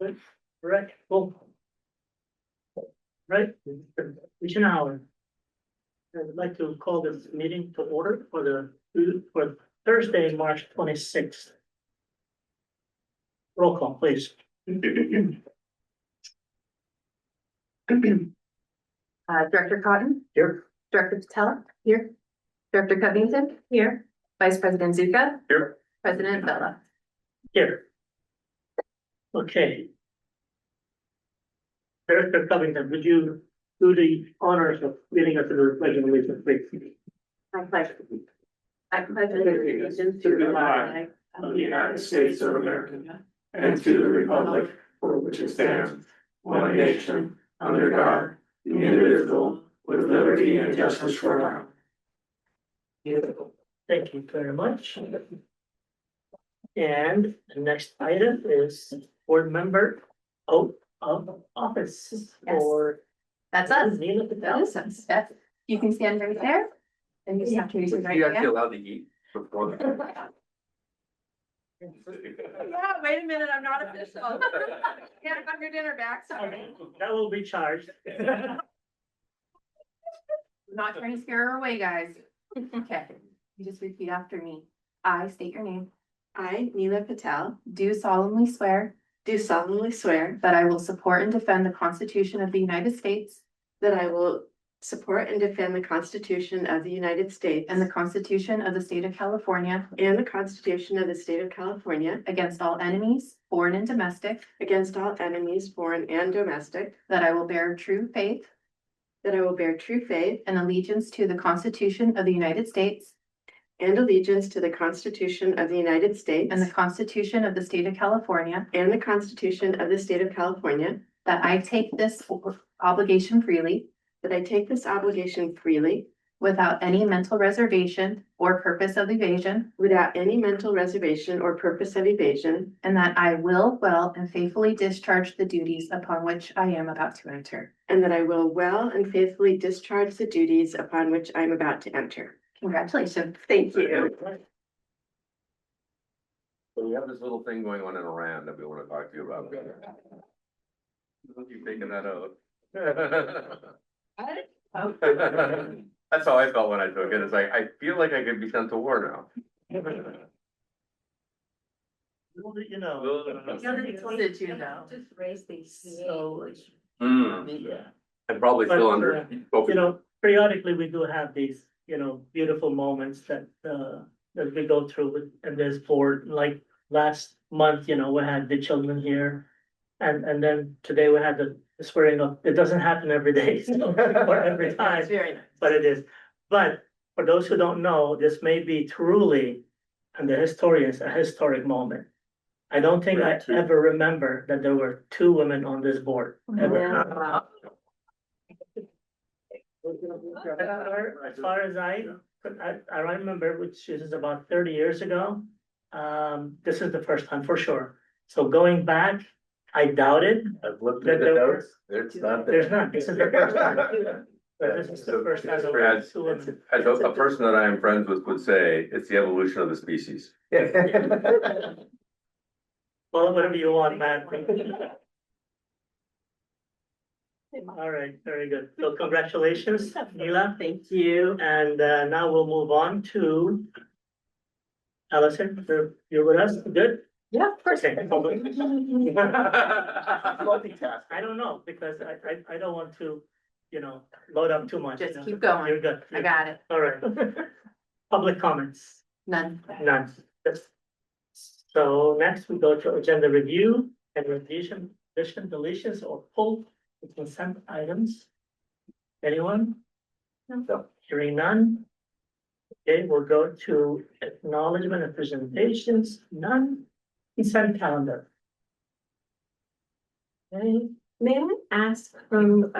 Right, cool. Right, it's an hour. I'd like to call this meeting to order for Thursday, March 26th. Roll call, please. Director Cotton, Here. Director Patel, here. Director Covington, here. Vice President Zuka, Here. President Bella. Here. Okay. Director Covington, would you do the honors of leading us to the pledge of allegiance, please? My pleasure. I pledge allegiance to the flag of the United States of America and to the republic for which it stands, one nation, under God, indivisible, with liberty and justice for all. Thank you very much. And the next item is board member oath of office for That's us. Neela That Patel. is us. Yes. You can stand right there. And you just have to use it right You actually there. allowed to eat before. Yeah, wait a minute, I'm not official. Can't have your dinner back, sorry. That will be charged. Not trying to scare her away, guys. Okay, you just repeat after me. I state your name. I, Neela Patel, Do solemnly swear do solemnly swear that I will support and defend the Constitution of the United States that I will support and defend the Constitution of the United States and the Constitution of the State of California and the Constitution of the State of California against all enemies, foreign and domestic, against all enemies, foreign and domestic, that I will bear true faith that I will bear true faith and allegiance to the Constitution of the United States and allegiance to the Constitution of the United States and the Constitution of the State of California, and the Constitution of the State of California, that I take this obligation freely that I take this obligation freely without any mental reservation or purpose of evasion, without any mental reservation or purpose of evasion, and that I will well and faithfully discharge the duties upon which I am about to enter. and that I will well and faithfully discharge the duties upon which I am about to enter. Congratulations. Thank you. So we have this little thing going on in Iran that we want to talk to you about. You taking that out? That's how I felt when I took it. It's like, I feel like I could be sent to war now. Little did you know. Did you know? Just raise these. So, Hmm, yeah. I'm probably But, still under. You know, periodically we do have these, beautiful moments that we go through in this board, like last month, we had the children here. And then today we had the swearing of, it doesn't happen every day, or every time, Very nice. but it is. But for those who don't know, this may be truly, and the historians, a historic moment. I don't think I ever remember that there were two women on this board, ever. As far as I remember, which is about 30 years ago, this is the first time for sure. So going back, I doubted I've looked that at the there notes. was, It's not there. there's not, this is the first time. But this is the first time. that we have two women. As a person that I am friends with would say, it's the evolution of the species. Well, whatever you want, man. All right, very good. So congratulations, Neela. Thank you. And now we'll move on to Allison, you're with us, good? Yeah, of course. Okay. I don't know, because I don't want to, load up too much. Just keep going. You're good. I got it. All right. Public comments, None. none. Yes. So next we go to agenda review and revision, addition, deletions, or pull the consent items. Anyone? No. Hearing none. Okay, we'll go to acknowledgement and presentations, none. Consent calendar. Okay, May I ask from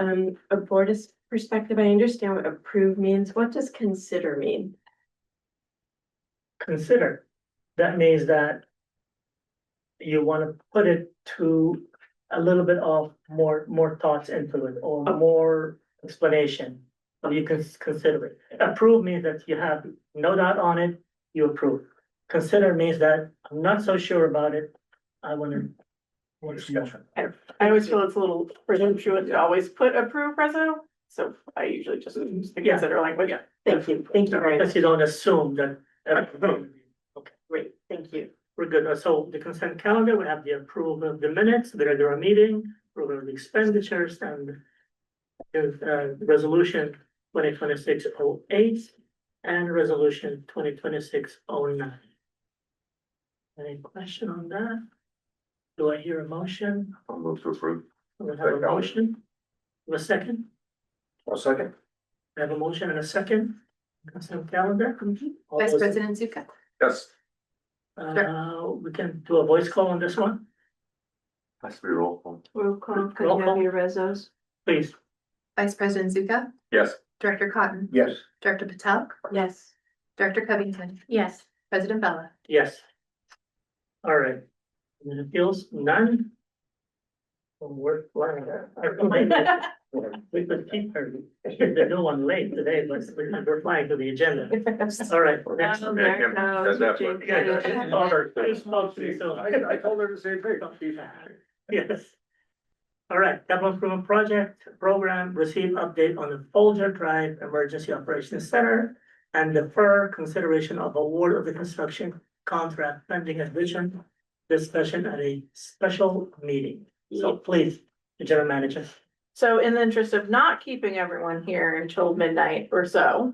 a board's perspective, I understand what approve means. What does consider mean? consider. That means that you want to put it to a little bit of more thoughts into it or more explanation. So you can consider it. Approve means that you have no doubt on it, you approve. Consider means that I'm not so sure about it. I want to More Discussion. I always feel it's a little presumptuous to always put approve reso, so I usually just Yeah. consider language. Thank you very Because much. you don't assume that. Okay, Great, thank you. we're good. So the consent calendar, we have the approval of the minutes, the regular meeting, approval of the expenditures and resolution 2026-08 and resolution 2026-09. Any question on that? Do I hear a motion? I'll move to approve. We have a motion. A second? I'll second. I have a motion and a second. Consent calendar. All Vice those- President Zuka. Yes. We can do a voice call on this one, Has to be roll call. Roll call, could Roll you call. have your resos? please. Vice President Zuka. Yes. Director Cotton. Yes. Director Patel. Yes. Director Covington. Yes. President Bella. Yes. All right. And appeals, none. We're flying. We could keep her, the new one late today, but we're flying to the agenda. All right, next. Oh, there it goes. I told her the same thing. Yes. All right, capital improvement project program, receive update on the Folger Drive Emergency Operations Center and defer consideration of award of the construction contract pending addition discussion at a special meeting. So please, the general manager. So in the interest of not keeping everyone here until midnight or so,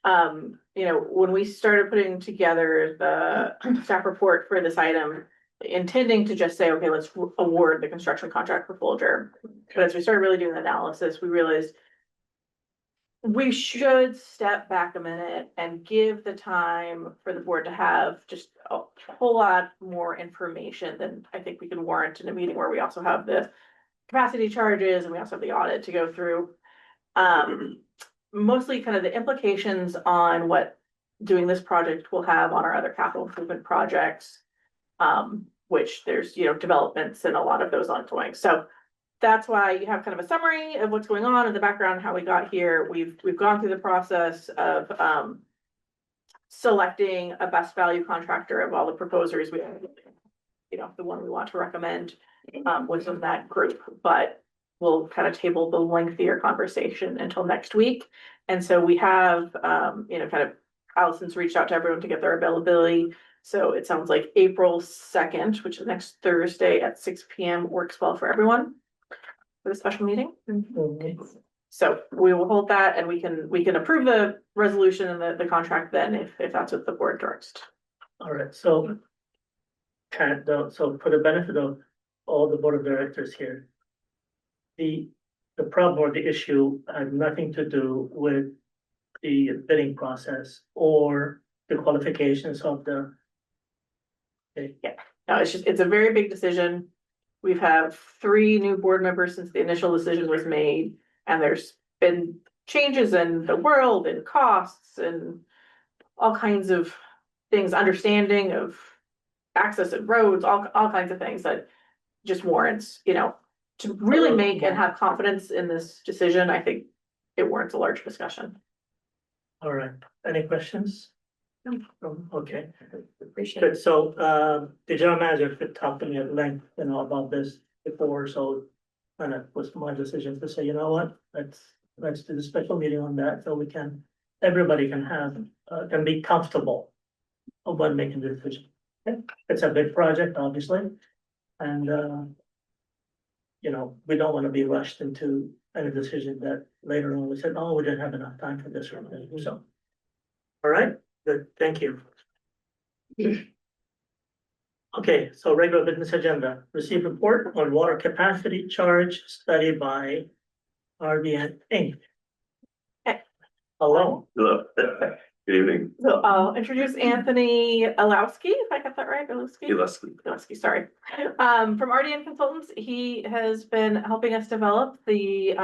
when we started putting together the staff report for this item, intending to just say, okay, let's award the construction contract for Folger. But as we started really doing the analysis, we realized we should step back a minute and give the time for the board to have just a whole lot more information than I think we can warrant in a meeting where we also have the capacity charges and we also have the audit to go through. Mostly kind of the implications on what doing this project will have on our other capital improvement projects. Which there's, developments and a lot of those ongoing. So that's why you have kind of a summary of what's going on in the background, how we got here. We've gone through the process of selecting a best value contractor of all the proposers. We the one we want to recommend was in that group, but we'll kind of table the lengthier conversation until next week. And so we have, kind of Allison's reached out to everyone to get their availability. So it sounds like April 2nd, which is next Thursday at 6 p.m. works well for everyone for the special meeting. So we will hold that and we can approve the resolution and the contract then if that's what the board directs. All right, so. So for the benefit of all the board of directors here. The problem or the issue had nothing to do with the bidding process or the qualifications of the. No, it's a very big decision. We've had 3 new board members since the initial decision was made, and there's been changes in the world and costs and all kinds of things, understanding of access and roads, all kinds of things that just warrants, to really make and have confidence in this decision. I think it warrants a large discussion. All right, any questions? Okay, Appreciate good. it. So, the general manager could talk to me at length, about this before, so. And it was my decision to say, you know what, let's do the special meeting on that, so everybody can can be comfortable about making the decision. Okay? It's a big project, obviously, and, we don't want to be rushed into any decision that later on we said, oh, we didn't have enough time for this or anything, so. All right, good, thank you. Okay, so regular business agenda, receive report on water capacity charge study by RBN Inc. Hello, Hello. Good evening. So I'll introduce Anthony Alowski, if I got that right, Alowski, sorry. From RDN Consultants, he has been helping us develop the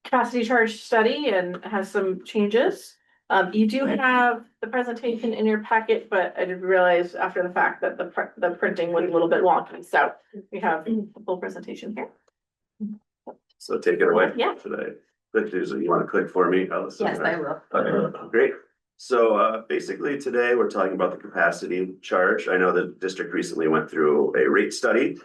capacity charge study and has some changes. You do have the presentation in your packet, but I didn't realize after the fact that the printing was a little bit wonky, so we have the full presentation here. So take it away. Yeah. Should I click this? You want to click for me, Allison? Yes, I will. Great. So basically today we're talking about the capacity charge. I know the district recently went through a rate study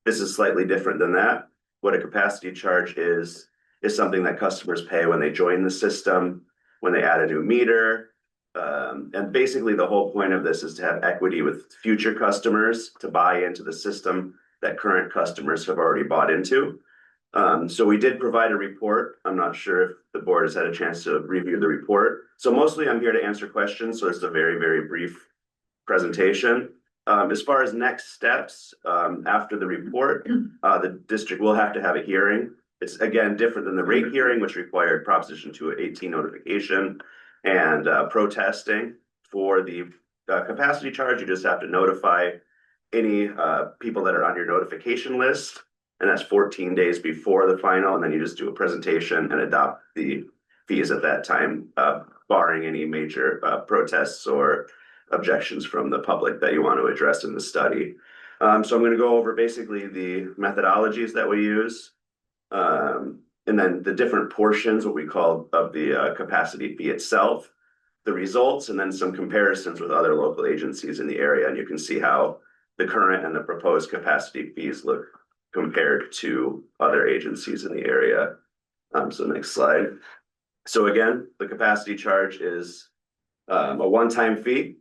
This is slightly different than that. What a capacity charge is something that customers pay when they join the system, when they add a new meter. And basically the whole point of this is to have equity with future customers to buy into the system that current customers have already bought into. So we did provide a report. I'm not sure if the board has had a chance to review the report. So mostly I'm here to answer questions. So it's a very, very brief presentation. As far as next steps, after the report, the district will have to have a hearing. It's again different than the rate hearing, which required Proposition 218 notification and protesting. For the capacity charge, you just have to notify any people that are on your notification list, and that's 14 days before the final, and then you just do a presentation and adopt the fees at that time, barring any major protests or objections from the public that you want to address in the study. So I'm going to go over basically the methodologies that we use, and then the different portions, what we call of the capacity fee itself, the results, and then some comparisons with other local agencies in the area. And you can see how the current and the proposed capacity fees look compared to other agencies in the area. So next slide. So again, the capacity charge is a one-time fee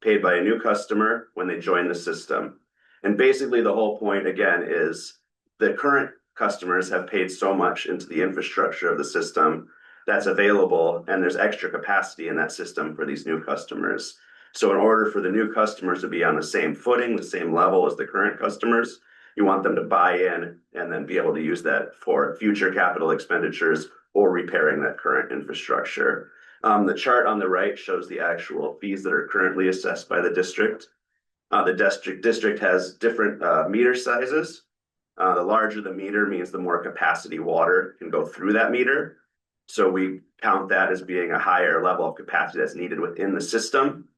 paid by a new customer when they join the system. And basically the whole point again is the current customers have paid so much into the infrastructure of the system that's available, and there's extra capacity in that system for these new customers. So in order for the new customers to be on the same footing, the same level as the current customers, you want them to buy in and then be able to use that for future capital expenditures or repairing that current infrastructure. The chart on the right shows the actual fees that are currently assessed by the district. The district has different meter sizes. The larger the meter means the more capacity water can go through that meter. So we count that as being a higher level of capacity that's needed within the system.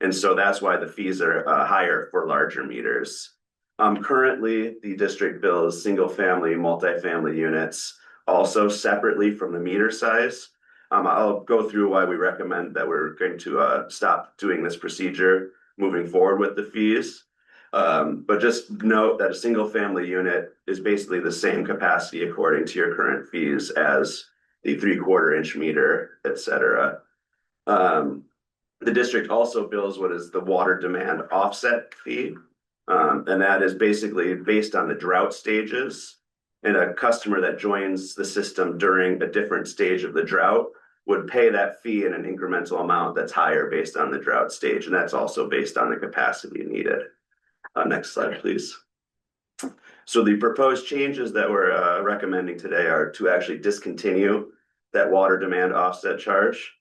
And so that's why the fees are higher for larger meters. Currently, the district bills single-family, multifamily units also separately from the meter size. I'll go through why we recommend that we're going to stop doing this procedure moving forward with the fees. But just note that a single-family unit is basically the same capacity according to your current fees as the 3/4-inch meter, etc. The district also bills what is the water demand offset fee. And that is basically based on the drought stages. And a customer that joins the system during a different stage of the drought would pay that fee in an incremental amount that's higher based on the drought stage. And that's also based on the capacity needed. Next slide, please. So the proposed changes that we're recommending today are to actually discontinue that water demand offset charge.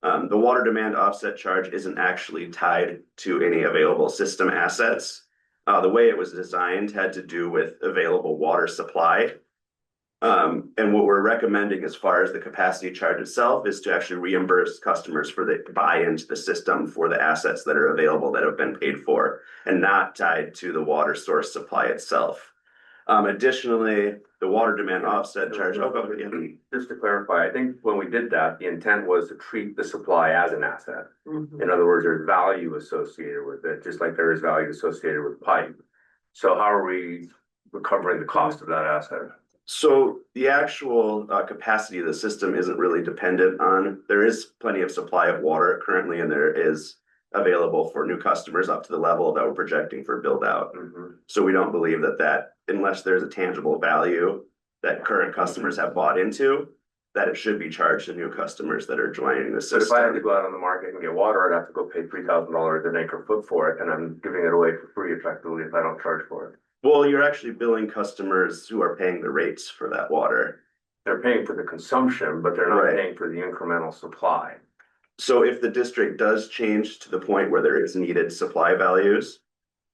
The water demand offset charge isn't actually tied to any available system assets. The way it was designed had to do with available water supply. And what we're recommending as far as the capacity charge itself is to actually reimburse customers for the buy into the system for the assets that are available that have been paid for and not tied to the water source supply itself. Additionally, the water demand offset charge. Oh, go ahead. Yeah. Just to clarify, I think when we did that, the intent was to treat the supply as an asset. In other words, there's value associated with it, just like there is value associated with pipe. So how are we recovering the cost of that asset? So the actual capacity of the system isn't really dependent on, there is plenty of supply of water currently, and there is available for new customers up to the level that we're projecting for build out. So we don't believe that unless there's a tangible value that current customers have bought into, that it should be charged to new customers that are joining the system. But if I had to go out on the market and get water, I'd have to go pay $3,000 an acre foot for it, and I'm giving it away for free effectively if I don't charge for it. Well, you're actually billing customers who are paying the rates for that water. They're paying for the consumption, but they're not paying for the incremental supply. So if the district does change to the point where there is needed supply values,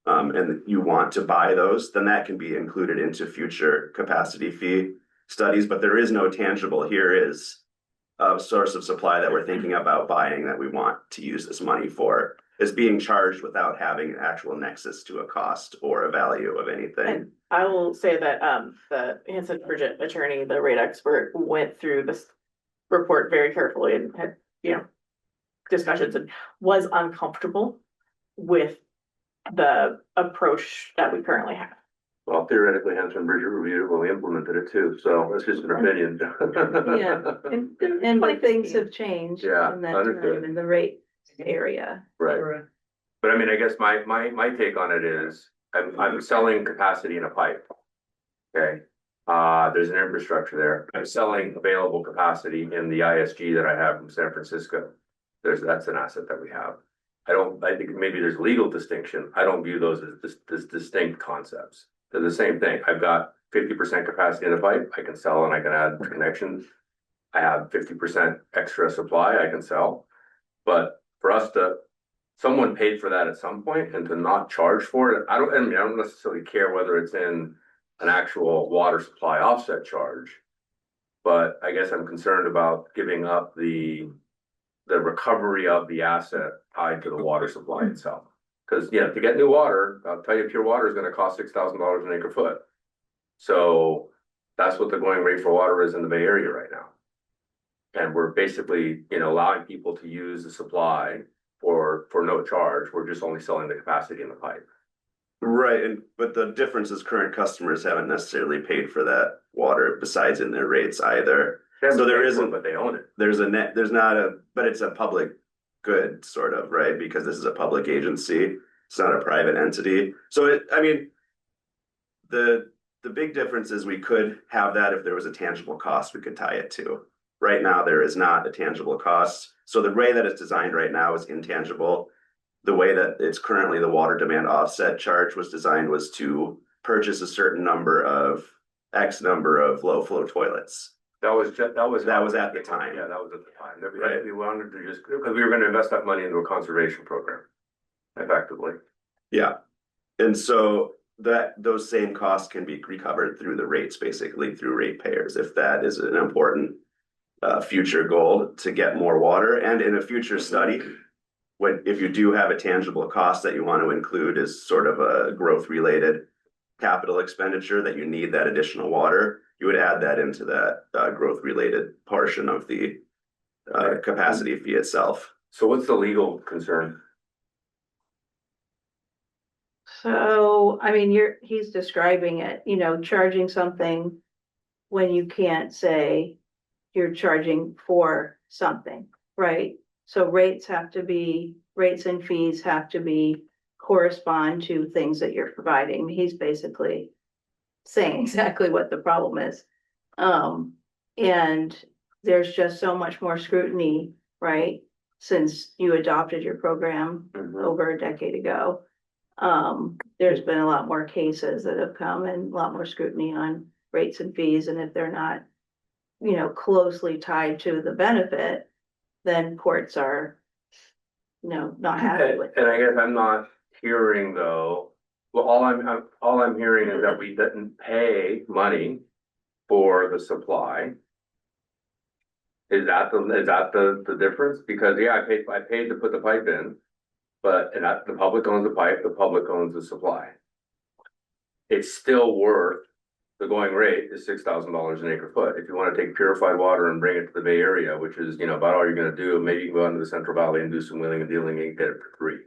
and you want to buy those, then that can be included into future capacity fee studies. But there is no tangible, here is a source of supply that we're thinking about buying that we want to use this money for, is being charged without having an actual nexus to a cost or a value of anything. And I will say that the Hanson Bridget attorney, the rate expert, went through this report very carefully and had, discussions and was uncomfortable with the approach that we currently have. Well, theoretically, Hampton Bridget reviewed it when we implemented it too, so that's just an opinion. Yeah, and but things have changed Yeah, in that understood. time in the rate area. Right, but I mean, I guess my take on it is, I'm selling capacity in a pipe. Okay, there's an infrastructure there. I'm selling available capacity in the ISG that I have from San Francisco. That's an asset that we have. I think maybe there's legal distinction. I don't view those as distinct concepts. They're the same thing. I've got 50% capacity in the pipe. I can sell and I can add connections. I have 50% extra supply I can sell. But for us someone paid for that at some point, and to not charge for it, I don't necessarily care whether it's in an actual water supply offset charge. But I guess I'm concerned about giving up the recovery of the asset tied to the water supply itself. Because, yeah, to get new water, I'll tell you, pure water is gonna cost $6,000 an acre foot. So that's what the going rate for water is in the Bay Area right now. And we're basically, allowing people to use the supply for no charge. We're just only selling the capacity in the pipe. Right, but the difference is current customers haven't necessarily paid for that water besides in their rates either. So there isn't, but they own it. there's but it's a public good sort of, right? Because this is a public agency. It's not a private entity. So the big difference is we could have that if there was a tangible cost we could tie it to. Right now, there is not a tangible cost. So the way that it's designed right now is intangible. The way that it's currently, the water demand offset charge was designed was to purchase a certain number of X number of low flow toilets. That was at the time. Yeah, that was at the time. Right. We wanted to just, because we were gonna invest that money into a conservation program, effectively. Yeah. And so those same costs can be recovered through the rates, basically through ratepayers, if that is an important future goal to get more water. And in a future study, if you do have a tangible cost that you want to include as sort of a growth related capital expenditure that you need that additional water, you would add that into that growth related portion of the capacity fee itself. So what's the legal concern? So, I mean, he's describing it, charging something when you can't say you're charging for something, right? So rates and fees have to be correspond to things that you're providing. He's basically saying exactly what the problem is. And there's just so much more scrutiny, right? Since you adopted your program over a decade ago. There's been a lot more cases that have come and a lot more scrutiny on rates and fees. And if they're not, closely tied to the benefit, then courts are, not happy with it. And I guess I'm not hearing though, well, all I'm hearing is that we didn't pay money for the supply. Is that the difference? Because yeah, I paid to put the pipe in, but the public owns the pipe, the public owns the supply. It's still worth, the going rate is $6,000 an acre foot. If you want to take purified water and bring it to the Bay Area, which is, about all you're going to do, maybe you can go into the Central Valley and do some wheeling and dealing and get it for free.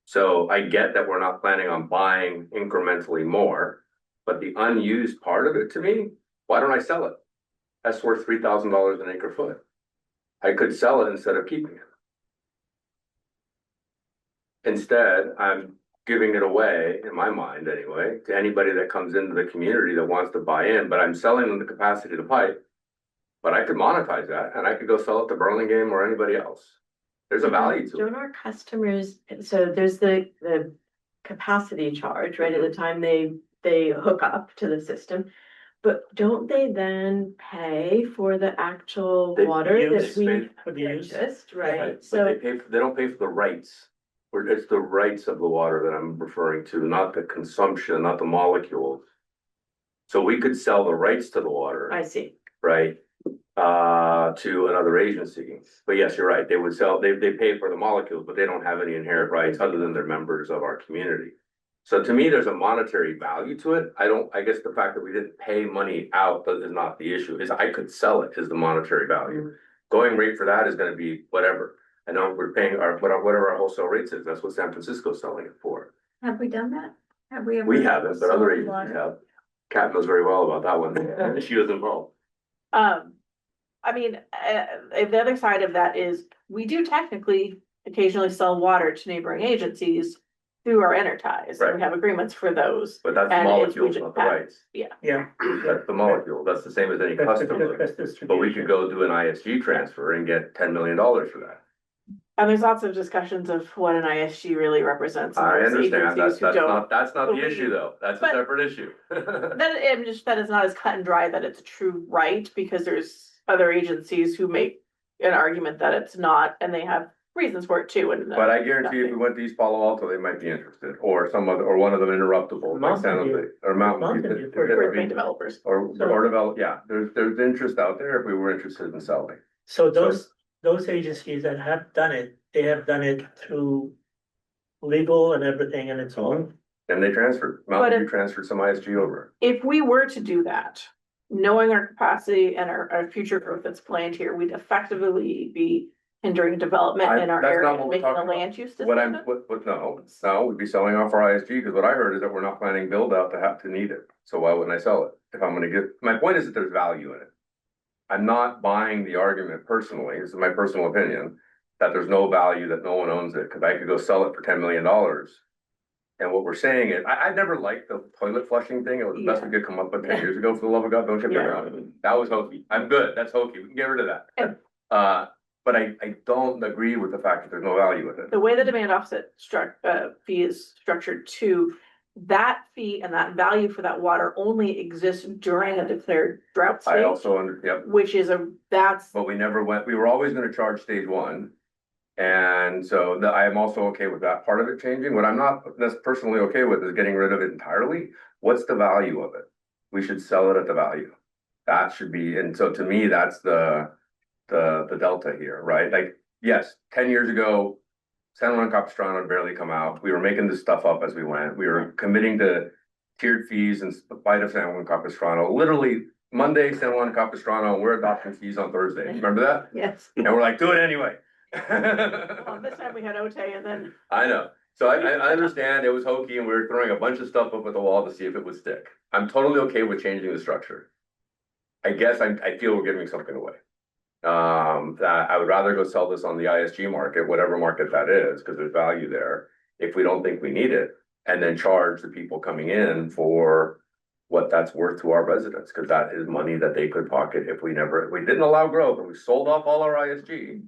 So I get that we're not planning on buying incrementally more, but the unused part of it, to me, why don't I sell it? That's worth $3,000 an acre foot. I could sell it instead of keeping it. Instead, I'm giving it away, in my mind anyway, to anybody that comes into the community that wants to buy in, but I'm selling them the capacity to pipe. But I could monetize that and I could go sell it to Burlingame or anybody else. There's a value to it. Don't our customers, so there's the capacity charge, right, at the time they hook up to the system. But don't they then pay for the actual water use, that we for the use. purchased, right? But So they don't pay for the rights. Or it's the rights of the water that I'm referring to, not the consumption, not the molecules. So we could sell the rights to the water, I see. right? To another agency. But yes, you're right. They would sell, they pay for the molecules, but they don't have any inherent rights other than they're members of our community. So to me, there's a monetary value to it. I guess the fact that we didn't pay money out is not the issue. Is I could sell it is the monetary value. Going rate for that is going to be whatever. I know we're paying whatever our wholesale rates is. That's what San Francisco's selling it for. Have we done that? Have we ever? We haven't, but other sold agencies water? have. Kat knows very well about that one. She was involved. I mean, the other side of that is, we do technically occasionally sell water to neighboring agencies through our enterprise, and we Right. have agreements for those. But that's the And it's molecules, we not just the have- rights. Yeah. That's the molecule. That's the same as any That's the- customer. that's But we distribution. could go do an ISG transfer and get $10 million for that. And there's lots of discussions of what an ISG really represents. and I there's understand, agencies who don't. that's not the believe- issue though, that's a but- separate issue. That is not as cut and dry that it's a true right, because there's other agencies who make an argument that it's not, and they have reasons for it too, and. But I guarantee if we went to East Palo Alto, they might be interested, or some other, or one of them interruptible, like Mountain San View. Jose, or Mountain View. Mountain View, For main developers. Or develop, yeah, there's interest out there if we were interested in selling. So those agencies that have done it, they have done it through legal and everything, and it's all. And they transferred, Mountain View transferred some ISG over. If we were to do that, knowing our capacity and our future growth that's planned here, we'd effectively be hindering development in our That's not area, what we're making a talking about. land use What I'm, decision. no, we'd be selling off our ISG, because what I heard is that we're not planning build out to have to need it, so why wouldn't I sell it? If I'm gonna get, my point is that there's value in it. I'm not buying the argument personally, this is my personal opinion, that there's no value, that no one owns it, cause I could go sell it for $10 million. And what we're saying is, I never liked the toilet flushing thing, it was the best we could come up with 10 years ago, for the love of God, don't get me Yeah. wrong. That was hokey, I'm good, that's hokey, we can get rid of that. But I don't agree with the fact that there's no value in it. The way the demand offset fee is structured too, that fee and that value for that water only exists during a declared drought I stage, also, yep, which is that's. but we never went, we were always gonna charge stage one. And so I am also okay with that part of it changing. What I'm not personally okay with is getting rid of it entirely. What's the value of it? We should sell it at the value. That should be, and so to me, that's the delta here, right? Like, yes, 10 years ago, San Juan Capistrano had barely come out. We were making this stuff up as we went. We were committing to tiered fees in spite of San Juan Capistrano. Literally Monday, San Juan Capistrano, and we're adopting fees on Thursday. Remember that? Yes. And we're like, do it anyway. Well, this time we had Otay and then. I know. So I understand it was hokey and we were throwing a bunch of stuff up at the wall to see if it would stick. I'm totally okay with changing the structure. I guess I feel we're giving something away. That I would rather go sell this on the ISG market, whatever market that is, because there's value there. If we don't think we need it, and then charge the people coming in for what that's worth to our residents, because that is money that they could pocket if we didn't allow growth and we sold off all our ISG.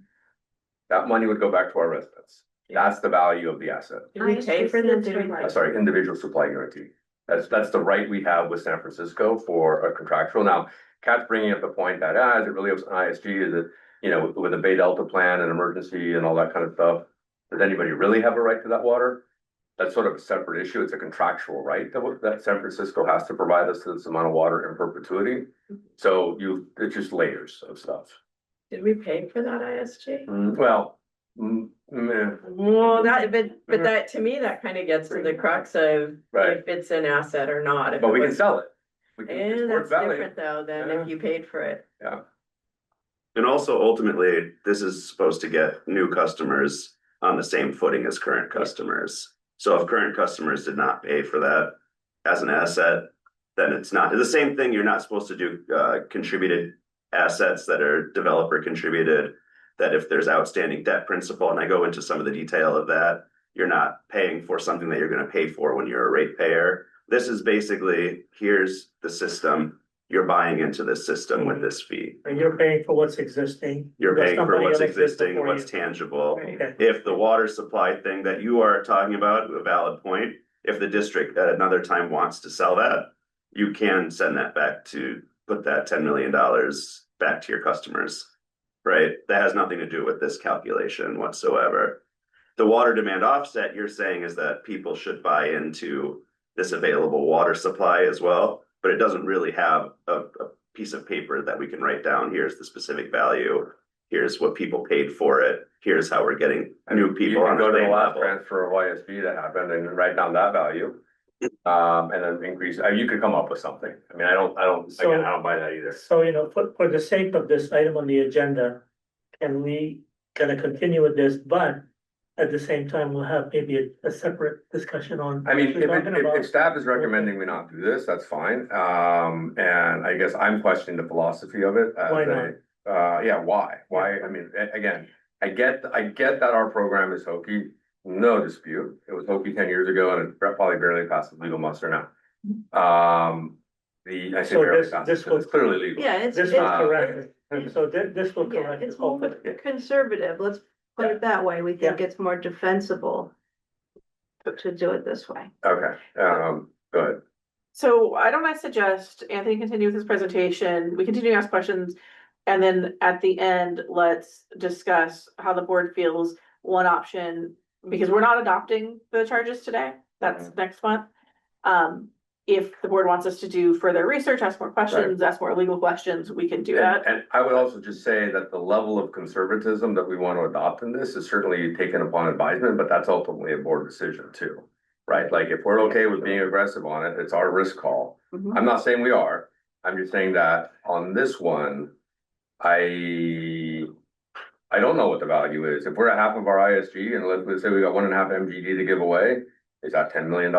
That money would go back to our residents. That's the value of the asset. Do we pay for the Sorry, individual supply guarantee. That's the right we have with San Francisco for a contractual. Now, Kat's bringing up the point that, is it really an ISG? Is it, with the Bay Delta plan and emergency and all that kind of stuff, does anybody really have a right to that water? That's sort of a separate issue. It's a contractual right that San Francisco has to provide us this amount of water in perpetuity. So it's just layers of stuff. Did we pay for that ISG? Well, Well, but that, to me, that kind of gets to the crux of Right. if it's an asset or not. If but it we can was- sell it. We can, it's And worth that's value. different though, than Yeah. if you paid for it. And also ultimately, this is supposed to get new customers on the same footing as current customers. So if current customers did not pay for that as an asset, then it's the same thing. You're not supposed to do contributed assets that are developer contributed, that if there's outstanding debt principal, and I go into some of the detail of that, you're not paying for something that you're going to pay for when you're a ratepayer. This is basically, here's the system. You're buying into this system with this fee. And you're paying for what's existing. You're Because paying for somebody what's else did existing, before what's you. tangible. Okay. If the water supply thing that you are talking about, a valid point, if the district at another time wants to sell that, you can send that back to put that $10 million back to your customers, right? That has nothing to do with this calculation whatsoever. The water demand offset you're saying is that people should buy into this available water supply as well, but it doesn't really have a piece of paper that we can write down. Here's the specific value. Here's what people paid for it. Here's how we're getting new people You on can go the to the same last level. transfer of ISB that happened and write down that value. And then increase, you could come up with something. I mean, I don't buy that either. So, for the sake of this item on the agenda, can we kind of continue with this, but at the same time, we'll have maybe a separate discussion on. I mean, what we're talking about. if staff is recommending we not do this, that's fine. And I guess I'm questioning the philosophy of it. Why not? Yeah, why? Why? I mean, again, I get that our program is hokey, no dispute. It was hokey 10 years ago and it probably barely passed the legal muster now. I say So barely this- passed, this because it's was- clearly legal. Yeah, it's, This it's, will Uh, correct it, so this will yeah, correct it, it's more hopefully. conservative, let's put it that way, we think it's more defensible to do it this way. Okay, go ahead. So why don't I suggest Anthony continue with his presentation, we continue to ask questions. And then at the end, let's discuss how the board feels, one option, because we're not adopting the charges today, that's next month. If the board wants us to do further research, ask more questions, ask more legal questions, we can do that. And I would also just say that the level of conservatism that we want to adopt in this is certainly taken upon advisement, but that's ultimately a board decision too. Right? Like if we're okay with being aggressive on it, it's our risk call. Mhm. I'm not saying we are. I'm just saying that on this one, I don't know what the value is. If we're at half of our ISG and let's say we got 1.5 MGD to give away, is that $10 million?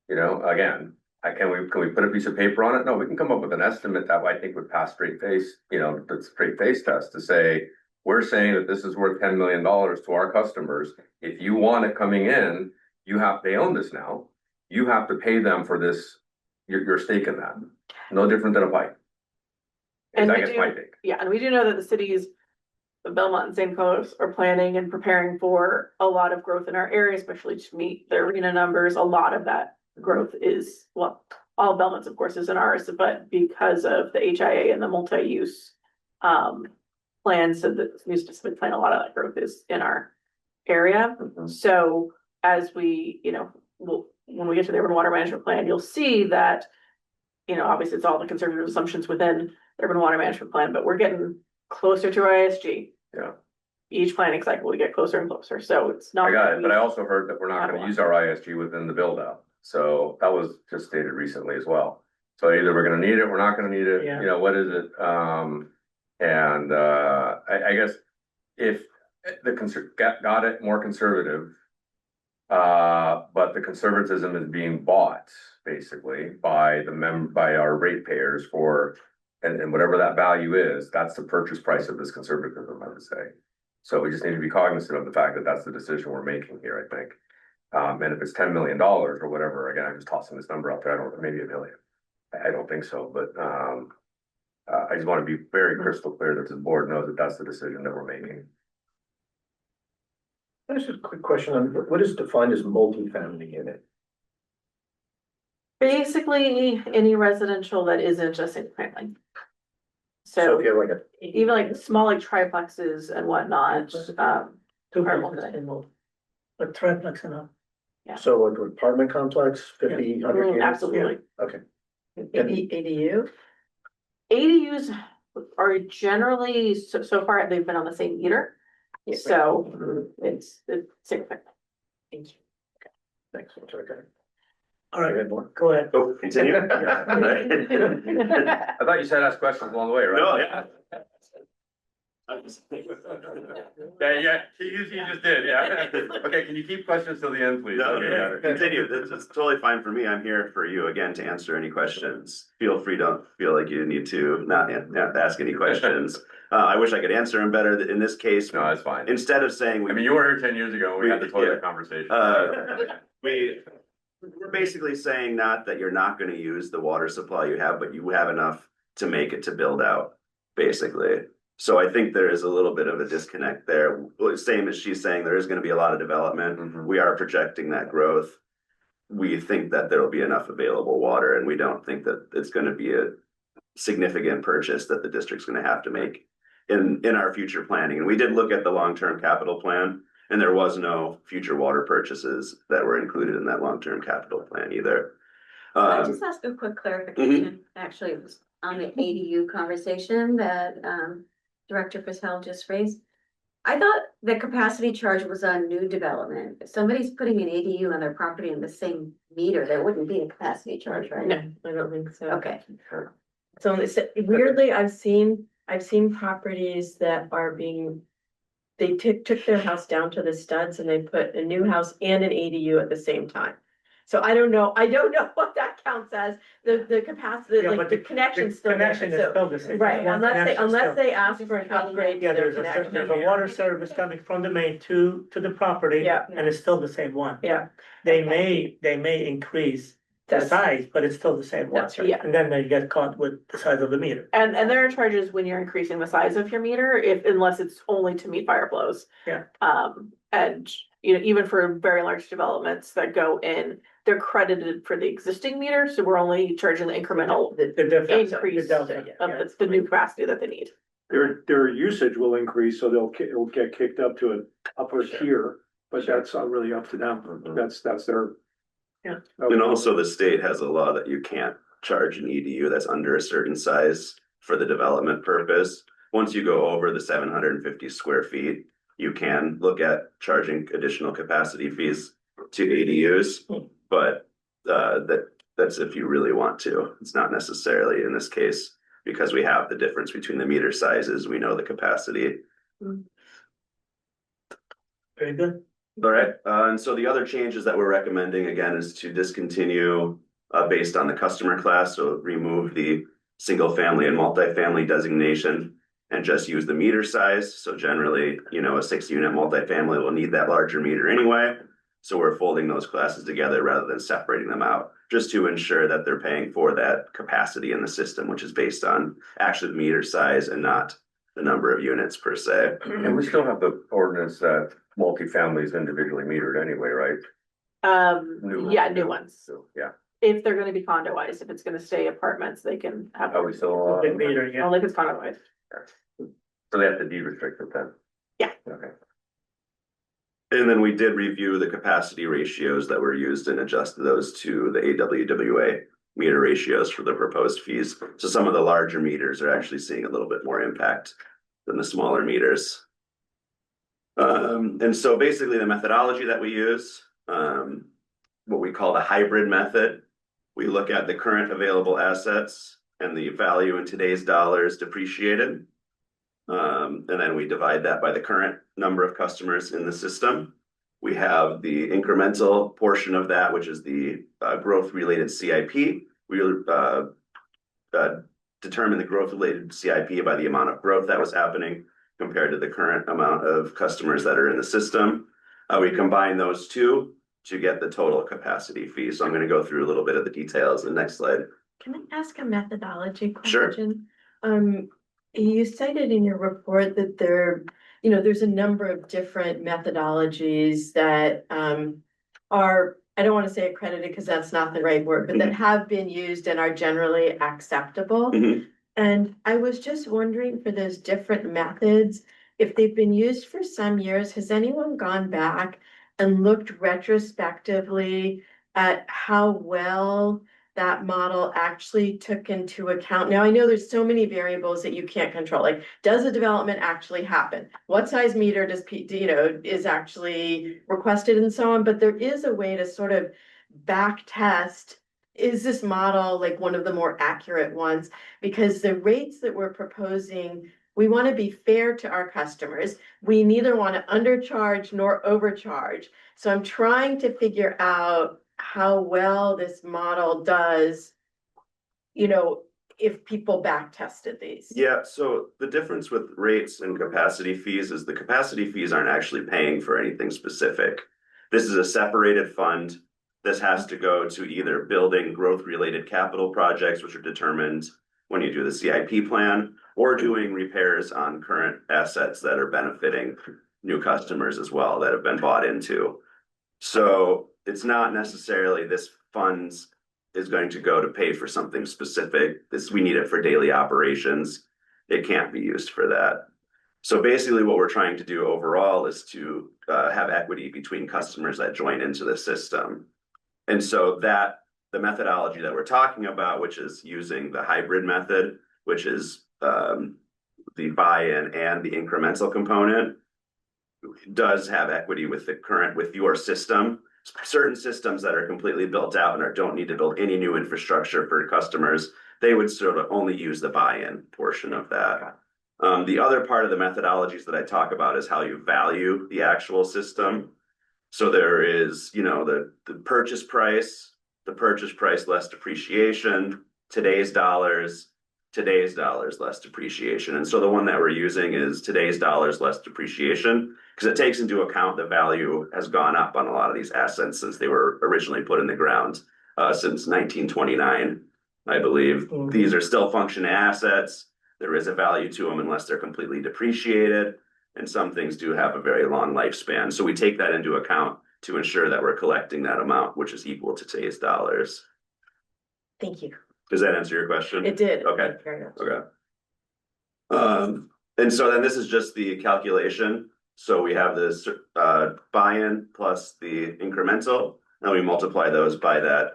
You know, again, can we put a piece of paper on it? No, we can come up with an estimate that I think would pass straight face, you know, the straight face test to say, we're saying that this is worth $10 million to our customers. If you want it coming in, they own this now. You have to pay them for this, your stake in that. No different than a pipe. And I we guess do- my take. Yeah, and we do know that the cities, the Belmont and St. Carlos are planning and preparing for a lot of growth in our area, especially to meet the arena numbers. A lot of that growth is, well, all of Belmont's of course is in ours, but because of the HIA and the multi-use plans, so the new specific plan, a lot of that growth is in our area. So as we, when we get to the urban water management plan, you'll see that, obviously it's all the conservative assumptions within the urban water management plan, but we're getting closer to our ISG. Yeah. Each planning cycle, we get closer and closer, so it's not. I got it, but I also heard that we're not Not gonna one. use our ISG within the build out. So that was just stated recently as well. So either we're gonna need it, we're not gonna need it, Yeah. what is it? I guess if got it more conservative. But the conservatism is being bought basically by by our ratepayers and whatever that value is, that's the purchase price of this conservatism, I would say. So we just need to be cognizant of the fact that that's the decision we're making here, I think. And if it's $10 million or whatever, again, I'm just tossing this number out there, maybe $1 million. I don't think so, but I just want to be very crystal clear that the board knows that that's the decision that we're making. Just a quick question on what is defined as multifamily unit? Basically, any residential that isn't a single family. So So if you have like even like small like triplexes and whatnot, Two Are people multi. in one. A triplex enough. Yeah. so like an apartment complex, 50, 100 units? absolutely. Okay. ADU? ADUs are generally, so far, they've been on the same meter, so it's single family. Thank you. Thanks. Okay. All right, Add more. go ahead. Oh, continue. I thought you said ask questions along the way, right? No, yeah. Yeah, you just did, yeah. Okay, can you keep questions till the end, please? No, Okay, got it. continue. It's totally fine for me. I'm here for you again to answer any questions. Feel free, don't feel like you need to not ask any questions. I wish I could answer them better. In this case, No, that's fine. instead of saying I mean, you were here 10 years ago, and we had the toilet conversation. We're basically saying not that you're not gonna use the water supply you have, but you have enough to make it to build out, basically. So I think there is a little bit of a disconnect there. Well, same as she's saying, there is gonna be a lot of development. Mhm. We are projecting that growth. We think that there will be enough available water, and we don't think that it's gonna be a significant purchase that the district's gonna have to make in our future planning. And we did look at the long-term capital plan, and there was no future water purchases that were included in that long-term capital plan either. Can I just ask a quick clarification? Actually, it was on the ADU conversation that Director Patel just raised. I thought the capacity charge was on new development. If somebody's putting an ADU on their property in the same meter, there wouldn't be a capacity charge, right? No, I don't think so. Okay. So weirdly, I've seen properties that are being took their house down to the studs and they put a new house and an ADU at the same time. So I don't know what that counts as, the capacity, Yeah, like but the connection's still there, Connection is so. still the same. Right, One connection unless still- they ask for an upgrade to Yeah, their there's a connection. water service coming from the main to the property. Yeah. And it's still the same one. Yeah. They may increase the That's- size, but it's still the same one. That's right. Yeah. And then they get caught with the size of the meter. And there are charges when you're increasing the size of your meter, unless it's only to meet fire flows. Yeah. And, you know, even for very large developments that go in, they're credited for the existing meter, so we're only charging the incremental The difference. increase the of delta. the new capacity that they need. Their usage will increase, so it'll get kicked up to an upper tier, but that's not really up to them. That's their. Yeah. And also the state has a law that you can't charge an EDU that's under a certain size for the development purpose. Once you go over the 750 square feet, you can look at charging additional capacity fees to ADUs. But that's if you really want to. It's not necessarily in this case, because we have the difference between the meter sizes, we know the capacity. Very good. All right, and so the other changes that we're recommending again is to discontinue based on the customer class, so remove the single family and multifamily designation and just use the meter size. So generally, you know, a 6-unit multifamily will need that larger meter anyway. So we're folding those classes together rather than separating them out, just to ensure that they're paying for that capacity in the system, which is based on actually the meter size and not the number of units per se. And we still have the ordinance that multifamily is individually metered anyway, right? New ones. So, yeah, If they're gonna be condoized, if it's gonna stay apartments, they can have. are we still, Big meter, yeah. Only if it's condoized. so they have to de-restrict it then? Yeah. Okay. And then we did review the capacity ratios that were used and adjusted those to the AWWA meter ratios for the proposed fees. So some of the larger meters are actually seeing a little bit more impact than the smaller meters. And so basically the methodology that we use, what we call the hybrid method, we look at the current available assets and the value in today's dollars depreciated. And then we divide that by the current number of customers in the system. We have the incremental portion of that, which is the growth-related CIP. We determine the growth-related CIP by the amount of growth that was happening compared to the current amount of customers that are in the system. We combine those two to get the total capacity fee. So I'm going to go through a little bit of the details. The next slide. Can I ask a methodology Sure. question? You cited in your report that there's a number of different methodologies that are, I don't want to say accredited because that's not the right word, but that have been used and are generally acceptable. Mhm. And I was just wondering for those different methods, if they've been used for some years, has anyone gone back and looked retrospectively at how well that model actually took into account? Now, I know there's so many variables that you can't control, like, does a development actually happen? What size meter is actually requested and so on, but there is a way to sort of back test, is this model like one of the more accurate ones? Because the rates that we're proposing, we want to be fair to our customers. We neither want to undercharge nor overcharge. So I'm trying to figure out how well this model does, if people back tested these. Yeah, so the difference with rates and capacity fees is the capacity fees aren't actually paying for anything specific. This is a separated fund. This has to go to either building growth-related capital projects, which are determined when you do the CIP plan, or doing repairs on current assets that are benefiting new customers as well that have been bought into. So it's not necessarily this funds is going to go to pay for something specific. We need it for daily operations. It can't be used for that. So basically what we're trying to do overall is to have equity between customers that join into the system. And so that the methodology that we're talking about, which is using the hybrid method, which is the buy-in and the incremental component, does have equity with your system. Certain systems that are completely built out and don't need to build any new infrastructure for customers, they would sort of only use the buy-in portion of that. The other part of the methodologies that I talk about is how you value the actual system. So there is, the purchase price less depreciation, today's dollars less depreciation. And so the one that we're using is today's dollars less depreciation, because it takes into account the value has gone up on a lot of these assets since they were originally put in the ground, since 1929, I believe. Mhm. These are still functioning assets. There is a value to them unless they're completely depreciated. And some things do have a very long lifespan. So we take that into account to ensure that we're collecting that amount, which is equal to today's dollars. Thank you. Does that answer your question? It did. Okay. Thank you very much. Okay. And so then this is just the calculation. So we have this buy-in plus the incremental, and we multiply those by that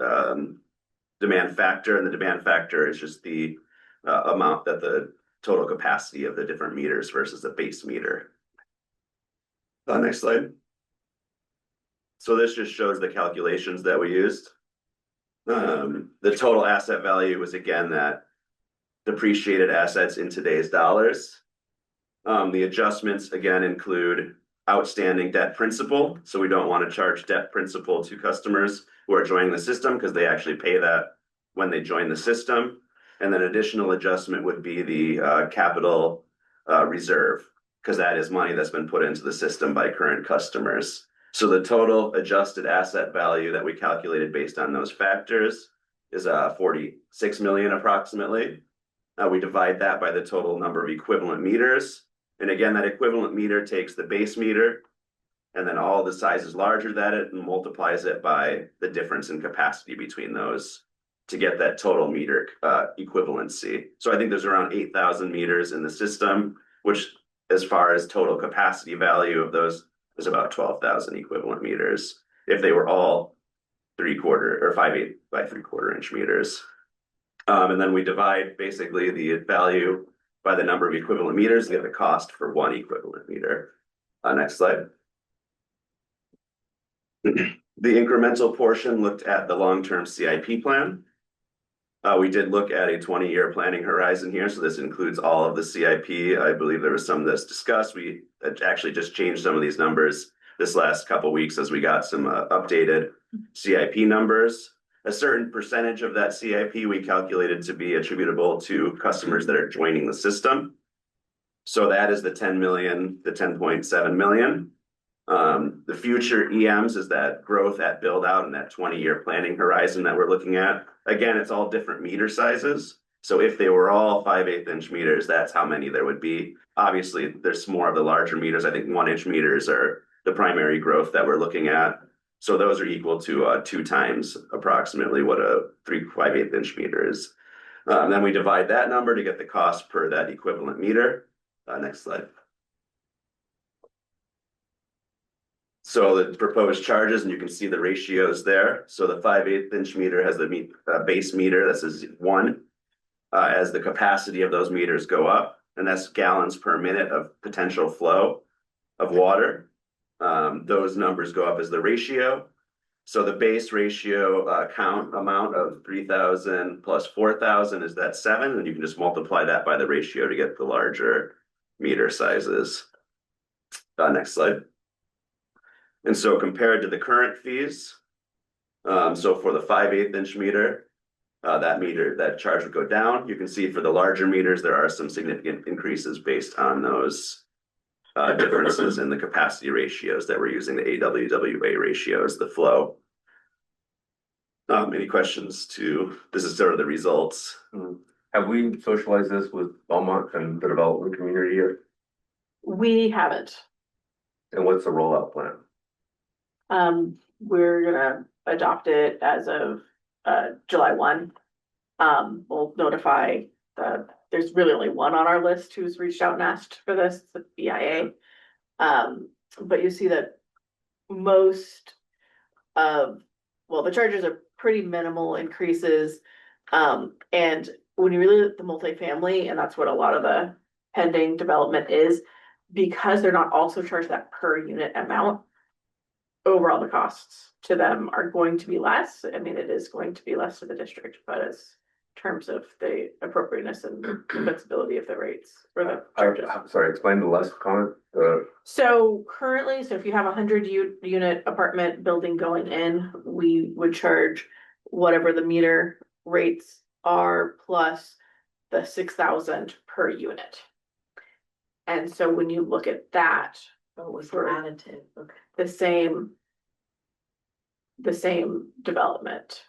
demand factor, and the demand factor is just the amount that the total capacity of the different meters versus the base meter. Next slide. So this just shows the calculations that we used. The total asset value was again that depreciated assets in today's dollars. The adjustments again include outstanding debt principal. So we don't want to charge debt principal to customers who are joining the system because they actually pay that when they join the system. And then additional adjustment would be the capital reserve, because that is money that's been put into the system by current customers. So the total adjusted asset value that we calculated based on those factors is 46 million approximately. We divide that by the total number of equivalent meters. And again, that equivalent meter takes the base meter and then all the sizes larger than it and multiplies it by the difference in capacity between those to get that total meter equivalency. So I think there's around 8,000 meters in the system, which as far as total capacity value of those is about 12,000 equivalent meters if they were all 3/4 or 5/8 by 3/4 inch meters. And then we divide basically the value by the number of equivalent meters to get the cost for one equivalent meter. Next slide. The incremental portion looked at the long-term CIP plan. We did look at a 20-year planning horizon here, so this includes all of the CIP. I believe there was some that's discussed. We actually just changed some of these numbers this last couple weeks as we got some updated CIP numbers. A certain percentage of that CIP we calculated to be attributable to customers that are joining the system. So that is the 10 million, the 10.7 million. The future EMs is that growth at build out and that 20-year planning horizon that we're looking at. Again, it's all different meter sizes. So if they were all 5/8 inch meters, that's how many there would be. Obviously, there's more of the larger meters. I think 1-inch meters are the primary growth that we're looking at. So those are equal to 2 times approximately what a 5/8 inch meter is. Then we divide that number to get the cost per that equivalent meter. Next slide. So the proposed charges, and you can see the ratios there. So the 5/8 inch meter has the base meter, this is 1. As the capacity of those meters go up, and that's gallons per minute of potential flow of water. Those numbers go up as the ratio. So the base ratio count amount of 3,000 plus 4,000 is that 7, and you can just multiply that by the ratio to get the larger meter sizes. Next slide. And so compared to the current fees, so for the 5/8 inch meter, that charge would go down. You can see for the larger meters, there are some significant increases based on those differences in the capacity ratios that we're using, the AWWA ratios, the flow. Any questions this is sort of the results. Have we socialized this with Belmont and the development community yet? We haven't. And what's the rollout plan? We're gonna adopt it as of July 1. We'll notify there's really only one on our list who's reached out and asked for this, the BIA. But you see that most of, the charges are pretty minimal increases. And when you really look at the multifamily, and that's what a lot of the pending development is, because they're not also charged that per unit amount, overall the costs to them are going to be less. I mean, it is going to be less to the district, but terms of the appropriateness and flexibility of the rates or the charges. I'm sorry, explain the last comment, So currently, so if you have a 100 unit apartment building going in, we would charge whatever the meter rates are plus the 6,000 per unit. And so when you look at that, Oh, was For- additive, okay. the same development,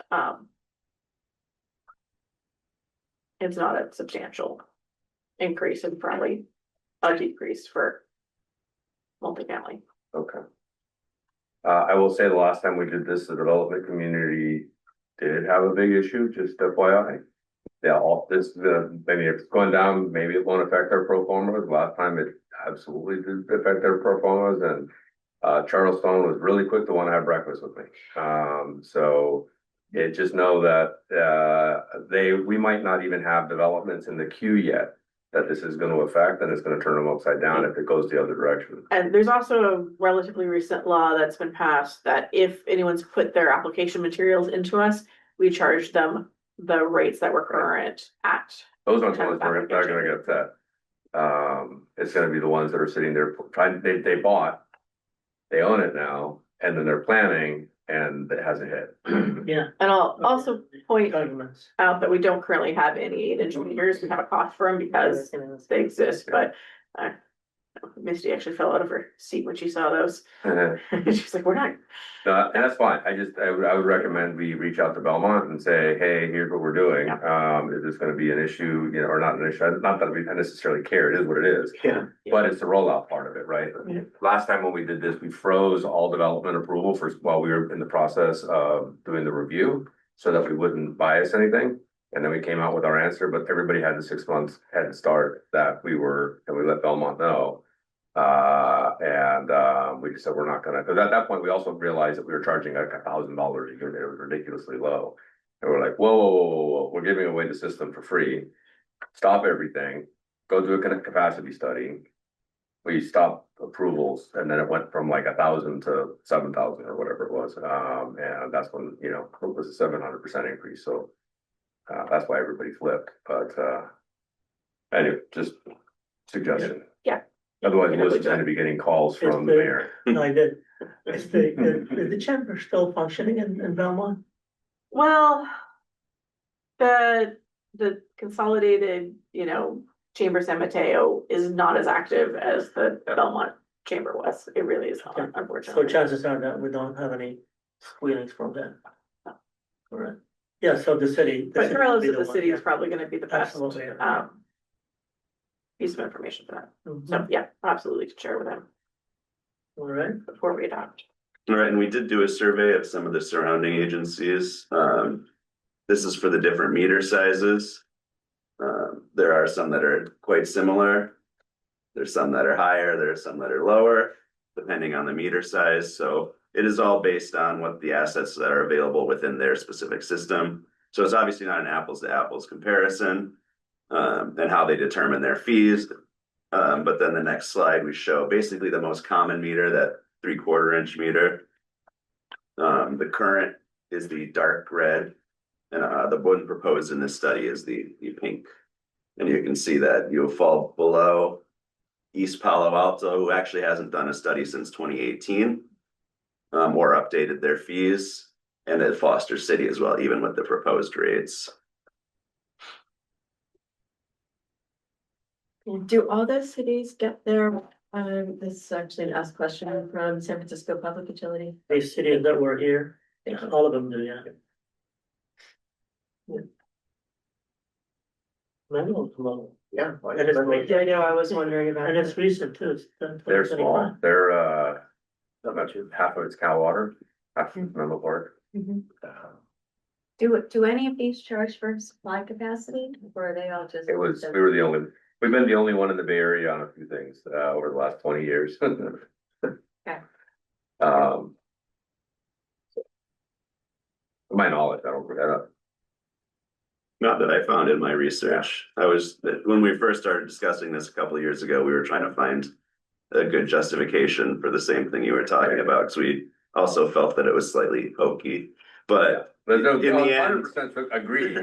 it's not a substantial increase and probably a decrease for multifamily. okay. I will say the last time we did this, the development community did have a big issue, just FYI. Yeah, all this, maybe it's going down, maybe it won't affect our pro formas. Last time it absolutely did affect their pro formas, and Charleston was really quick to want to have breakfast with me. So it just know that we might not even have developments in the queue yet that this is going to affect, and it's going to turn them upside down if it goes the other direction. And there's also a relatively recent law that's been passed that if anyone's put their application materials into us, we charge them the rates that were current at. Those aren't the ones that are gonna get upset. It's gonna be the ones that are sitting there trying, they bought, they own it now, and then they're planning, and it hasn't hit. Yeah. And I'll also point Arguments. out that we don't currently have any 8-inch meters. We have a cost for them because they exist, but Misty actually fell out of her seat when she saw those. She's like, we're not. And that's fine. I would recommend we reach out to Belmont and say, hey, here's what we're doing. Is this gonna be an issue, or not an issue? Not that we necessarily care, it is what it is. Yeah. But it's the rollout part of it, right? Yeah. Last time when we did this, we froze all development approval while we were in the process of doing the review, so that we wouldn't bias anything. And then we came out with our answer, but everybody had the 6 months head start and we let Belmont know. We just said, we're not gonna, because at that point, we also realized that we were charging like $1,000 a unit. It was ridiculously low. And we're like, whoa, we're giving away the system for free. Stop everything, go do a capacity study. We stopped approvals, and then it went from like 1,000 to 7,000 or whatever it was. And that's when, it was a 700% increase. So that's why everybody flipped. But anyway, just suggestion. Yeah. Otherwise, we'll just gonna be getting calls from the mayor. No, I did. Is the chamber still functioning in Belmont? Well, the consolidated, Chamber San Mateo is not as active as the Belmont Chamber was. It really is not, So unfortunately. chances are that we don't have any squealings from them. Alright, yeah, so the city. But regardless of the one, city yeah. is probably gonna be the best, Absolutely, yeah. piece of information for that. Mhm. So, yeah, absolutely to share with them Alright, before we adopt. All right, and we did do a survey of some of the surrounding agencies. This is for the different meter sizes. There are some that are quite similar. There's some that are higher, there are some that are lower, depending on the meter size. So it is all based on what the assets that are available within their specific system. So it's obviously not an apples to apples comparison, and how they determine their fees. But then the next slide, we show basically the most common meter, that 3/4 inch meter. The current is the dark red, and the one proposed in this study is the pink. And you can see that you'll fall below East Palo Alto, who actually hasn't done a study since 2018, or updated their fees, and at Foster City as well, even with the proposed rates. Do all those cities get their, this is actually an asked question from San Francisco Public Utility? these cities that were here, all of them do, yeah. Manual's low, Yeah. and it's recent, Yeah, I know, I was wondering about and it's that. recent too, it's done They're 2025. small, they're not much, half of it's Cal Water, half of Menlo Park. Mhm. Do any of these charge for supply capacity, or are they all just? We were we've been the only one in the Bay Area on a few things, over the last 20 years. Okay. To my knowledge, I don't. Not that I found in my research. When we first started discussing this a couple of years ago, we were trying to find a good justification for the same thing you were talking about, because we also felt that it was slightly hokey. But There's no, in the end, 100% agree.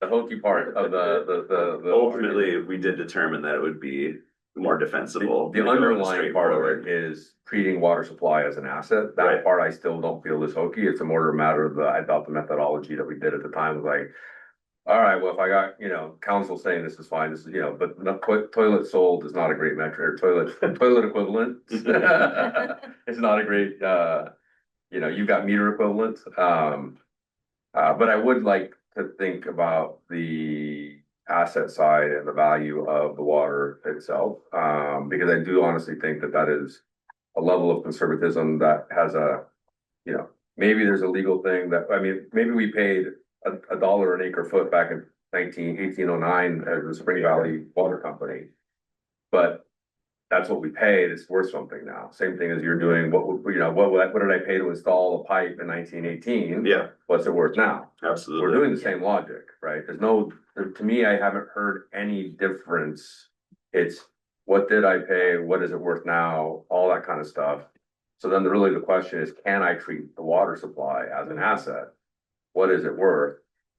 the hokey part of the. Ultimately, we did determine that it would be more defensible. The underlying part of it is treating water supply as an asset. That Right. part I still don't feel is hokey. It's a more a matter of I thought the methodology that we did at the time was like, all right, well, if I got, council saying this is fine, this is, but toilet sold is not a great metric, or toilet equivalent. It's not a great, you've got meter equivalent. But I would like to think about the asset side and the value of the water itself. Because I do honestly think that that is a level of conservatism that has maybe there's a legal thing that, maybe we paid a dollar an acre foot back in 1809 as the Spring Valley Water Company. But that's what we paid, it's worth something now. Same thing as you're doing, what did I pay to install a pipe in 1918? Yeah, What's it worth now? absolutely. We're doing the same logic, right? To me, I haven't heard any difference. It's what did I pay? What is it worth now? All that kind of stuff. So then the question is, can I treat the water supply as an asset? What is it worth?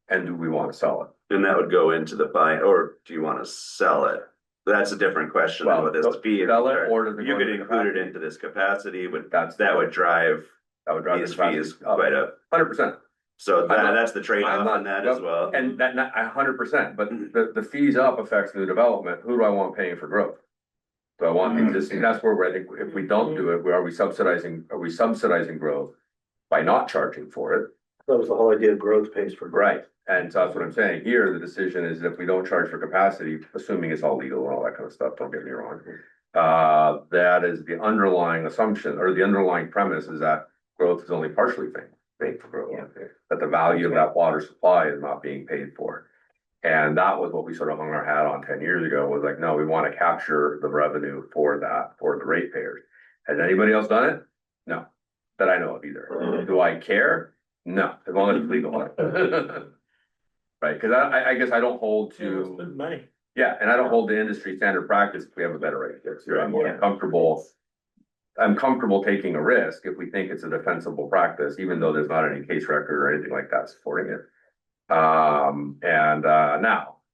And do we want to sell it? And that would go into the buy, or do you want to sell it? That's a different question than what this fee. Sell it, or does it You go could into include it capacity? into this capacity, but That would drive these fees quite up. 100%. So I'm not- that's the trade-off on that as well. And that, 100%, but the fees up affects new development. Who do I want paying for growth? Do I want existing? That's where I think if we don't do it, are we subsidizing growth by not charging for it? That was the whole idea of growth pays for growth. Right, and so that's what I'm saying. Here, the decision is if we don't charge for capacity, assuming it's all legal and all that kind of stuff, don't get me wrong. That is the underlying assumption, or the underlying premise is that growth is only partially paid for growth. That the value of that water supply is not being paid for. And that was what we sort of hung our hat on 10 years ago, was like, no, we want to capture the revenue for that, for the ratepayers. Has anybody else done it? No, that I know of either. Do I care? No, as long as it's legal. Right, because I guess I don't hold to, Good money. yeah, and I don't hold the industry standard practice if we have a better rate here. So I'm comfortable taking a risk if we think it's a defensible practice, even though there's not any case record or anything like that supporting it. Now,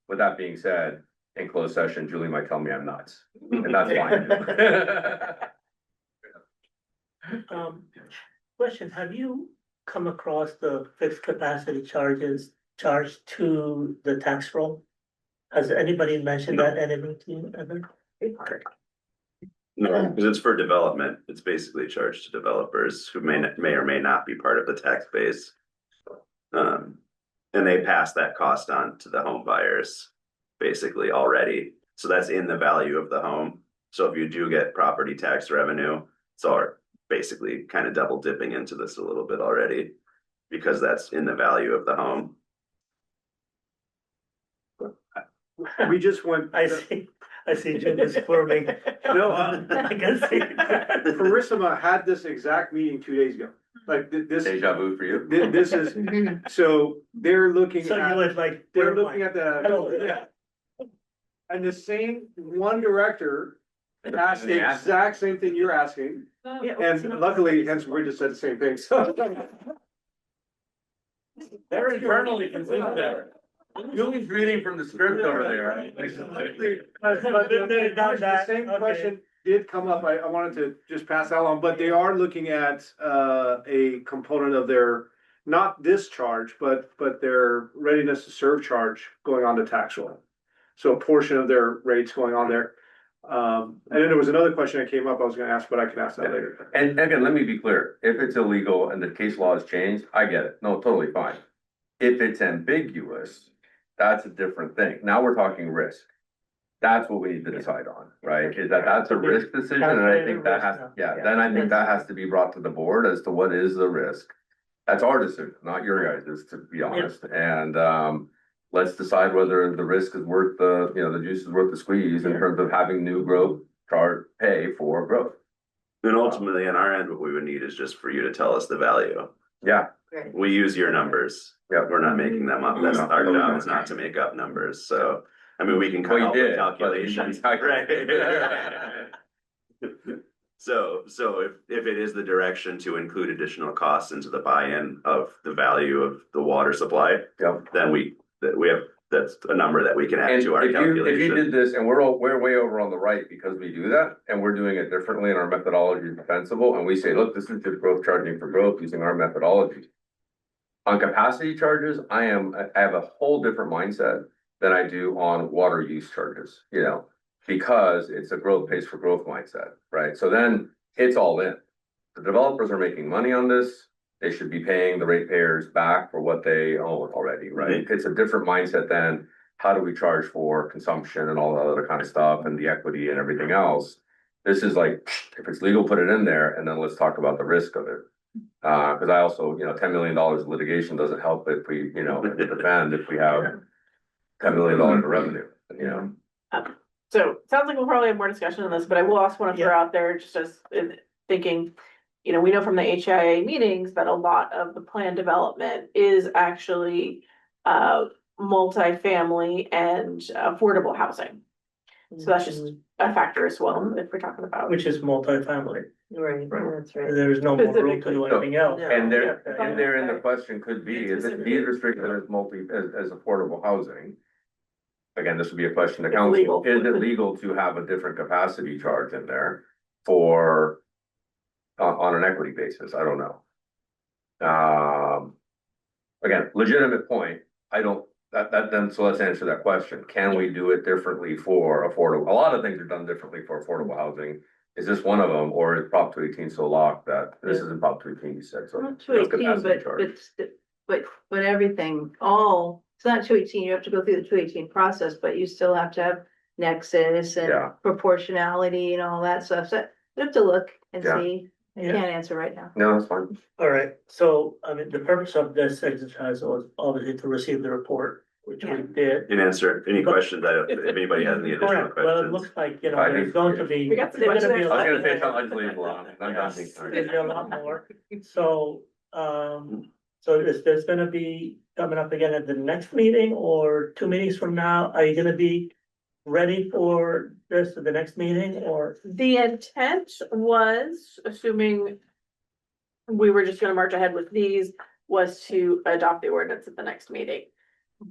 with that being said, in closed session, Julie might tell me I'm nuts, and that's fine. Question, have you come across the fixed capacity charges charged to the tax roll? Has anybody mentioned that anything to you ever? No, because it's for development. It's basically charged to developers who may or may not be part of the tax base. And they pass that cost on to the home buyers basically already. So that's in the value of the home. So if you do get property tax revenue, it's all basically kind of double dipping into this a little bit already, because that's in the value of the home. We just went. I see Jim is squirming. No, I can see. Carissima had this exact meeting 2 days ago. Like this. Deja vu for you. This is, so they're looking So you at, would like. they're looking at Hello. the. And the same one director asked the Yeah. exact same thing you're asking, and luckily, hence we just said the same thing, so. They're internally consistent there. Julie's reading from the script over there. But the same question did come up, I wanted to just pass that along, but they are looking at a component of their, not this charge, but their readiness to serve charge going on to tax roll. So a portion of their rates going on there. And then there was another question that came up I was gonna ask, but I can ask that later. And again, let me be clear, if it's illegal and the case law has changed, I get it, no, totally fine. If it's ambiguous, that's a different thing, now we're talking risk. That's what we need to decide on, right, is that's a risk decision, and I think that has, then I think that has to be brought to the board as to what is the risk. That's our decision, not your guys', to be honest, and let's decide whether the risk is worth the, the juice is worth the squeeze in terms of having new growth pay for growth. And ultimately, on our end, what we would need is just for you to tell us the value. Yeah. We use your numbers. Yeah. We're not making them up. That's our job, is not to make up numbers. So, I mean, we can come up with calculations. Right. So if it is the direction to include additional costs into the buy-in of the value of the water supply, then we have that's a number that we can add And to our if you did calculation. this, and we're way over on the right because we do that, and we're doing it differently and our methodology is defensible, and we say, look, this is just growth charging for growth using our methodology. On capacity charges, I have a whole different mindset than I do on water use charges, you know, because it's a growth pays for growth mindset, right? So then it's all in. The developers are making money on this. They should be paying the ratepayers back for what they own already, right? It's a different mindset than how do we charge for consumption and all that other kind of stuff and the equity and everything else. This is like, if it's legal, put it in there, and then let's talk about the risk of it. Cause I also, you know, $10 million of litigation doesn't help if we, you know, defend if we have $10 million of revenue, you know? So it sounds like we'll probably have more discussion on this, but I will also want to throw out there just as thinking, you know, we know from the HIA meetings that a lot of the plan development is actually multifamily and affordable housing. So that's just a factor as well, if we're talking about. Which is multifamily. Right, that's right. There's no more room to do anything else. No. And Yeah. there in the question could be, is it deed restricted as affordable housing? Again, this would be a question to It's council. legal. Is it legal to have a different capacity charge in there for on an equity basis? I don't know. Again, legitimate point. I don't, so let's answer that question. Can we do it differently for affordable? A lot of things are done differently for affordable housing. Is this one of them, or is Prop 218 so locked that this isn't Prop 218, you said, so Not no 218, capacity charge. but everything, it's not 218, you have to go through the 218 process, but you still have to have nexus and Yeah. proportionality and all that stuff, so you have to look and Yeah. see. I Yeah. can't answer right now. No, that's fine. All right, so, I mean, the purpose of this exercise was obviously to receive the report, which we did. And answer any questions, if anybody has any additional Correct, well, it questions. looks like, you know, I there's think- going to be. We got to there's gonna be a I was lot gonna say more. something, I just leave it alone. I'm done thinking. There's a lot more, so, there's gonna be coming up again at the next meeting or 2 meetings from now, are you gonna be ready for this at the next meeting, or? The intent was, assuming we were just gonna march ahead with these, was to adopt the ordinance at the next meeting.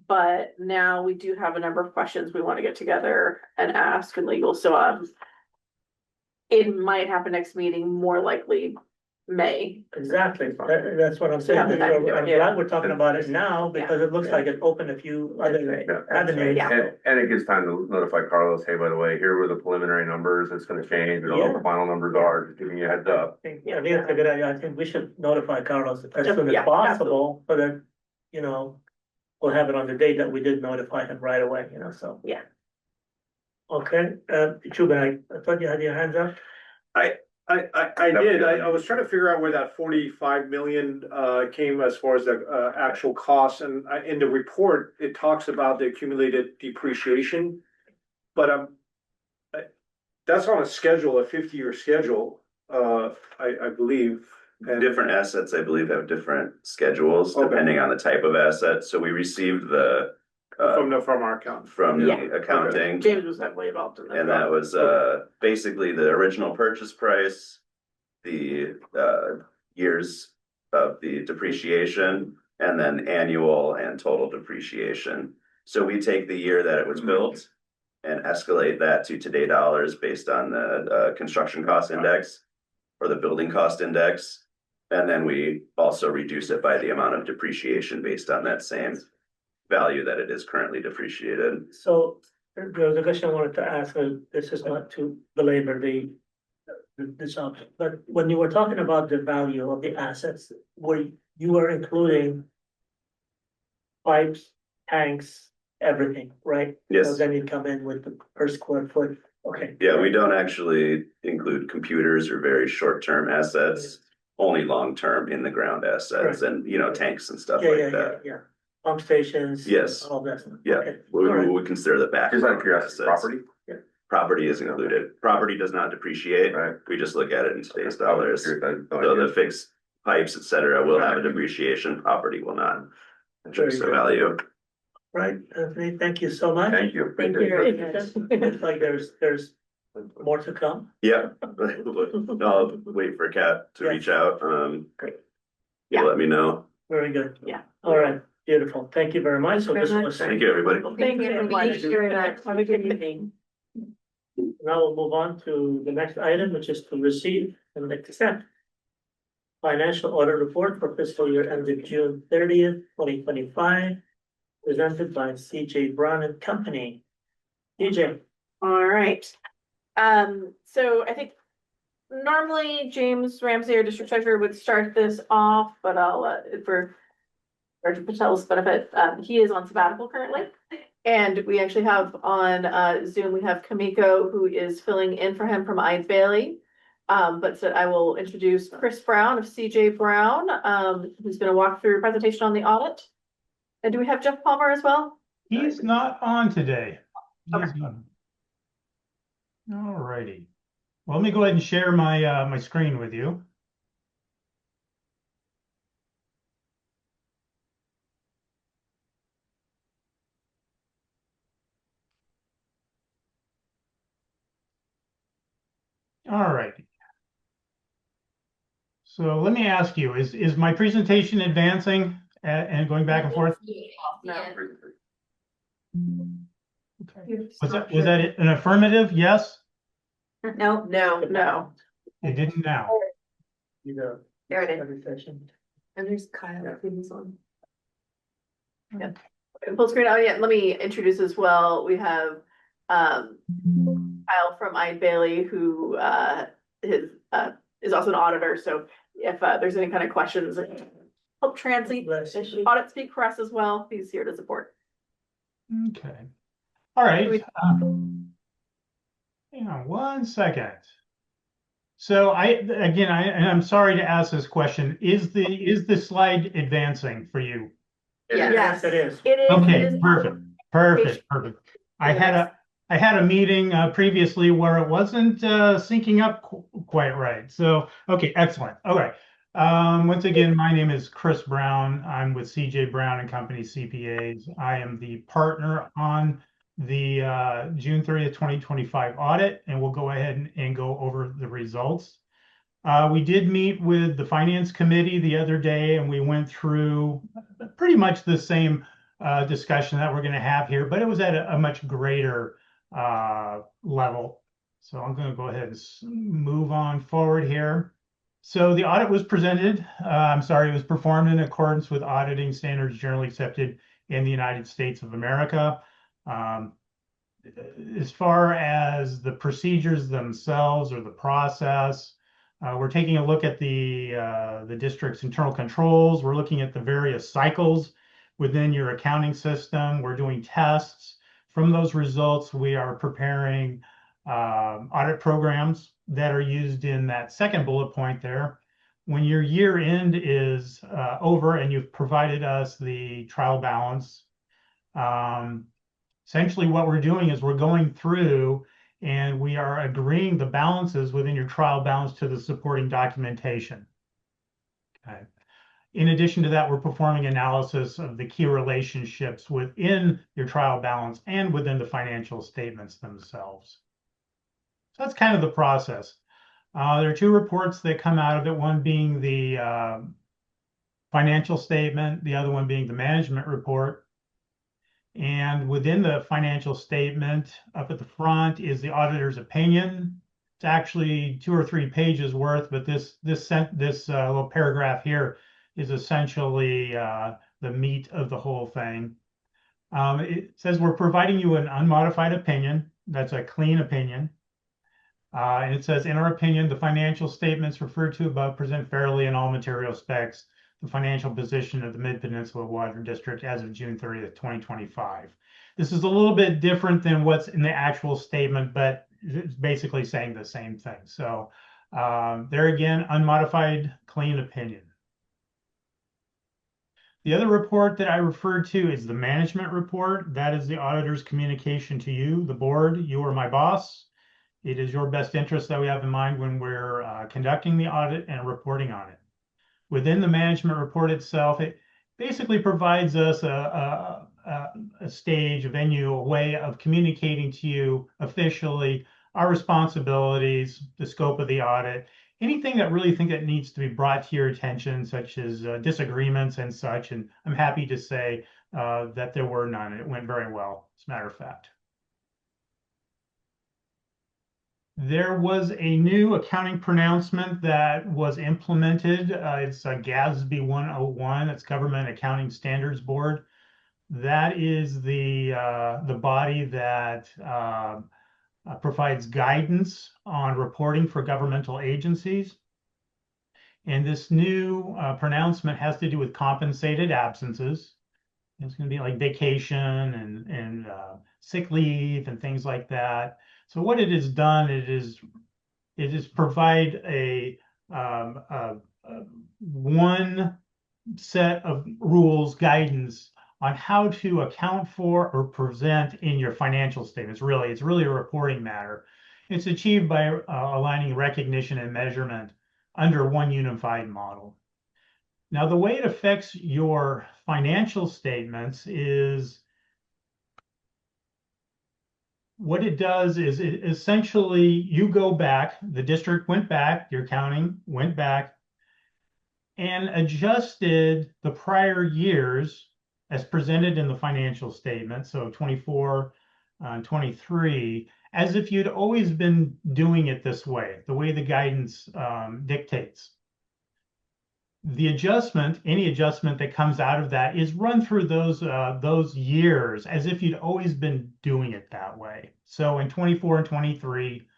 But now we do have a number of questions we want to get together and ask in legal, so it might happen next meeting, more likely May. Exactly, that's what I'm saying, Yeah, so I can do it, I'm yeah. glad we're talking about it now, because it looks Yeah. like it opened a few other Yeah. avenues. Yeah. And it gives time to notify Carlos, hey, by the way, here were the preliminary numbers, it's gonna change, we don't know what the final numbers are, just giving you a heads up. I think it's a good idea, I think we should notify Carlos as soon as Yeah, possible, so that, you know, we'll have it on the date that we did notify him right away, you know, so. Yeah. Okay, Chuba, I thought you had your hands up. I did, I was trying to figure out where that 45 million came as far as the actual costs, and in the report, it talks about the accumulated depreciation. But that's on a schedule, a 50-year schedule, I believe. And Different assets, I believe, have different schedules Okay. depending on the type of asset, so we received the. from our account. From Yeah. the accounting. James was heavily involved in that. And that was basically the original purchase price, the years of the depreciation, and then annual and total depreciation. So we take the year that it was built and escalate that to today dollars based on the construction cost index or the building cost index. And then we also reduce it by the amount of depreciation based on that same value that it is currently depreciated. So there was a question I wanted to ask, this is not to belabor the subject, but when you were talking about the value of the assets, you were including pipes, tanks, everything, right? So Yes, then you come in with the per square foot, okay. yeah, we don't actually include computers or very short-term assets, only long-term in the ground assets and, you know, tanks and stuff Yeah, like that. yeah, pump stations. Yes. All that stuff. Yeah, Okay. we All right. would consider the back. Just out of curiosity, assets. property? Property is included. Property does not depreciate. Right. We just look at it in today's I was dollars. curious, I had no So idea. the fixed pipes, et cetera, will have a depreciation. Property will not. Just the value. Right, Anthony, thank you so much. Thank you. Thank you. Looks like there's more to come. Yeah. I'll wait for Kat to Yeah. reach out. Great. You let me know. Very good. Yeah. All right, Beautiful. Thank you very much. So this Very was, Thank you, everybody. Thank you, everybody. thank you very much. Have a good evening. now we'll move on to the next item, which is to receive and accept financial audit report for fiscal year ended June 30th, 2025, presented by CJ Brown and Company. CJ. All right. So I think normally James Ramsey, our district treasurer, would start this off, but I'll, for Director Patel's benefit, he is on sabbatical currently. And we actually have on Zoom, we have Kamiko, who is filling in for him from Eid Bailey. But so I will introduce Chris Brown of CJ Brown, who's gonna walk through a presentation on the audit. And do we have Jeff Palmer as well? He's not on today. Okay. He's not. All righty. Well, let me go ahead and share my my screen with you. All right. So let me ask you, is my presentation advancing and going back and forth? Yeah. Okay. Was that an affirmative? Yes? No, No. It didn't now. Either there it is. every session. And there's Kyle, who's on. Full screen, oh yeah, let me introduce as well, we have Kyle from Eid Bailey, who is also an auditor, so if there's any kind of questions, help translate, Bless you. audit speak for us as well, he's here to support. Okay. All right. Hang on one second. So I'm sorry to ask this question. Is the slide advancing for you? Yes, it is. It is. Okay, it is- perfect. I had a meeting previously where it wasn't syncing up quite right. So, okay, excellent. Okay. Once again, my name is Chris Brown. I'm with CJ Brown and Company CPAs. I am the partner on the June 30th, 2025 audit, and we'll go ahead and go over the results. We did meet with the Finance Committee the other day, and we went through pretty much the same discussion that we're going to have here, but it was at a much greater level. So I'm going to go ahead and move on forward here. So the audit was presented, it was performed in accordance with auditing standards generally accepted in the United States of America. As far as the procedures themselves or the process, we're taking a look at the district's internal controls. We're looking at the various cycles within your accounting system. We're doing tests. From those results, we are preparing audit programs that are used in that second bullet point there. When your year end is over and you've provided us the trial balance, essentially what we're doing is we're going through and we are agreeing the balances within your trial balance to the supporting documentation. Okay. In addition to that, we're performing analysis of the key relationships within your trial balance and within the financial statements themselves. So that's kind of the process. There are two reports that come out of it, one being the financial statement, the other one being the management report. And within the financial statement, up at the front is the auditor's opinion. It's actually 2 or 3 pages worth, but this little paragraph here is essentially the meat of the whole thing. It says we're providing you an unmodified opinion. That's a clean opinion. And it says, in our opinion, the financial statements referred to above present fairly in all material specs the financial position of the Mid-Peninsula Water District as of June 30th, 2025. This is a little bit different than what's in the actual statement, but it's basically saying the same thing. So there again, unmodified, clean opinion. The other report that I referred to is the management report. That is the auditor's communication to you, the board. You are my boss. It is your best interest that we have in mind when we're conducting the audit and reporting on it. Within the management report itself, it basically provides us a stage, a venue, a way of communicating to you officially our responsibilities, the scope of the audit, anything that really think that needs to be brought to your attention, such as disagreements and such. And I'm happy to say that there were none. It went very well, as a matter of fact. There was a new accounting pronouncement that was implemented. It's a GASB 101. It's Government Accounting Standards Board. That is the body that provides guidance on reporting for governmental agencies. And this new pronouncement has to do with compensated absences. It's going to be like vacation and sick leave and things like that. So what it has done, it is provide a one set of rules, guidance on how to account for or present in your financial statements. It's really a reporting matter. It's achieved by aligning recognition and measurement under one unified model. Now, the way it affects your financial statements is what it does is it essentially you go back, the district went back, your accounting went back and adjusted the prior years as presented in the financial statement, so 24 and 23, as if you'd always been doing it this way, the way the guidance dictates. The adjustment, any adjustment that comes out of that is run through those years as if you'd always been doing it that way. So in 24 and 23,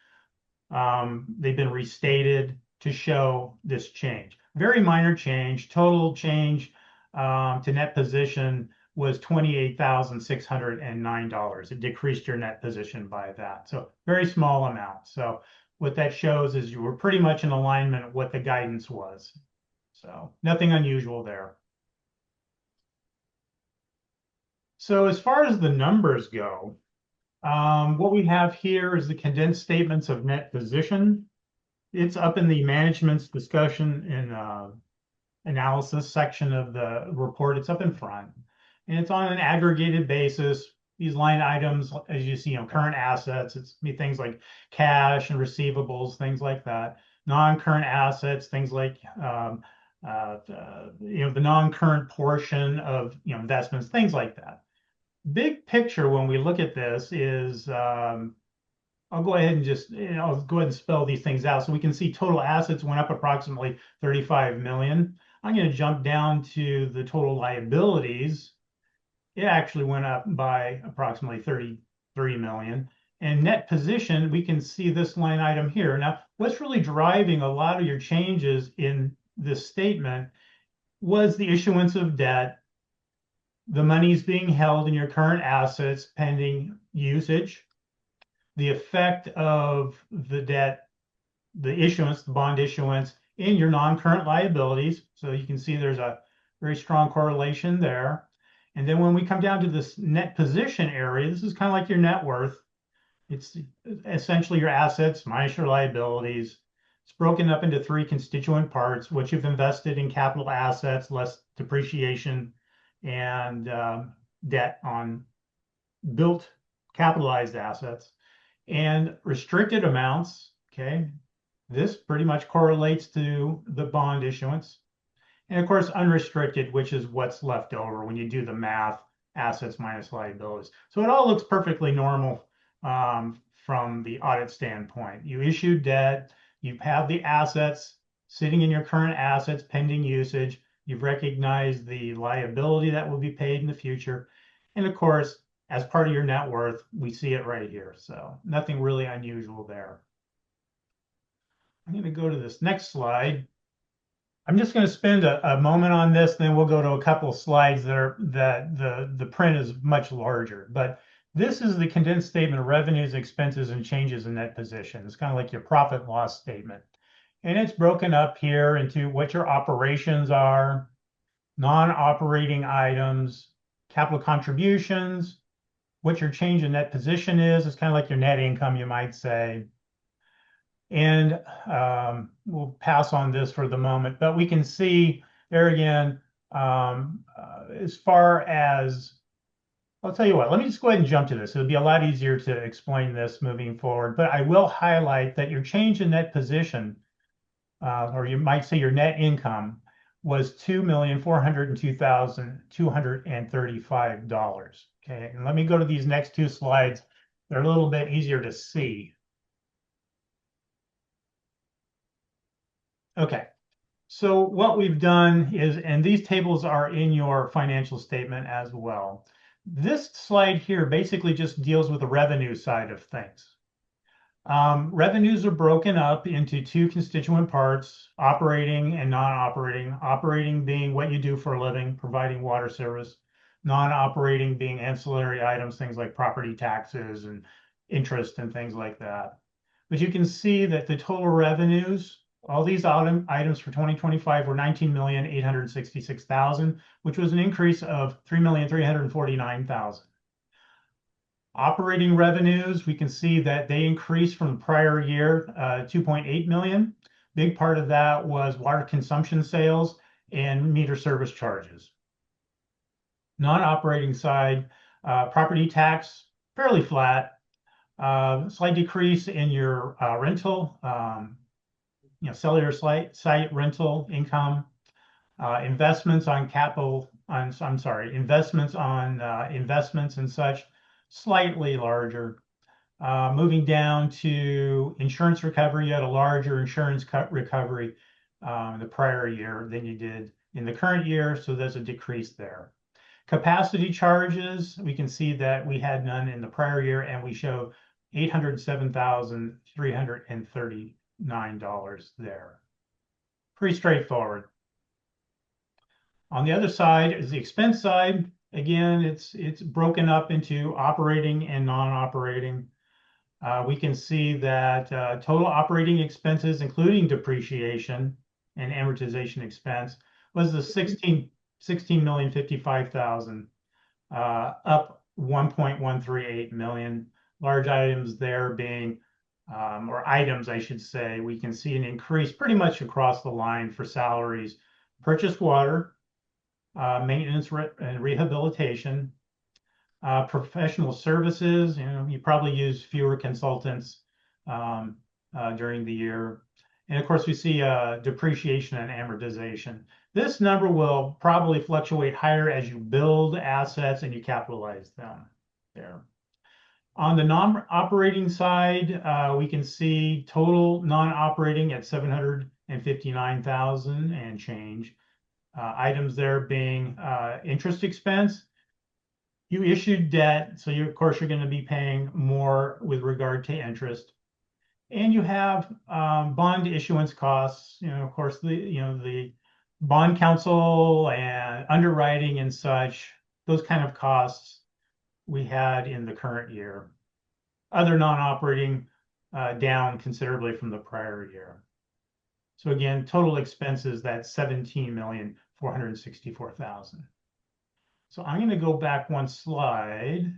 they've been restated to show this change. Very minor change. Total change to net position was $28,609. It decreased your net position by that. So very small amount. So what that shows is you were pretty much in alignment with what the guidance was. So nothing unusual there. So as far as the numbers go, what we have here is the condensed statements of net position. It's up in the management's discussion and analysis section of the report. It's up in front. And it's on an aggregated basis. These line items, as you see, current assets, it's things like cash and receivables, things like that. Non-current assets, things like the non-current portion of investments, things like that. Big picture when we look at this is I'll go ahead and just I'll go ahead and spell these things out so we can see total assets went up approximately 35 million. I'm going to jump down to the total liabilities. It actually went up by approximately 33 million. And net position, we can see this line item here. Now, what's really driving a lot of your changes in this statement was the issuance of debt, the money's being held in your current assets pending usage, the effect of the debt, the issuance, the bond issuance in your non-current liabilities. So you can see there's a very strong correlation there. And then when we come down to this net position area, this is kind of like your net worth. It's essentially your assets minus your liabilities. It's broken up into three constituent parts: what you've invested in capital assets, less depreciation, and debt on built capitalized assets, and restricted amounts. Okay, this pretty much correlates to the bond issuance. And of course, unrestricted, which is what's left over when you do the math, assets minus liabilities. So it all looks perfectly normal from the audit standpoint. You issued debt, you have the assets sitting in your current assets pending usage, you've recognized the liability that will be paid in the future. And of course, as part of your net worth, we see it right here. So nothing really unusual there. I'm going to go to this next slide. I'm just going to spend a moment on this, then we'll go to a couple of slides that the print is much larger. But this is the condensed statement of revenues, expenses, and changes in net position. It's kind of like your profit and loss statement. And it's broken up here into what your operations are, non-operating items, capital contributions, what your change in net position is. It's kind of like your net income, you might say. And we'll pass on this for the moment, but we can see there again, as far as, I'll tell you what, let me just go ahead and jump to this. It'll be a lot easier to explain this moving forward, but I will highlight that your change in net position or you might say your net income was $2,402,235. Okay, and let me go to these next two slides. They're a little bit easier to see. Okay, so what we've done is, and these tables are in your financial statement as well. This slide here basically just deals with the revenue side of things. Revenues are broken up into two constituent parts, operating and non-operating. Operating being what you do for a living, providing water service. Non-operating being ancillary items, things like property taxes and interest and things like that. But you can see that the total revenues, all these items for 2025 were 19,866,000, which was an increase of 3,349,000. Operating revenues, we can see that they increased from the prior year, 2.8 million. Big part of that was water consumption sales and meter service charges. Non-operating side, property tax, fairly flat. Slight decrease in your rental, cellular site rental income. Investments on investments and such, slightly larger. Moving down to insurance recovery, you had a larger insurance recovery the prior year than you did in the current year, so there's a decrease there. Capacity charges, we can see that we had none in the prior year, and we show $807,339 there. Pretty straightforward. On the other side is the expense side. Again, it's broken up into operating and non-operating. We can see that total operating expenses, including depreciation and amortization expense, was the 16,055,000, up 1.138 million. Large items there being, or items I should say, we can see an increase pretty much across the line for salaries, purchased water, maintenance and rehabilitation, professional services. You probably use fewer consultants during the year. And of course, we see depreciation and amortization. This number will probably fluctuate higher as you build assets and you capitalize them there. On the non-operating side, we can see total non-operating at 759,000 and change. Items there being interest expense. You issued debt, so of course you're going to be paying more with regard to interest. And you have bond issuance costs. Of course, the bond counsel and underwriting and such, those kind of costs we had in the current year. Other non-operating down considerably from the prior year. So again, total expenses, that's 17,464,000. So I'm going to go back one slide,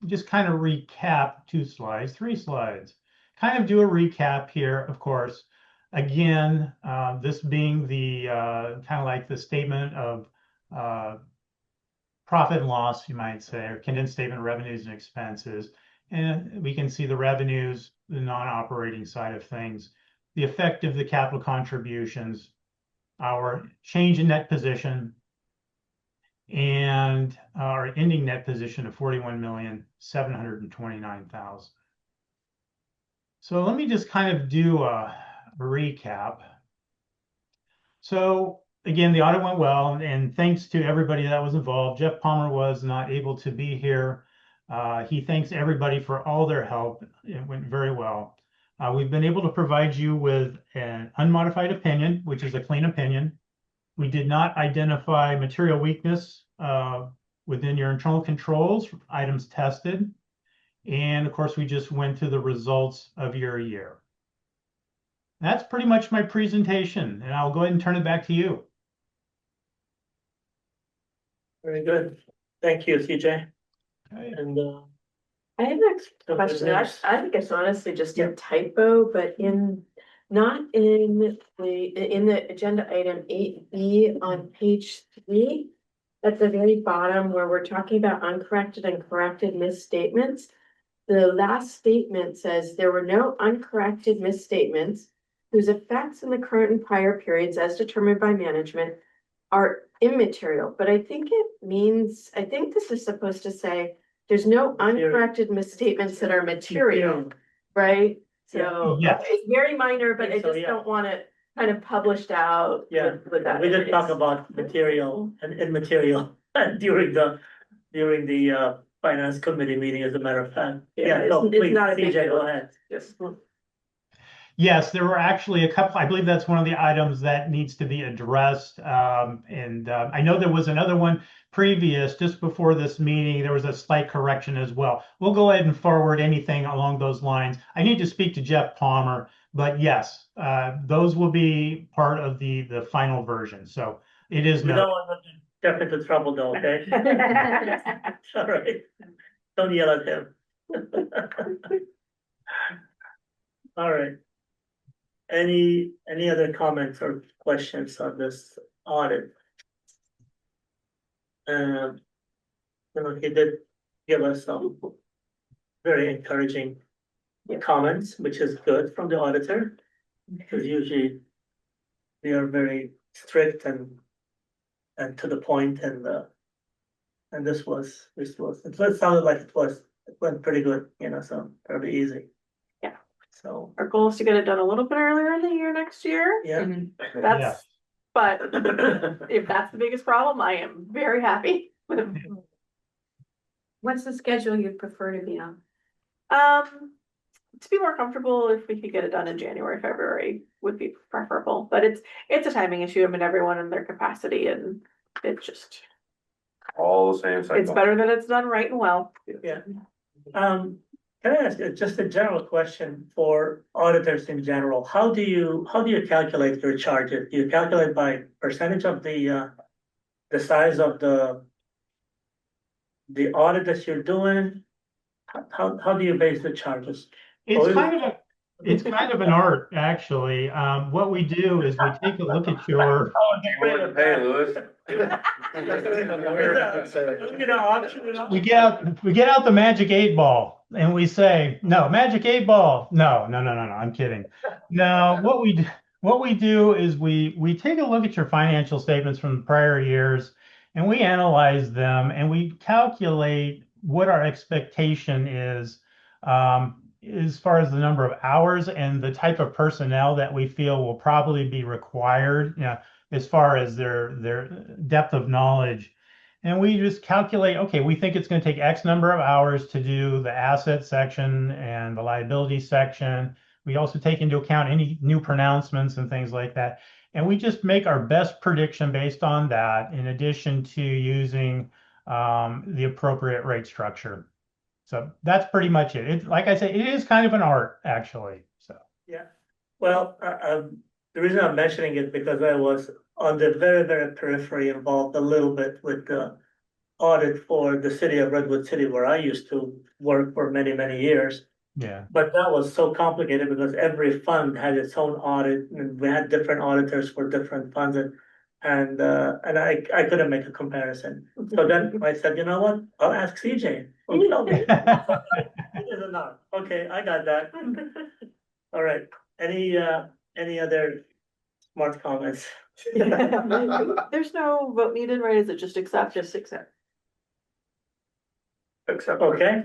just kind of recap 2 slides, 3 slides. Kind of do a recap here, of course. Again, this being the kind of like the statement of profit and loss, you might say, or condensed statement of revenues and expenses. And we can see the revenues, the non-operating side of things, the effect of the capital contributions, our change in net position, and our ending net position of 41,729,000. So let me just kind of do a recap. So again, the audit went well, and thanks to everybody that was involved. Jeff Palmer was not able to be here. He thanks everybody for all their help. It went very well. We've been able to provide you with an unmodified opinion, which is a clean opinion. We did not identify material weakness within your internal controls, items tested. And of course, we just went through the results of your year. That's pretty much my presentation, and I'll go ahead and turn it back to you. Very good. Thank you, CJ. Okay. And I have a question. I think it's honestly just a typo, but not in the agenda item 8B on page 3, at the very bottom where we're talking about uncorrected and corrected misstatements. The last statement says there were no uncorrected misstatements whose effects in the current and prior periods as determined by management are immaterial, but I think it means, I think this is supposed to say there's no uncorrected misstatements that are material, right? So Yeah. it's very minor, but I So, just yeah. don't want it kind of published out Yeah, with that. we did talk about material and immaterial during the finance committee meeting, as a matter of fact. Yeah, So it's please, not a big CJ, deal. go ahead. Yes. Yes, there were actually a couple, I believe that's one of the items that needs to be addressed. I know there was another one previous, just before this meeting, there was a slight correction as well. We'll go ahead and forward anything along those lines. I need to speak to Jeff Palmer, but yes, those will be part of the final version. So it is We noted. don't want to get into trouble though, okay? All right, don't yell at him. All right. Any other comments or questions on this audit? He did give us some very encouraging comments, which is good from the auditor. Because usually they are very strict and to the point, and this it sounded like it went pretty good, so fairly easy. Yeah. So, Our goal is to get it done a little bit earlier in the year next year. yeah. That's, but if that's the biggest problem, I am very happy with. What's the schedule you'd prefer to be on? To be more comfortable, if we could get it done in January, February would be preferable, but it's a timing issue. I mean, everyone in their capacity, and it's just, All the same cycle. it's better that it's done right and well. Yeah. Can I ask just a general question for auditors in general? How do you calculate your charges? Do you calculate by percentage of the size of the audit that you're doing? How do you base the charges? It's kind of an art, actually. What we do is we take a look at your, Hey, Louis. we get out the magic 8-ball and we say, no, magic 8-ball. No, I'm kidding. No, what we do is we take a look at your financial statements from the prior years and we analyze them and we calculate what our expectation is, as far as the number of hours and the type of personnel that we feel will probably be required, as far as their depth of knowledge. And we just calculate, okay, we think it's going to take X number of hours to do the asset section and the liability section. We also take into account any new pronouncements and things like that. And we just make our best prediction based on that, in addition to using the appropriate rate structure. So that's pretty much it. Like I say, it is kind of an art, actually. So Yeah. Well, the reason I'm mentioning it because I was on the very, very periphery involved a little bit with the audit for the city of Redwood City, where I used to work for many, many years. yeah. But that was so complicated because every fund had its own audit, and we had different auditors for different funds, and I couldn't make a comparison. So then I said, you know what? I'll ask CJ. He'll tell me. It is a no. Okay, I got that. All right. Any other smart comments? There's no vote needed, right? Is it just accept? Just accept. Except. Okay,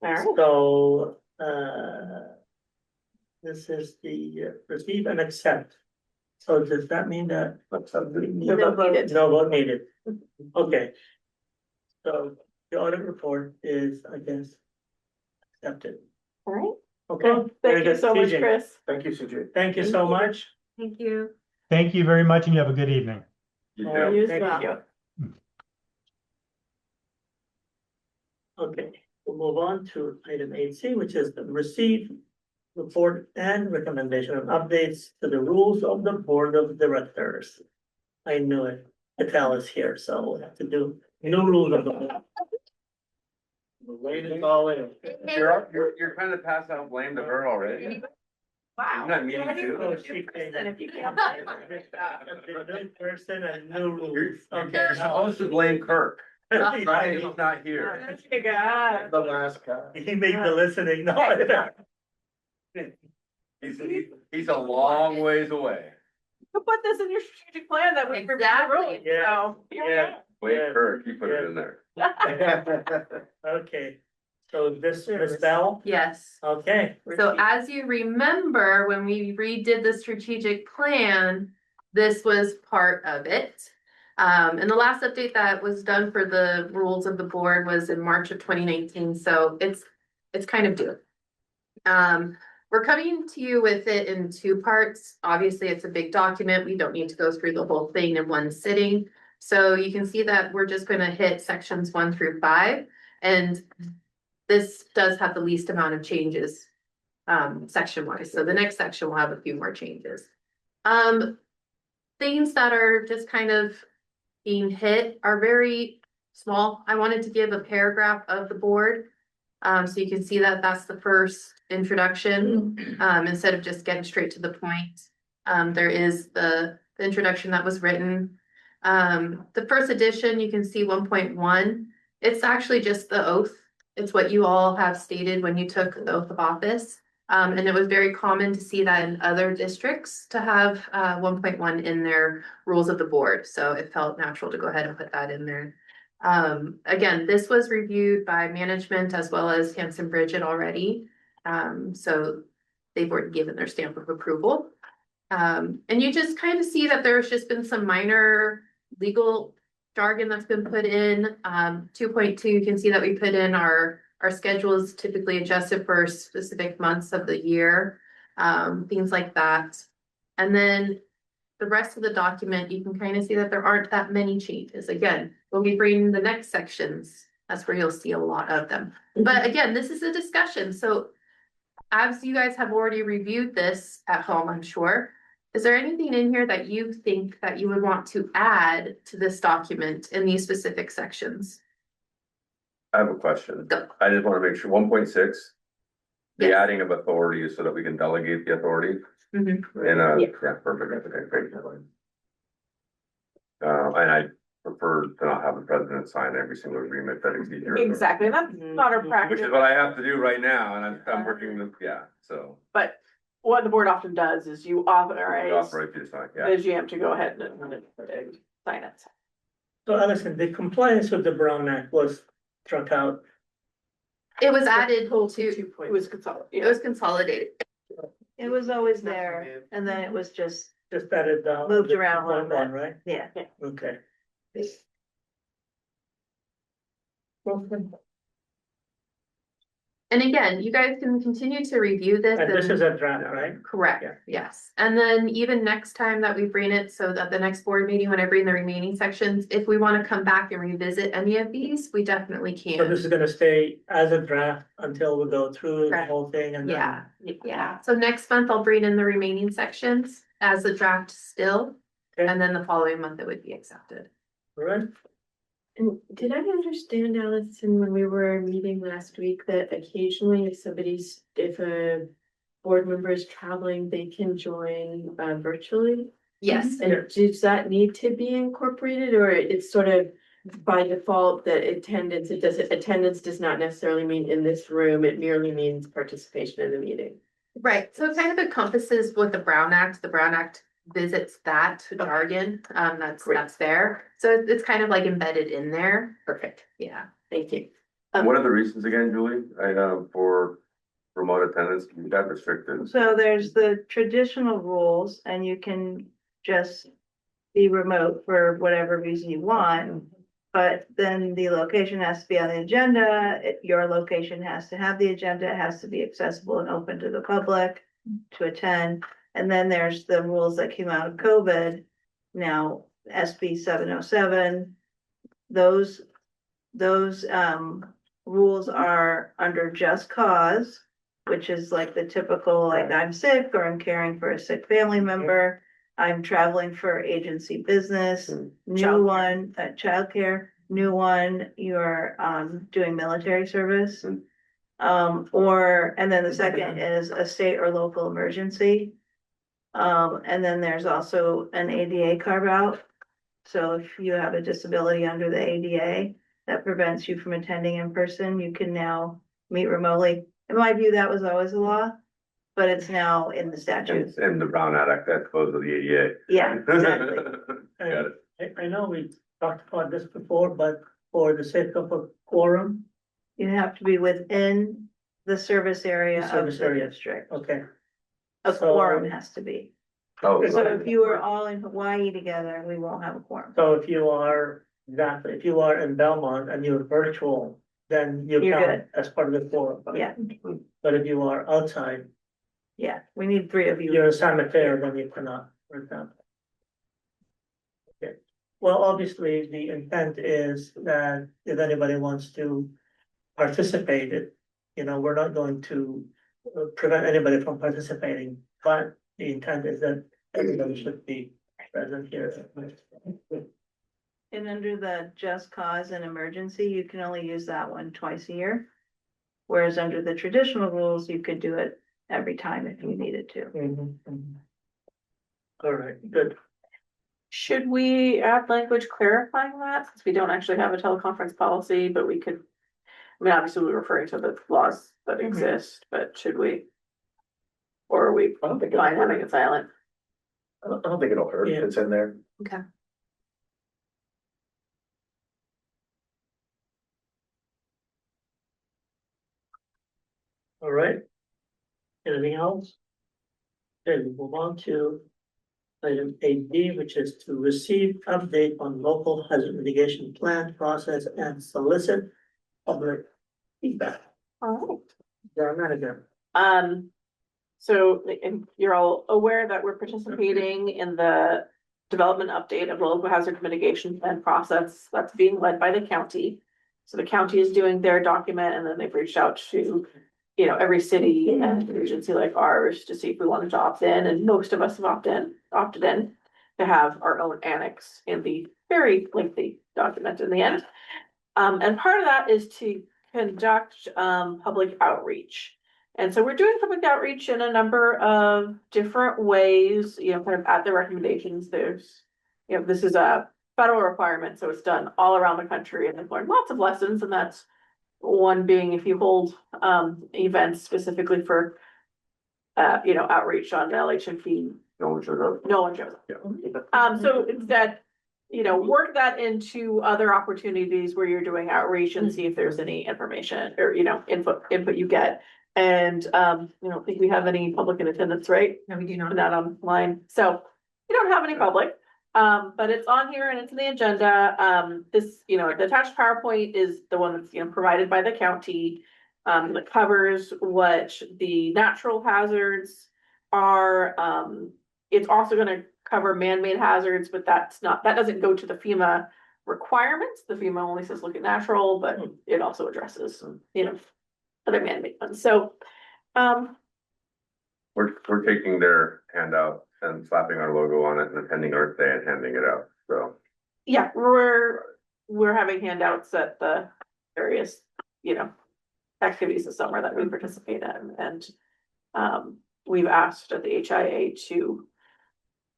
All right. so, this is the receive and accept. So does that mean that? No vote needed. No vote needed. Okay. So the audit report is, I guess, accepted. All right. Okay. very Thank you good. so much, CJ, Chris. Thank you, CJ. Thank you so much. Thank you. Thank you very much, and you have a good evening. You All do. right, You as thank well. you. Okay, we'll move on to item 8C, which is the receive, report, and recommendation of updates to the rules of the board of directors. I knew it. Patel is here, so we'll have to do new rules of the board. Wait it all in. You're kind of past out blame to her already. Wow. Not me, too. Oh, she came in. If you can't. The new person and new rules. Okay. You're supposed to blame Kirk. Right, He he's not here. God. The last guy. made the listening, no. He's a long ways away. You put this in your strategic plan that we. Exactly. Yeah. So, here we are. Wait, Kirk, you put it in there. Okay, so this, Ms. Bell, Yes. okay. So as you remember, when we redid the strategic plan, this was part of it. And the last update that was done for the rules of the board was in March of 2019, so it's kind of due. We're coming to you with it in two parts. Obviously, it's a big document. We don't need to go through the whole thing in one sitting. So you can see that we're just gonna hit sections 1 through 5, and this does have the least amount of changes, section wise. So the next section will have a few more changes. Things that are just kind of being hit are very small. I wanted to give a paragraph of the board. So you can see that that's the first introduction, instead of just getting straight to the point. There is the introduction that was written. The first edition, you can see 1.1. It's actually just the oath. It's what you all have stated when you took the oath of office. And it was very common to see that in other districts to have 1.1 in their rules of the board. So it felt natural to go ahead and put that in there. Again, this was reviewed by management as well as Hanson Bridget already. So they've already given their stamp of approval. And you just kind of see that there's just been some minor legal jargon that's been put in. 2.2, you can see that we put in our schedules typically adjusted for specific months of the year, things like that. And then the rest of the document, you can kind of see that there aren't that many changes. Again, when we bring the next sections, that's where you'll see a lot of them. But again, this is a discussion. So as you guys have already reviewed this at home, I'm sure, is there anything in here that you think that you would want to add to this document in these specific sections? I have a question. Go. I just wanna make sure, 1.6. The Yes. adding of authority is so that we can delegate the authority. Mhm. And, Yeah. yeah, perfect, okay, great. And I prefer to not have the president sign every single agreement that is easier. Exactly, that's not our Which practice, is what I have to do right now, and I'm working with, yeah, so. but what the board often does is you authorize Operate to sign, the yeah. GM to go ahead and sign it. So Allison, the compliance with the Brown Act was struck out. It was added Pulled to, to 2 It was consolidated. it was consolidated. It was always there, and then it was just, Just added down. Moved around a little bit. One, right? yeah. Okay. And again, you guys can continue to review this. And this is a draft, right? Correct, Yeah. yes. And then even next time that we bring it, so that the next board meeting, when I bring the remaining sections, if we want to come back and revisit any of these, we definitely So can. this is gonna stay as a draft until we go through the Correct. whole thing and then. Yeah, yeah. So next month I'll bring in the remaining sections as a draft still, Okay. and then the following month it would be accepted. All right. And did I understand, Allison, when we were meeting last week, that occasionally if a board member is traveling, they can join virtually? Yes, Yeah. And does that need to be incorporated, or it's sort of by default that attendance does not necessarily mean in this room, it merely means participation in the meeting? right. So it kind of encompasses what the Brown Act visits that jargon, that's there. So it's kind of like embedded in there. Perfect, Yeah. thank you. What are the reasons again, Julie, for remote attendance, you got restricted? So there's the traditional rules, and you can just be remote for whatever reason you want. But then the location has to be on the agenda, your location has to have the agenda, it has to be accessible and open to the public to attend. And then there's the rules that came out of COVID, now SB 707. Those rules are under just cause, which is like the typical, like I'm sick or I'm caring for a sick family member. I'm traveling for agency business, new one, childcare, new one, you're doing military service. And then the second is a state or local emergency. And then there's also an ADA carve out. So if you have a disability under the ADA that prevents you from attending in person, you can now meet remotely. In my view, that was always a law. but it's now in the statute. And the Brown Act that goes with the ADA. Yeah, exactly. Got it. I know we talked about this before, but for the sake of a quorum, You have to be within the service area The of service the area. district. okay. A So- quorum has to be. Oh, So if you were all in Hawaii together, we won't have a quorum. So if you are, exactly, if you are in Belmont and you're virtual, then you You're count good. as part of the quorum. Yeah, But if you are outside, yeah, we need 3 of you. you're in San Mateo, then you cannot, for example. Okay, well, obviously, the intent is that if anybody wants to participate, we're not going to prevent anybody from participating, but the intent is that everybody should be present here. And under the just cause and emergency, you can only use that one twice a year. Whereas under the traditional rules, you could do it every time if you needed to. Mhm, mhm. All right, good. Should we add language clarifying that, since we don't actually have a teleconference policy, but we could. I mean, obviously, we're referring to the laws that exist, but should we? Or are we I don't think fine having it silent? I don't think it'll hurt if Yeah. it's in there. Okay. All right. Anything else? Okay, we move on to item 8D, which is to receive update on local hazard mitigation plan process and solicit public feedback. All right. Our manager. So and you're all aware that we're participating in the development update of the local hazard mitigation plan process that's being led by the county. So the county is doing their document and then they've reached out to, every city and agency like ours to see if we wanted to opt in, and most of us have opted in to have our own annex in the very lengthy document in the end. And part of that is to conduct public outreach. And so we're doing public outreach in a number of different ways, kind of at the recommendations. There's, this is a federal requirement, so it's done all around the country, and they've learned lots of lessons, and that's one being if you hold events specifically for outreach on LHMP, No one showed up. no one shows up. So instead, work that into other opportunities where you're doing outreach and see if there's any information or, input you get. And, I don't think we have any public in attendance, right? No, we do not. Not online. So we don't have any public, but it's on here and it's in the agenda. This, the attached PowerPoint is the one that's, provided by the county. That covers what the natural hazards are. It's also gonna cover man-made hazards, but that doesn't go to the FEMA requirements. The FEMA only says look at natural, but it also addresses, other man-made ones. So, We're taking their handout and slapping our logo on it and attending Earth Day and handing it out, so. yeah, we're having handouts at the various, activities this summer that we participate in, and we've asked at the HIA to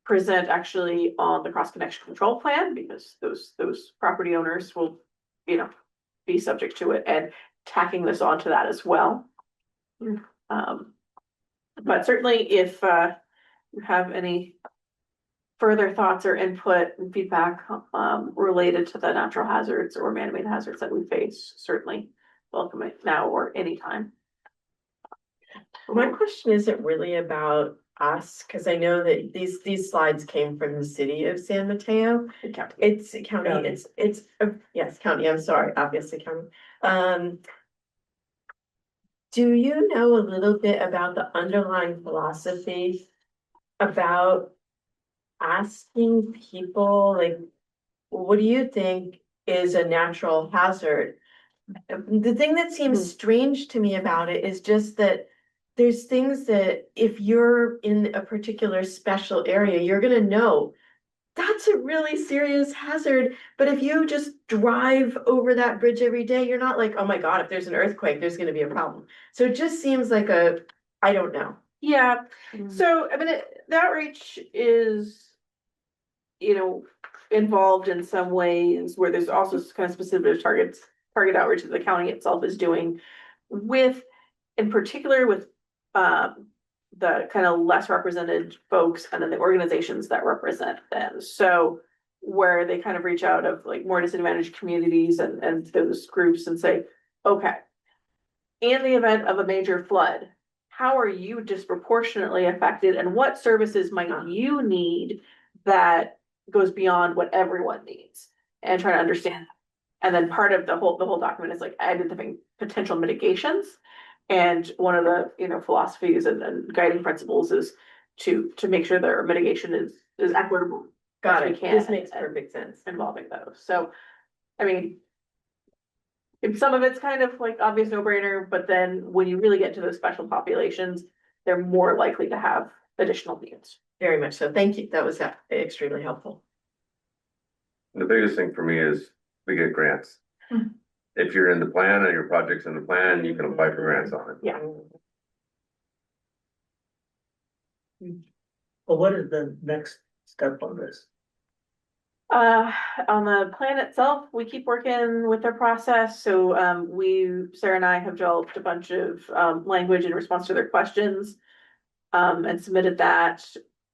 present actually on the cross connection control plan, because those property owners will, be subject to it, and tacking this onto that as well. But certainly if you have any further thoughts or input and feedback related to the natural hazards or man-made hazards that we face, certainly welcome it now or anytime. My question isn't really about us, because I know that these slides came from the city of San Mateo. It's county, yes, county, I'm sorry, obviously county. Do you know a little bit about the underlying philosophy about asking people, like, what do you think is a natural hazard? The thing that seems strange to me about it is just that there's things that if you're in a particular special area, you're gonna know that's a really serious hazard. But if you just drive over that bridge every day, you're not like, oh my God, if there's an earthquake, there's gonna be a problem. So it just seems like I don't know. Yeah, so I mean, the outreach is, involved in some ways where there's also kind of specific target outreach that the county itself is doing with, in particular with the kind of less represented folks and then the organizations that represent them. So where they kind of reach out of like more disadvantaged communities and those groups and say, okay, in the event of a major flood, how are you disproportionately affected and what services might you need that goes beyond what everyone needs? And try to understand. And then part of the whole document is like identifying potential mitigations. And one of the, philosophies and guiding principles is to make sure their mitigation is equitable. Got as we it. can, This makes and perfect sense. involving those. So, I mean, if some of it's kind of like obvious no-brainer, but then when you really get to those special populations, they're more likely to have additional needs. Very much so. Thank you. That was extremely helpful. The biggest thing for me is we get grants. If you're in the plan and your project's in the plan, you can apply for grants on it. Yeah. Well, what is the next step on this? On the plan itself, we keep working with their process, so, Sarah and I have developed a bunch of, language in response to their questions. And submitted that,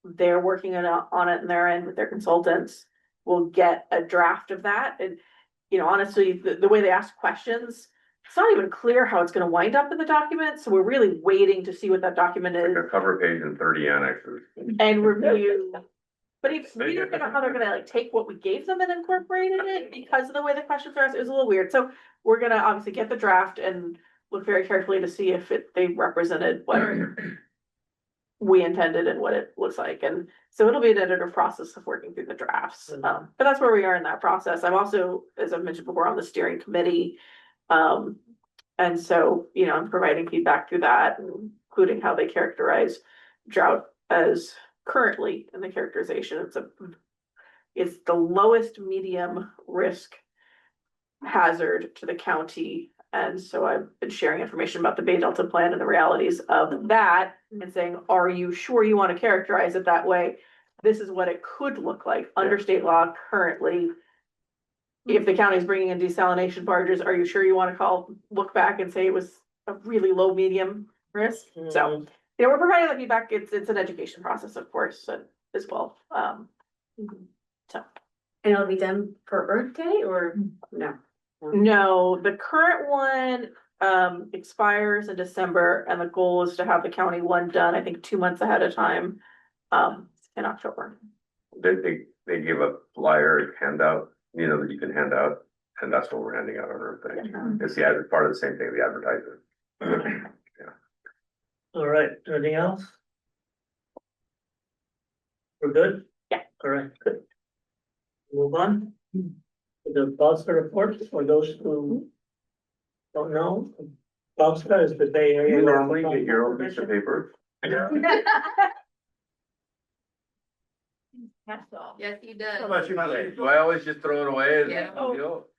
they're working on it in their end with their consultants. We'll get a draft of that, and, honestly, the way they ask questions, it's not even clear how it's gonna wind up in the document, so we're really waiting to see what that document is Like a cover page and 30 annexes. and review. But even, we don't know how they're gonna like take what we gave them and incorporate in it because of the way the questions are asked. It was a little weird. So we're gonna obviously get the draft and look very carefully to see if they represented what we intended and what it looks like. And so it'll be an iterative process of working through the drafts. But that's where we are in that process. I'm also, as I've mentioned before, on the steering committee. And so, I'm providing feedback through that, including how they characterize drought as currently in the characterization. It's the lowest medium risk hazard to the county. And so I've been sharing information about the Bay Delta plan and the realities of that and saying, are you sure you want to characterize it that way? This is what it could look like under state law currently. If the county is bringing in desalination barges, are you sure you want to look back and say it was a really low medium risk? So, we're providing the feedback. It's an education process, of course, as well. So. And it'll be done for Earth Day or no? No, the current one expires in December, and the goal is to have the county one done, I think, 2 months ahead of time, in October. They give a flyer handout, that you can hand out, and that's what we're handing out on Earth Day. It's part of the same thing, the advertisement. All right, anything else? We're good? Yeah. All right, good. Move on. The Boston report, for those who don't know, Boston is the Bay Area. You normally get your own piece of paper? Yes, he does. How about you, Mike? Do I always just throw it away? Yeah.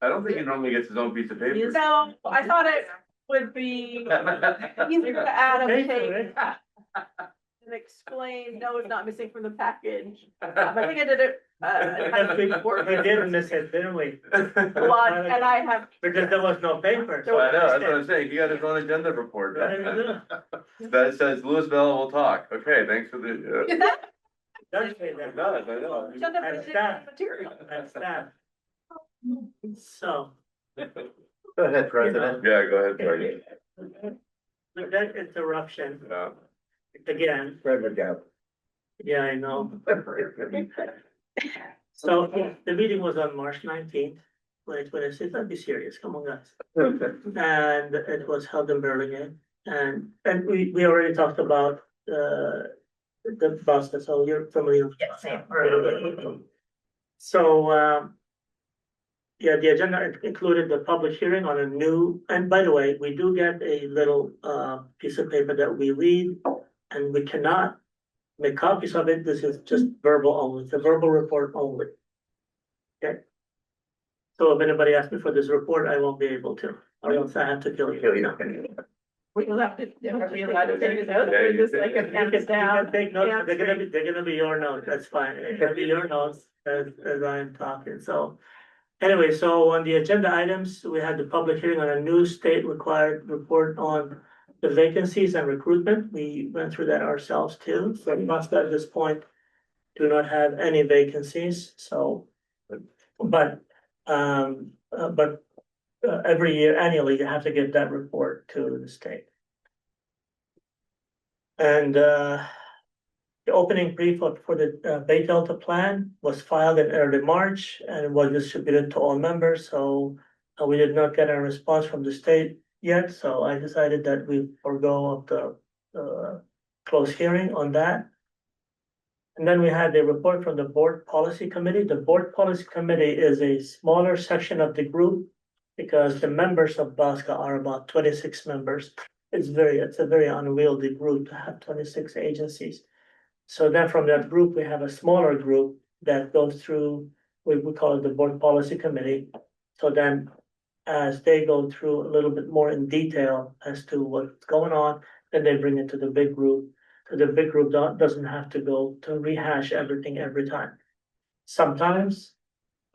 I don't think he normally gets his own piece of paper. So I thought it would be easier to add a Paper, page right? and explain, no, it's not missing from the package. I think I did it. We did miss it, didn't we? Well, and I have. Because there was no paper. So I know, that's what I'm saying, he got his own agenda report. That says Louisville will talk, okay, thanks for the. Does say that. It does, I know. Agenda And presentation staff. material. That's that. So. Go ahead, President. Yeah, go ahead, Charlie. With that interruption, Yeah. again, Frederick Gap. yeah, I know. So the meeting was on March 19th, 2026. I'd be serious, come on, guys. And it was held in Burlingame, and we already talked about the bus, that's all you're familiar with. Yeah, same. So, yeah, the agenda included the public hearing on a new, and by the way, we do get a little piece of paper that we read, and we cannot make copies of it. This is just verbal only, it's a verbal report only. Okay? So if anybody asks me for this report, I won't be able to, or else I have to kill you. We will have to, are we allowed to take it out, or just like a You pen can down? take notes, Yeah. they're gonna be your notes, that's fine, they're gonna be your notes as I'm talking, so. Anyway, so on the agenda items, we had the public hearing on a new state required report on the vacancies and recruitment, we went through that ourselves too, so we must at this point do not have any vacancies, so. But, every year annually, you have to give that report to the state. And, the opening brief for the Bay Delta plan was filed in early March and was distributed to all members, so we did not get a response from the state yet, so I decided that we forego of the closed hearing on that. And then we had a report from the Board Policy Committee. The Board Policy Committee is a smaller section of the group because the members of BASCA are about 26 members. It's a very unwieldy group to have 26 agencies. So then from that group, we have a smaller group that goes through, we call it the Board Policy Committee. So then as they go through a little bit more in detail as to what's going on, then they bring it to the big group. So the big group doesn't have to go to rehash everything every time. Sometimes,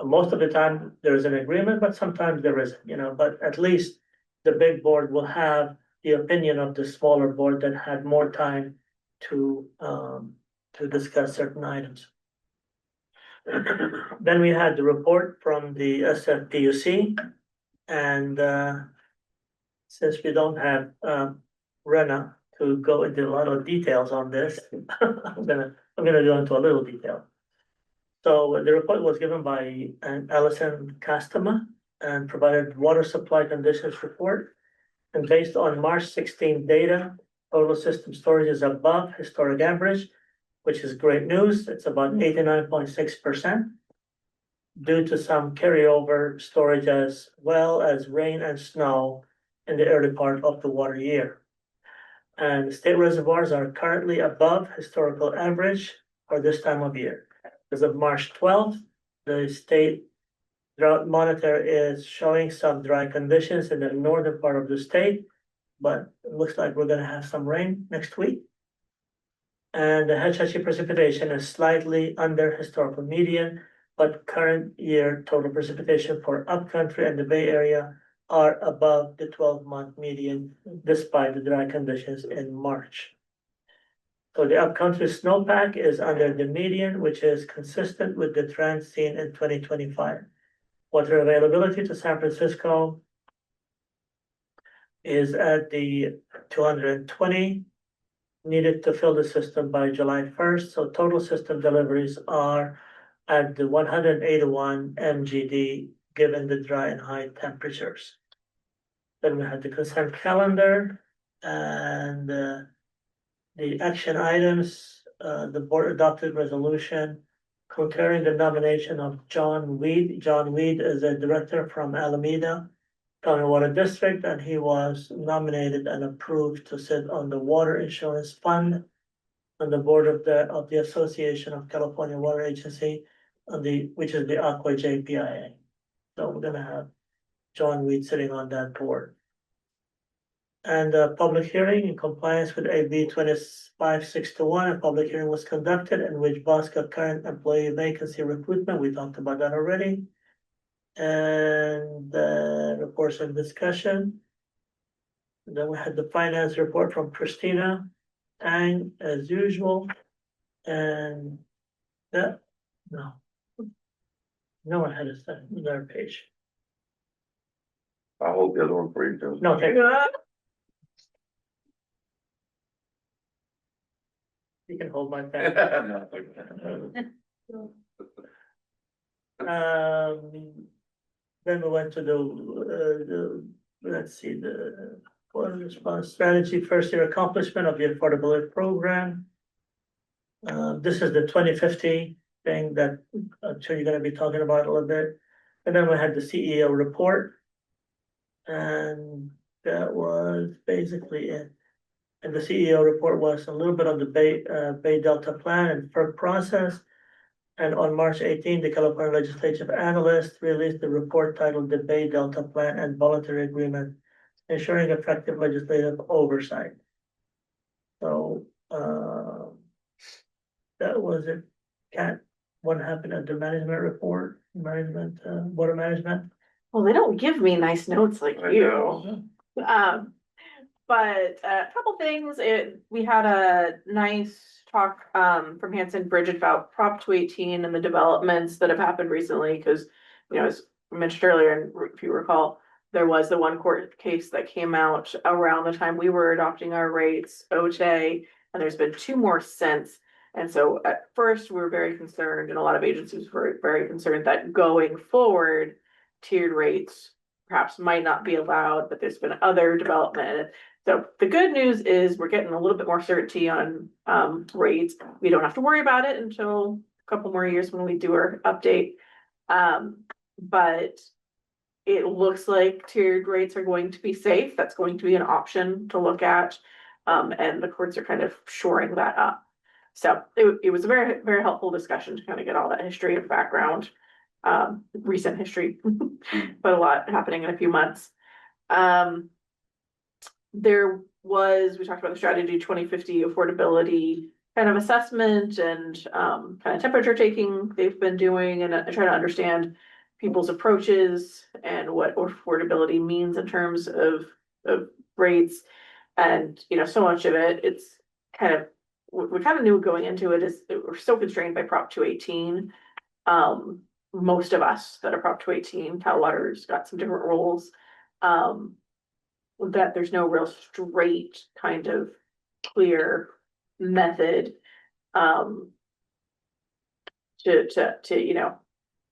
most of the time, there's an agreement, but sometimes there isn't, but at least the big board will have the opinion of the smaller board that had more time to discuss certain items. Then we had the report from the SFPUC, and since we don't have Rena to go into a lot of details on this, I'm gonna go into a little detail. So the report was given by Allison Castama and provided water supply conditions report. And based on March 16 data, total system storage is above historic average, which is great news. It's about 89.6% due to some carryover storage as well as rain and snow in the early part of the water year. And state reservoirs are currently above historical average for this time of year. As of March 12th, the state drought monitor is showing some dry conditions in the northern part of the state, but it looks like we're gonna have some rain next week. And the HHE precipitation is slightly under historical median, but current year total precipitation for upcountry and the Bay Area are above the 12-month median despite the dry conditions in March. So the upcountry snowpack is under the median, which is consistent with the trend seen in 2025. Water availability to San Francisco is at the 220 needed to fill the system by July 1st. So total system deliveries are at the 181 MGD given the dry and high temperatures. Then we had the consent calendar and the action items. The board adopted resolution concurring the nomination of John Weed. John Weed is a director from Alameda County Water District, and he was nominated and approved to sit on the Water Insurance Fund on the board of the Association of California Water Agency, which is the Aqua JPIA. So we're gonna have John Weed sitting on that board. And a public hearing in compliance with AB 2561, a public hearing was conducted in which BOSCA current employee vacancy recruitment, we talked about that already. And the reports and discussion. And then we had the finance report from Christina Tang as usual. And that, no. No, I had another page. I'll hold the other one for you, Joe. No, thank you. You can hold my pen. Then we went to let's see, the water response strategy, first year accomplishment of the affordability program. This is the 2050 thing that I'm sure you're gonna be talking about a little bit. And then we had the CEO report. And that was basically it. And the CEO report was a little bit on the Bay Delta plan and FERC process. And on March 18, the California Legislative Analyst released the report titled the Bay Delta Plan and Voluntary Agreement, Ensuring Effective Legislative Oversight. So that was it. Kat, what happened at the management report, water management? Well, they don't give me nice notes like I you. know. But a couple things, we had a nice talk from Hanson Bridget about Prop 218 and the developments that have happened recently, because, you know, as I mentioned earlier, and if you recall, there was the one court case that came out around the time we were adopting our rates, OJ, and there's been two more since. And so at first, we were very concerned, and a lot of agencies were very concerned that going forward, tiered rates perhaps might not be allowed, but there's been other development. So the good news is we're getting a little bit more certainty on rates. We don't have to worry about it until a couple more years when we do our update. But it looks like tiered rates are going to be safe. That's going to be an option to look at. And the courts are kind of shoring that up. So it was a very, very helpful discussion to kind of get all that history and background, recent history, but a lot happening in a few months. We talked about the strategy 2050 affordability kind of assessment and kind of temperature taking they've been doing, and trying to understand people's approaches and what affordability means in terms of rates. And, you know, so much of it, it's kind of, we kind of knew going into it is we're so constrained by Prop 218. Most of us that are Prop 218, Cal Water's got some different rules. That there's no real straight kind of clear method to you know,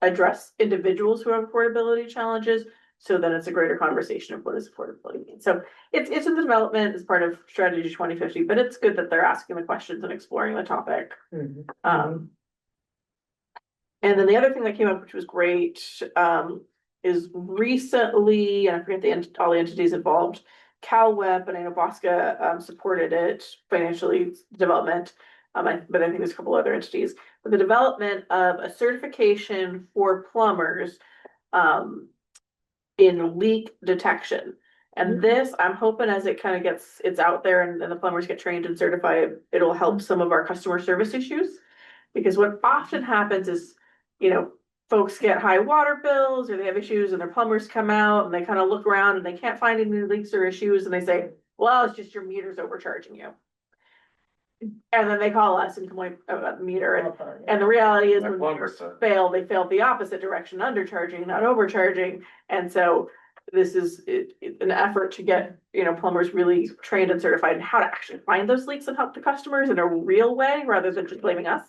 address individuals who have affordability challenges. So then it's a greater conversation of what does affordability mean. So it's in the development as part of strategy 2050, but it's good that they're asking the questions and exploring the topic. And then the other thing that came up, which was great, is recently, and I forget all the entities involved, CalWeb, and I know Bosca supported it financially, development, but I think there's a couple other entities, but the development of a certification for plumbers in leak detection. And this, I'm hoping as it kind of it's out there and the plumbers get trained and certified, it'll help some of our customer service issues. Because what often happens is, you know, folks get high water bills or they have issues and their plumbers come out and they kind of look around and they can't find any leaks or issues and they say, well, it's just your meter's overcharging you. And then they call us and complain about the meter. And the reality is when meters fail, they fail the opposite direction, undercharging, not overcharging. And so this is an effort to get, you know, plumbers really trained and certified in how to actually find those leaks and help the customers in a real way rather than just blaming us.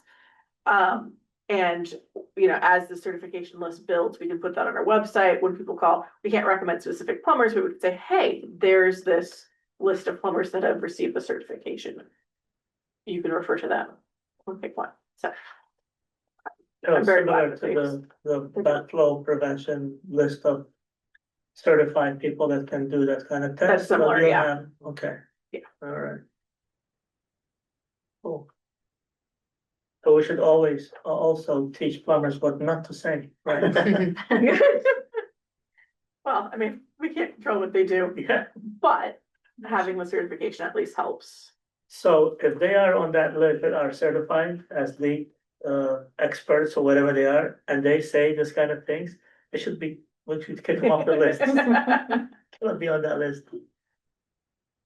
And, you know, as the certification list builds, we can put that on our website. When people call, we can't recommend specific plumbers, but we could say, hey, there's this list of plumbers that have received the certification. You can refer to them or pick one. So I'm very glad to the backflow prevention list of certified people that can do that kind of test. That's similar, yeah. Okay. Yeah. All right. Cool. So we should always also teach plumbers what not to say, right? Well, I mean, we can't control what they do. Yeah. But having the certification at least helps. So if they are on that list that are certified as the experts or whatever they are, and they say this kind of things, we should kick them off the list. Cannot be on that list.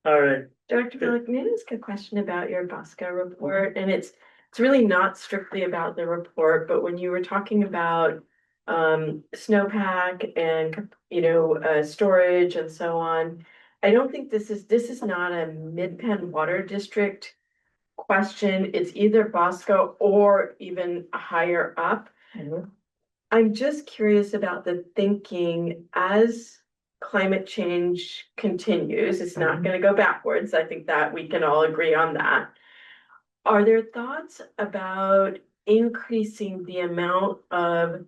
All right. Director Billick, may I ask a question about your Bosca report? And it's really not strictly about the report, but when you were talking about snowpack and, you know, storage and so on, I don't think this is not a Mid-Penn Water District question. It's either Bosca or even higher up. I'm just curious about the thinking as climate change continues. It's not going to go backwards. I think that we can all agree on that. Are there thoughts about increasing the amount of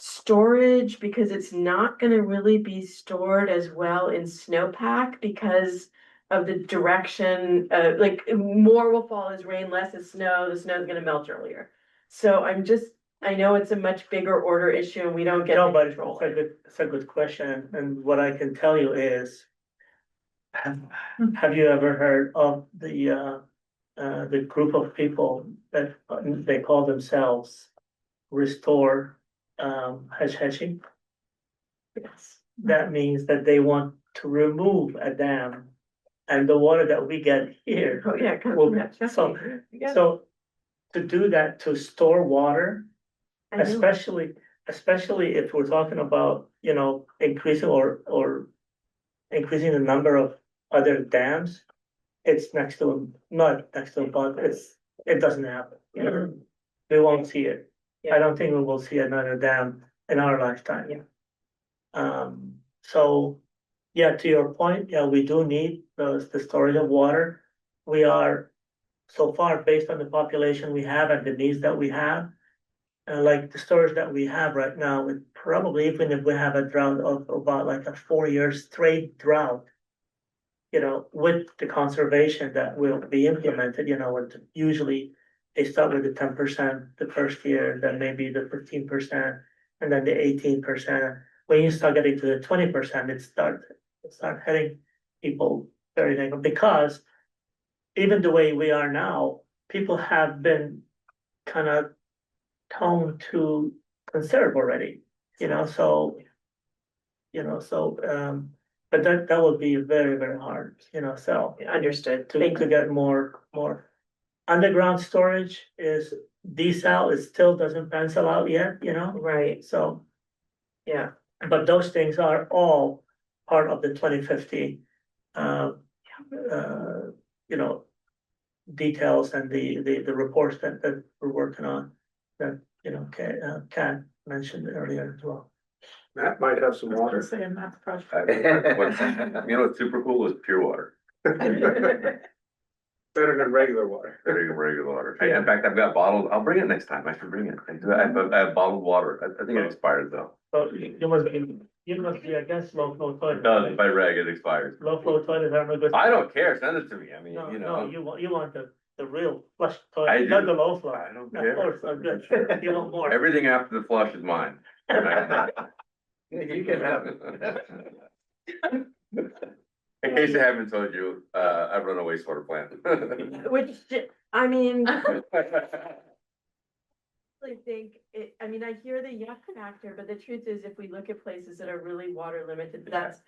storage, because it's not going to really be stored as well in snowpack because of the direction, like more will fall as rain, less as snow, the snow's going to melt earlier. So I know it's a much bigger order issue and we don't get No, but control. it's a good question. And what I can tell you is, have you ever heard of the group of people that they call themselves Restore Hedging? Yes. That means that they want to remove a dam and the water that we get here. Oh, yeah. comes will- from that So, Chesapeake. Yeah, so to do that, to store water, I know. especially if we're talking about, increasing or increasing the number of other dams, it's not next to, but it doesn't happen. We won't see it. Yeah. I don't think we will see another dam in our lifetime. Yeah. So, yeah, to your point, yeah, we do need the storage of water. We are so far based on the population we have and the needs that we have. Like the storage that we have right now, would probably, even if we have a drought of about like a 4 year straight drought. With the conservation that will be implemented, usually they start with the 10% the first year, then maybe the 15%, and then the 18%. When you start getting to the 20%, it start hitting people very negative, because even the way we are now, people have been kind of toned to conserve already, but that would be very, very hard, so Understood. to get more. Underground storage is desal, it still doesn't pencil out yet, Right, so, yeah. but those things are all part of the 2050. Details and the reports that we're working on, that, Kat mentioned earlier as well. Matt might have some water. Say a math project. What's super cool is pure water. Better than regular water. Regular water. In fact, I've got bottled, I'll bring it next time. I should bring it. I have bottled water. I think it expires though. So you must be, I guess, low flow It toilet. does, by reg, it expires. Low flow toilet are no good. I don't care, send it to me. I mean, No, you no, know. you want the real flush I toilet, do. not the low flow. I don't Of care. course, good, you want more. Everything after the flush is mine. You can have it. In case I haven't told you, I run a wastewater plant. Which, I mean, I think I hear the yuck factor, but the truth is, if we look at places that are really water limited, that's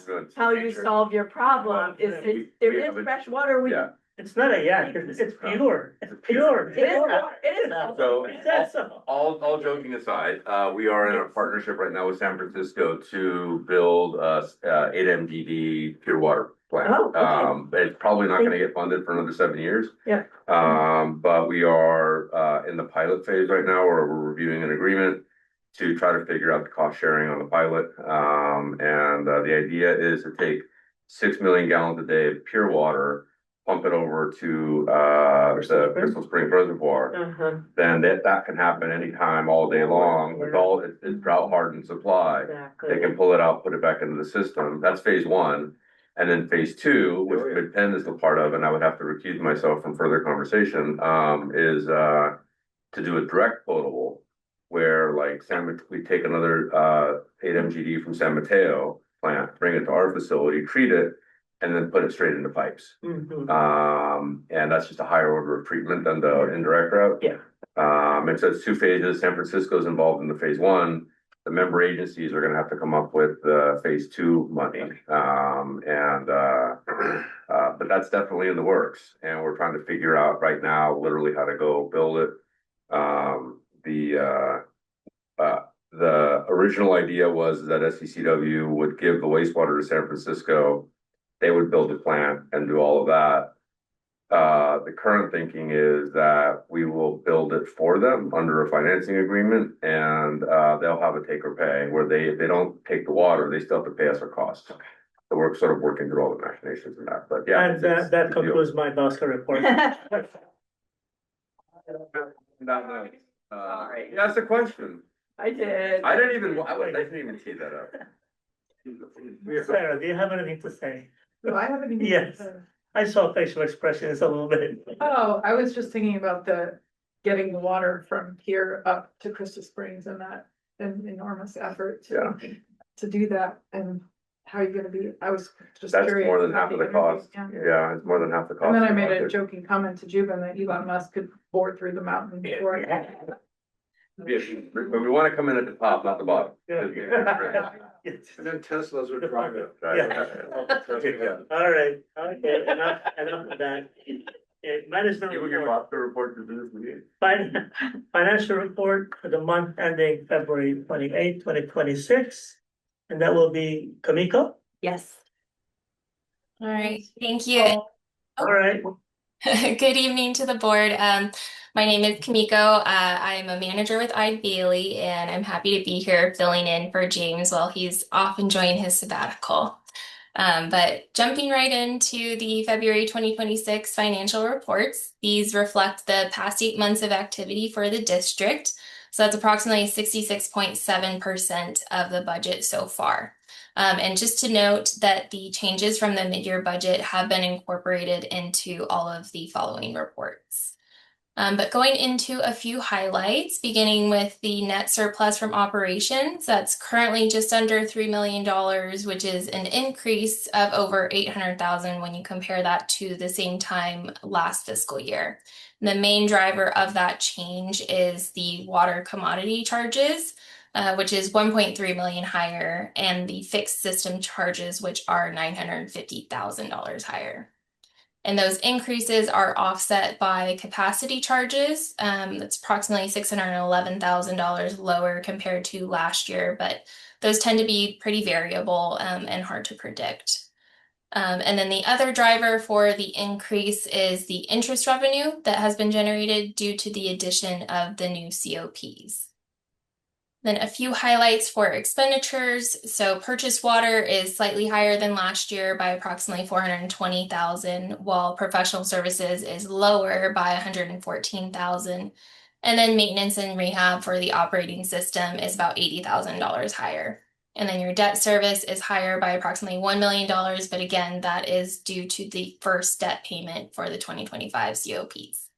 good. how you solve your problem, is there we have is a- fresh water, we. Yeah. It's not a yak, it's pure, it's pure. It is water, it is. So, It says so. all joking aside, we are in a partnership right now with San Francisco to build a 8 MGD pure water plant. Oh, okay. It's probably not gonna get funded for another 7 years. Yeah. But we are in the pilot phase right now, where we're reviewing an agreement to try to figure out the cost sharing on the pilot. And the idea is to take 6 million gallons a day of pure water, pump it over to the Crystal Springs Reservoir. Uh-huh, Then that can happen anytime, all day long, with it's drought hardened supply. They exactly. can pull it out, put it back into the system. That's phase one. And then phase two, which Mid-Penn is the part of, and I would have to recuse myself from further conversation, is to do a direct potable, where like we take another 8 MGD from San Mateo plant, bring it to our facility, treat it, and then put it straight into pipes. And that's just a higher order of treatment than the indirect route. Yeah. And so it's 2 phases. San Francisco's involved in the phase one. The member agencies are gonna have to come up with the phase two money. But that's definitely in the works, and we're trying to figure out right now, literally how to go build it. The original idea was that SCCW would give the wastewater to San Francisco. They would build the plant and do all of that. The current thinking is that we will build it for them under a financing agreement, and they'll have a take or pay, where they don't take the water, they still have to pay us our costs. So we're sort of working through all the machinations in that, but yeah. And that concludes my Bosco report. Sorry. That's a question. I did. I didn't even tee that up. Sarah, do you have anything to say? Do I have anything? Yes. I saw facial expressions a little bit. Oh, I was just thinking about getting the water from here up to Crystal Springs, and that an enormous effort to do that, and how you're gonna be, I was just That's curious. more than about half of the energy, cost. yeah. Yeah, it's more than half the cost. And then I of made a market. joking comment to Juban that Elon Musk could bore through the mountain before. Yeah, but we wanna come in at the top, not the bottom. Yeah. And then Teslas would drive it. Yeah. All right, okay, enough of that. Management report. the report to this meeting. Financial report for the month ending February 28, 2026, and that will be Kamiko. Yes. All right, thank you. All right, Good evening to the board. My name is Kamiko. I'm a manager with Ide Bailey, and I'm happy to be here filling in for James while he's off enjoying his sabbatical. But jumping right into the February 2026 financial reports, these reflect the past 8 months of activity for the district. So that's approximately 66.7% of the budget so far. And just to note that the changes from the mid-year budget have been incorporated into all of the following reports. But going into a few highlights, beginning with the net surplus from operations, that's currently just under $3 million, which is an increase of over $800,000 when you compare that to the same time last fiscal year. And the main driver of that change is the water commodity charges, which is $1.3 million higher, and the fixed system charges, which are $950,000 higher. And those increases are offset by capacity charges. That's approximately $611,000 lower compared to last year, but those tend to be pretty variable and hard to predict. And then the other driver for the increase is the interest revenue that has been generated due to the addition of the new COPs. Then a few highlights for expenditures. So purchased water is slightly higher than last year by approximately $420,000, while professional services is lower by $114,000. And then maintenance and rehab for the operating system is about $80,000 higher. And then your debt service is higher by approximately $1 million, but again, that is due to the first debt payment for the 2025 COPs.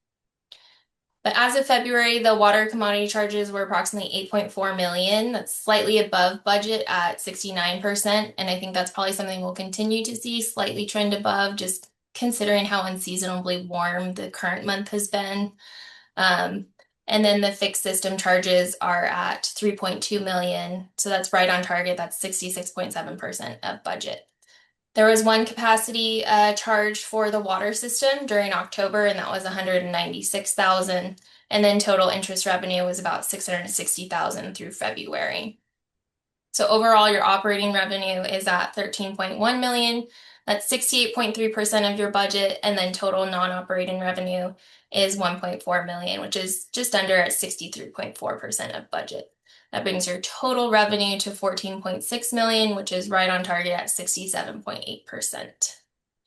But as of February, the water commodity charges were approximately $8.4 million. That's slightly above budget at 69%. And I think that's probably something we'll continue to see slightly trend above, just considering how unseasonably warm the current month has been. And then the fixed system charges are at $3.2 million. So that's right on target. That's 66.7% of budget. There was one capacity charge for the water system during October, and that was $196,000. And then total interest revenue was about $660,000 through February. So overall, your operating revenue is at $13.1 million. That's 68.3% of your budget, and then total non-operating revenue is $1.4 million, which is just under at 63.4% of budget. That brings your total revenue to $14.6 million, which is right on target at 67.8%.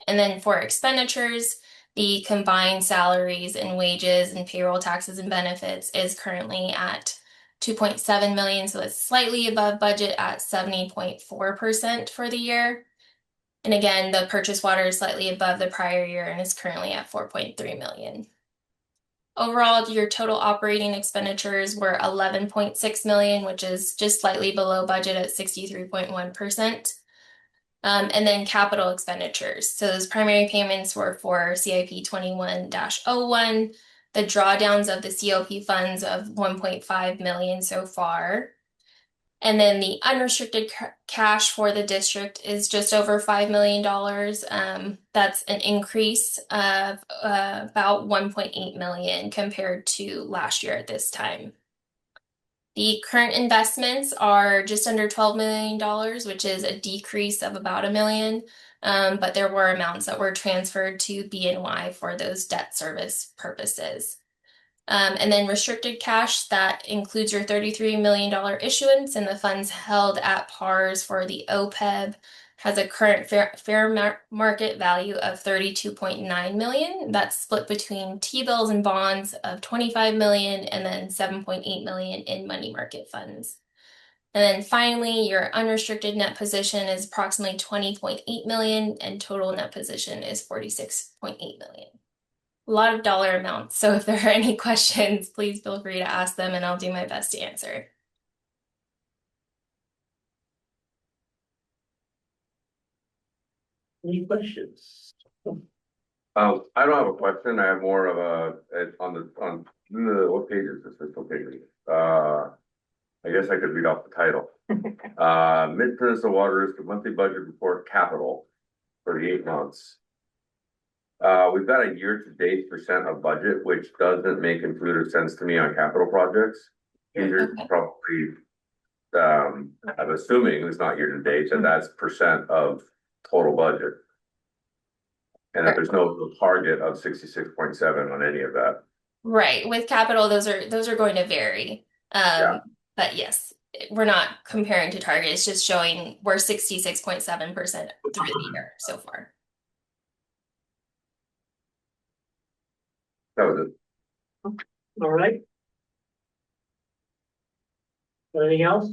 And then for expenditures, the combined salaries and wages and payroll taxes and benefits is currently at $2.7 million, so it's slightly above budget at 70.4% for the year. And again, the purchase water is slightly above the prior year and is currently at $4.3 million. Overall, your total operating expenditures were $11.6 million, which is just slightly below budget at 63.1%. And then capital expenditures. So those primary payments were for CIP 21-01, the drawdowns of the COP funds of $1.5 million so far. And then the unrestricted cash for the district is just over $5 million. That's an increase of about $1.8 million compared to last year at this time. The current investments are just under $12 million, which is a decrease of about $1 million. But there were amounts that were transferred to BNY for those debt service purposes. And then restricted cash, that includes your $33 million issuance, and the funds held at PARS for the OPEB has a current fair market value of $32.9 million. That's split between T-bills and bonds of $25 million and then $7.8 million in money market funds. And then finally, your unrestricted net position is approximately $20.8 million, and total net position is $46.8 million. A lot of dollar amounts. So if there are any questions, please feel free to ask them and I'll do my best to answer. Any questions? I don't have a question. I have more of a, what page is this? This page. I guess I could read off the title. Mid-Peninsula Water District Monthly Budget Report Capital for the 8 months. We've got a year-to-date percent of budget, which doesn't make intuitive sense to me on capital projects. These are Okay. probably, I'm assuming it's not year-to-date, so that's percent of total budget. And that there's no target of 66.7 on any of that. Right. With capital, those are going to vary. Yeah. But yes, we're not comparing to target. It's just showing we're 66.7% through the year so far. That was it. All right. Anything else?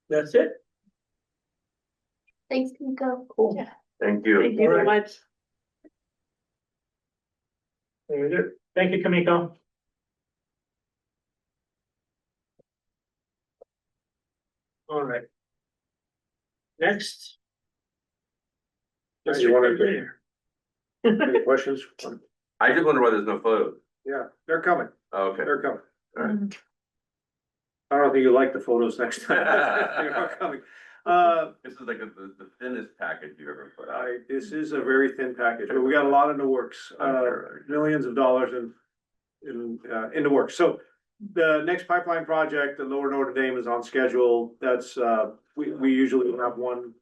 That's it? Thanks, Nico. Cool. Yeah. Thank you. Thank you so Alright. much. Very good. Thank you, Kamiko. All right. Next. You wanna- Any questions? I just wonder why there's no photos. Yeah, they're coming, Oh, okay. they're coming. Alright. I don't think you like the photos next time. They are coming. This is like the thinnest package you've ever put out. This is a very thin package, but we got a lot in the works, millions of dollars in the works. So the next pipeline project, the Lower Notre Dame, is on schedule. That's, we usually have one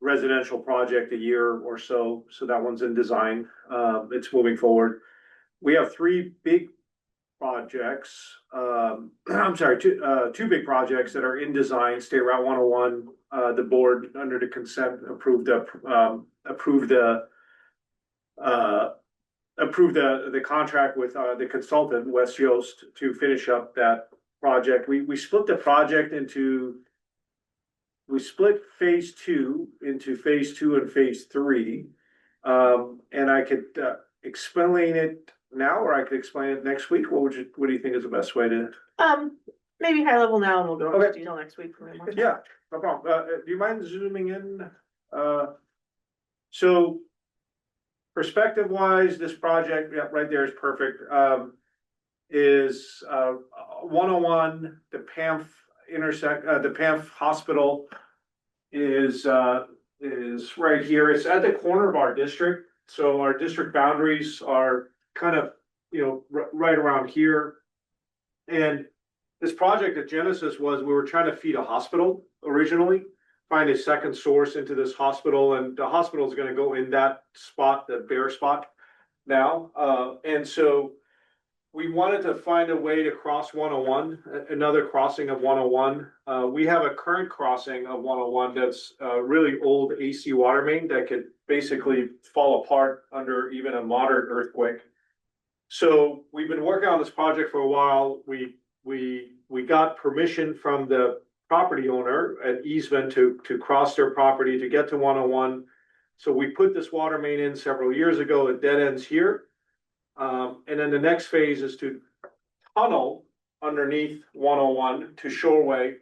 residential project a year or so, so that one's in design. It's moving forward. We have 3 big projects, I'm sorry, two big projects that are in design. State Route 101, the board under the consent approved the contract with the consultant, West Yost, to finish up that project. We split the project into, we split phase 2 into phase 2 and phase 3. And I could explain it now, or I could explain it next week. What do you think is the best way to? Maybe high level now and we'll go over Okay. detail next week. For Yeah, no problem. Do you mind zooming in? So perspective wise, this project, yeah, right there is perfect. Is 101, the the PAMF hospital is right here. It's at the corner of our district. So our district boundaries are kind of, right around here. And this project at Genesis was, we were trying to feed a hospital originally, find a second source into this hospital, and the hospital is gonna go in that spot, that bare spot now. And so we wanted to find a way to cross 101, another crossing of 101. We have a current crossing of 101 that's a really old AC water main that could basically fall apart under even a moderate earthquake. So we've been working on this project for a while. We got permission from the property owner at easement to cross their property to get to 101. So we put this water main in several years ago. It dead ends here. And then the next phase is to tunnel underneath 101 to Shoreway,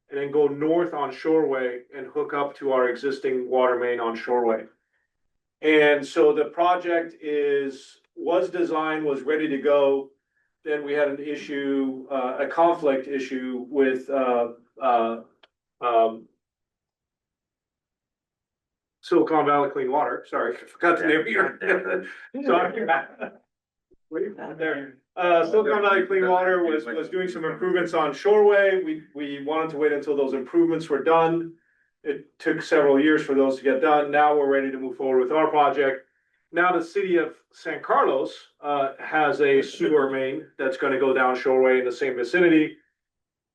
and then go north on Shoreway and hook up to our existing water main on Shoreway. And so the project was designed, was ready to go. Then we had an issue, a conflict issue with Silicon Valley Clean Water. Sorry, I forgot the name of your. Sorry. Wait, there. Silicon Valley Clean Water was doing some improvements on Shoreway. We wanted to wait until those improvements were done. It took several years for those to get done. Now we're ready to move forward with our project. Now the city of San Carlos has a sewer main that's gonna go down Shoreway in the same vicinity.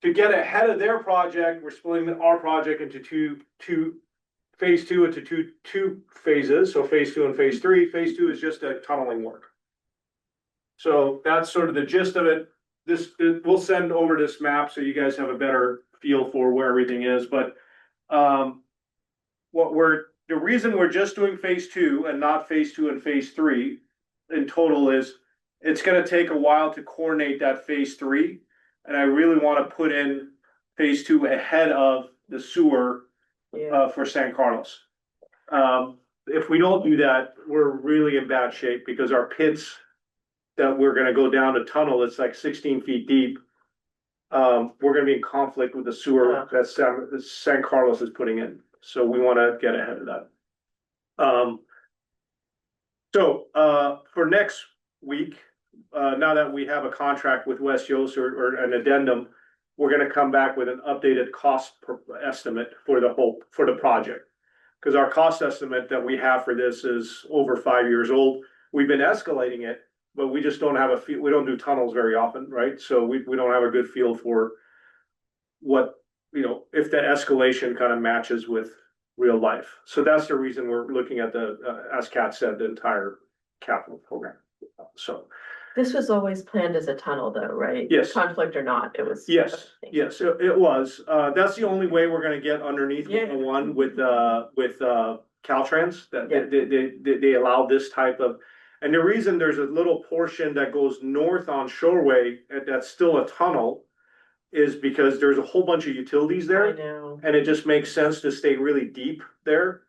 To get ahead of their project, we're splitting our project into phase 2 into two phases. So phase 2 and phase 3. Phase 2 is just a tunneling work. So that's sort of the gist of it. We'll send over this map so you guys have a better feel for where everything is. But the reason we're just doing phase 2 and not phase 2 and phase 3 in total is it's going to take a while to coordinate that phase 3. And I really want to put in phase 2 ahead of the sewer for San Carlos. If we don't do that, we're really in bad shape because our pits that we're gonna go down a tunnel that's like 16 feet deep. We're gonna be in conflict with the sewer that San Carlos is putting in, so we wanna get ahead of that. For next week, now that we have a contract with West Yost or an addendum, we're gonna come back with an updated estimate for the project. Cause our cost estimate that we have for this is over 5 years old. We've been escalating it, but we just don't have we don't do tunnels very often, right? So we don't have a good feel for what, if that escalation kind of matches with real life. So that's the reason we're looking at as Kat said, the entire capital program. So. This was always planned as a tunnel though, right? Yes. Conflict or not, it was. Yes, it was. That's the only way we're gonna get underneath one with Caltrans, that they allow this type of. And the reason there's a little portion that goes north on Shoreway, that's still a tunnel, is because there's a whole bunch of utilities I there. know. And it just makes sense to stay really deep there.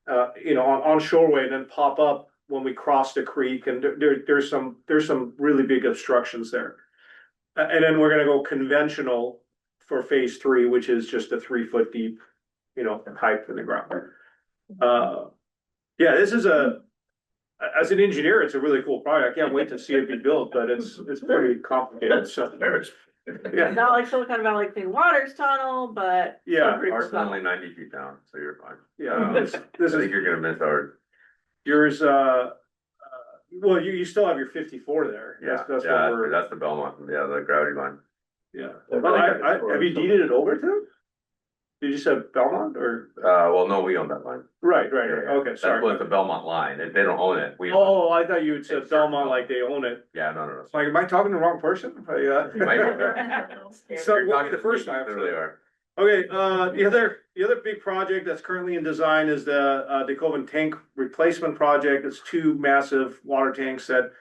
On Shoreway, and then pop up when we cross the creek, and there's some really big obstructions there. And then we're gonna go conventional for phase 3, which is just a 3-foot deep, pipe in the ground. This is as an engineer, it's a really cool project. I can't wait to see it be built, but it's pretty complicated, so. Yeah, Not like Silicon Valley Clean Waters Tunnel, but. yeah, Ours is only 90 feet down, so you're fine. yeah, this I is think you're gonna miss our, yours, well, you still have your 54 there. That's what we're, that's the Belmont, the gravity line. yeah. Well, have you deeded it over to them? Did you say Belmont or? Well, no, we own that line. Right, okay, That's sorry. what the Belmont line, they don't own it, we own Oh, I thought you had said Belmont like they own it. it. Yeah, no. Like, am I talking to the wrong person? You might be. So, You're well, talking the first time. They really are. Okay, the other big project that's currently in design is the Decoven tank replacement project. It's 2 massive water tanks that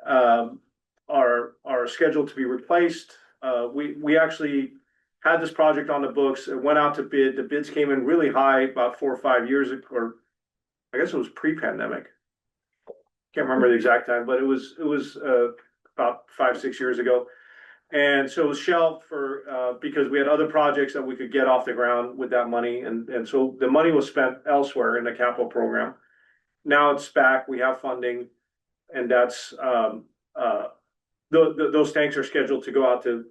are scheduled to be replaced. We actually had this project on the books. It went out to bid. The bids came in really high about 4 or 5 years ago, or I guess it was pre-pandemic. Can't remember the exact time, but it was about 5-6 years ago. And so it was shelved because we had other projects that we could get off the ground with that money. And so the money was spent elsewhere in the capital program. Now it's back, we have funding, and that's, those tanks are scheduled to go out to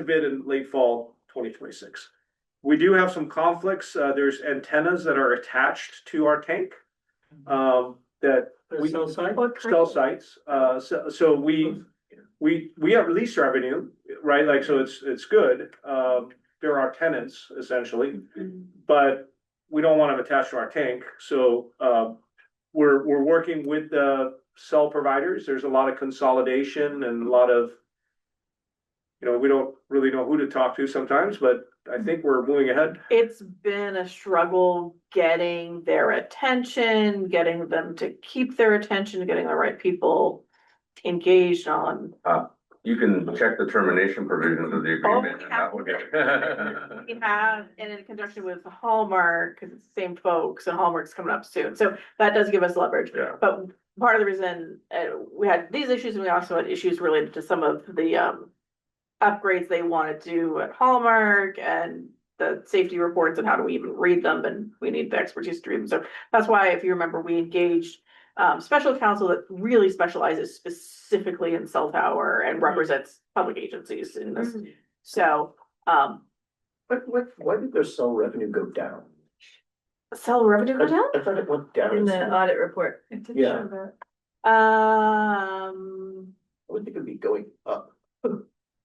bid in late fall 2026. We do have some conflicts. There's antennas that are attached to our tank. That we Cell site? cell sites. So we have lease revenue, right? Like, so it's good. There are tenants essentially, but we don't want them attached to our tank. So we're working with the cell providers. There's a lot of consolidation and a lot of, we don't really know who to talk to sometimes, but I think we're moving ahead. It's been a struggle getting their attention, getting them to keep their attention, getting the right people engaged on. You can check the termination provisions of the agreement. we And that will get. We have, and in conjunction with Hallmark, because it's the same folks, and Hallmark's coming up soon, so that does give us leverage. Yeah. But part of the reason we had these issues, and we also had issues related to some of the upgrades they wanted to do at Hallmark and the safety reports and how do we even read them, and we need the expertise to read them. So that's why, if you remember, we engaged special counsel that really specializes specifically in cell tower and represents public agencies in this. So, why did their cell revenue go down? cell revenue go down? I thought it went down. In the audit report. Yeah. I I would think it'd be going up.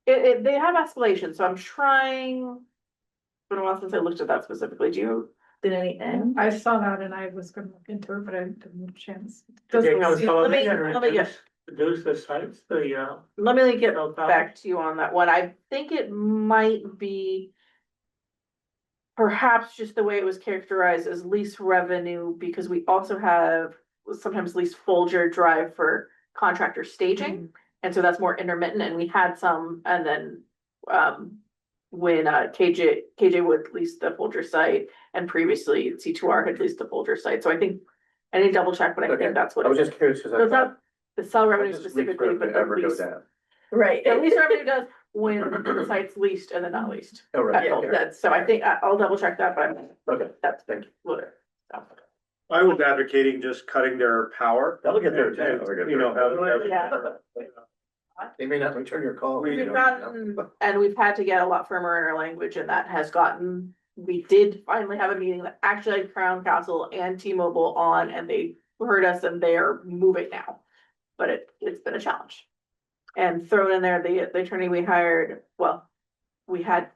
they have escalation, so I'm trying. It's been a while since I looked at that specifically. Do you? Did any end? I saw that and I was gonna look into it, but I didn't have a chance. Let me Those the sites, let me get back to you on that one. I think it might be perhaps just the way it was characterized as lease revenue, because we also have sometimes lease Folger drive for contractor staging. And so that's more intermittent, and we had some, and then when KJ would lease the Folger site, and previously C2R had leased the Folger site. So I think I need to double check, but I think that's what. I was just curious because I thought the cell revenue Does lease specifically, revenue but the ever go lease, down? Right. the lease revenue does when the site's leased and then not leased. Oh, right, okay. That's, so I think I'll double check that, but Okay, that's, thank you. whatever. So, I was advocating just cutting their power. That'll get there And, too. you know, Yeah. They may not return your call. We- you We've know. gotten, and we've had to get a lot firmer in our language, and that has gotten, we did finally have a meeting that actually had Crown Castle and T-Mobile on, and they heard us and they are moving now. But it's been a challenge. And thrown in there, the attorney we hired, well, we had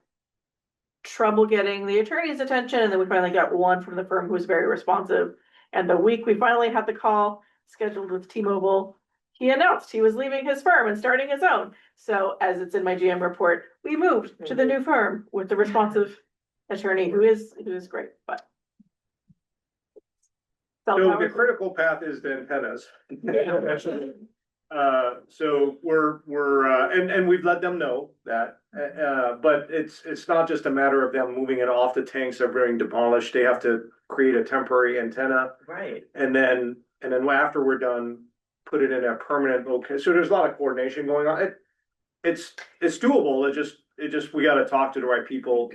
trouble getting the attorney's attention, and then we finally got one from the firm who was very responsive. And the week we finally had the call scheduled with T-Mobile, he announced he was leaving his firm and starting his own. So as it's in my GM report, we moved to the new firm with the responsive attorney who is great, but. So Cell the tower- critical path is the antennas. So and we've let them know that, but it's not just a matter of them moving it off the tanks that are being demolished. They have to create a temporary antenna, Right. and then after we're done, put it in a permanent location. So there's a lot of coordination going on. It's doable. It just, we gotta talk to the right people,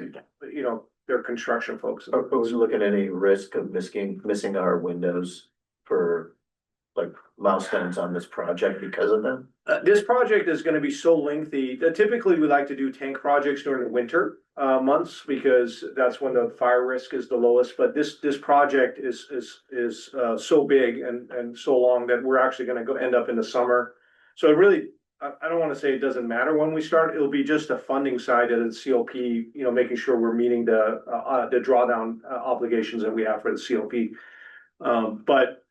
you know, they're construction folks. Are we looking at any risk of missing our windows for like milestones on this project because of them? This project is gonna be so lengthy that typically we like to do tank projects during the winter months because that's when the fire risk is the lowest. But this project is so big and so long that we're actually gonna go end up in the summer. So it really, I don't wanna say it doesn't matter when we start. It'll be just the funding side of the COP, you know, making sure we're meeting the drawdown obligations that we have for the COP. But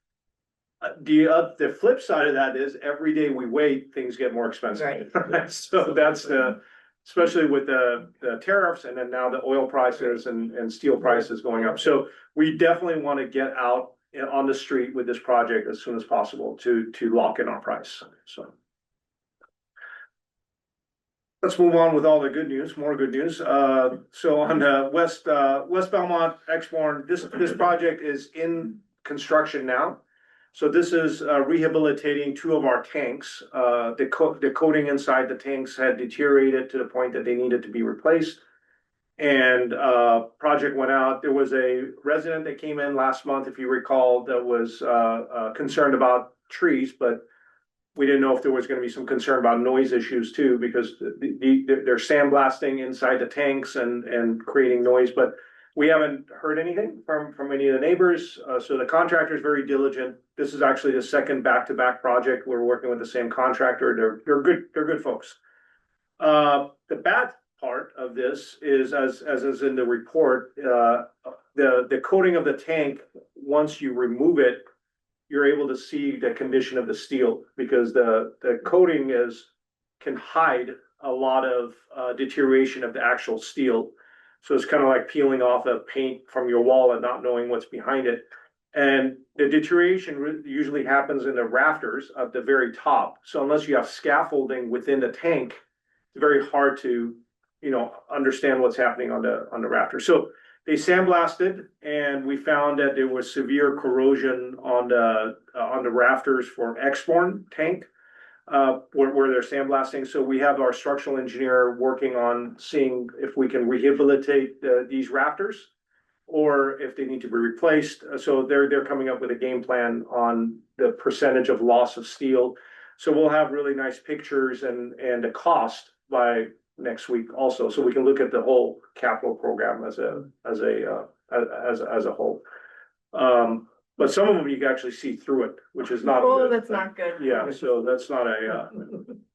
the flip side of that is every day we wait, things get more expensive. Right. So that's especially with the tariffs and then now the oil prices and steel prices going up. So we definitely want to get out on the street with this project as soon as possible to lock in our price. So. Let's move on with all the good news, more good news. So on the West Belmont Exborn, this project is in construction now. So this is rehabilitating two of our tanks. The coating inside the tanks had deteriorated to the point that they needed to be replaced. And project went out. There was a resident that came in last month, if you recall, that was concerned about trees, but we didn't know if there was going to be some concern about noise issues too, because they're sandblasting inside the tanks and creating noise. But we haven't heard anything from any of the neighbors. So the contractor is very diligent. This is actually the second back-to-back project. We're working with the same contractor. They're good folks. The bad part of this is, as is in the report, the coating of the tank, once you remove it, you're able to see the condition of the steel because the coating can hide a lot of deterioration of the actual steel. So it's kind of like peeling off a paint from your wall and not knowing what's behind it. And the deterioration usually happens in the rafters at the very top. So unless you have scaffolding within the tank, it's very hard to, you know, understand what's happening on the rafter. So they sandblasted, and we found that there was severe corrosion on the rafters for Exborn tank, where they're sandblasting. So we have our structural engineer working on seeing if we can rehabilitate these rafters, or if they need to be replaced. So they're coming up with a game plan on the percentage of loss of steel. So we'll have really nice pictures and the cost by next week also, so we can look at the whole capital program as a whole. But some of them you can actually see through it, which is not. Oh, good. that's not good. Yeah, so that's not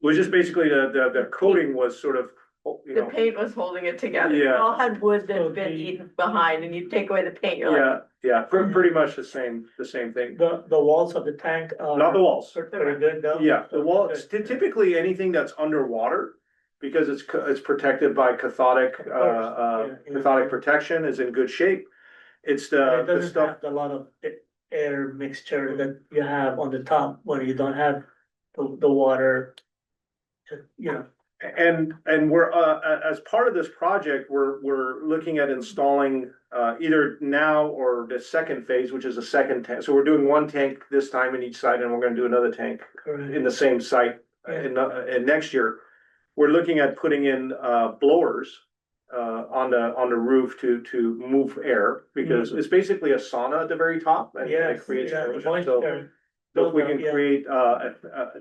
was just basically the coating was sort of, you The know. paint was holding it together. It Yeah. all had wood that's been eaten behind, and you take away the paint, you're like. Yeah, pretty much the same thing. The walls of the tank are. Not the walls. Pretty good though. Yeah, the walls, typically anything that's underwater, because it's protected by cathodic protection is in good shape. It's And it the doesn't stuff, have a lot of air mixture that you have on the top where you don't have the water. You know, And we're, as part of this project, we're looking at installing, either now or the second phase, which is a second tank. So we're doing one tank this time in each site, and we're gonna do another tank Correct. in the same site in next year. We're looking at putting in, blowers, on the roof to move air, because it's basically a sauna at the very top, and it Yes, creates yeah, erosion. So moisture. so if we can Yeah. create,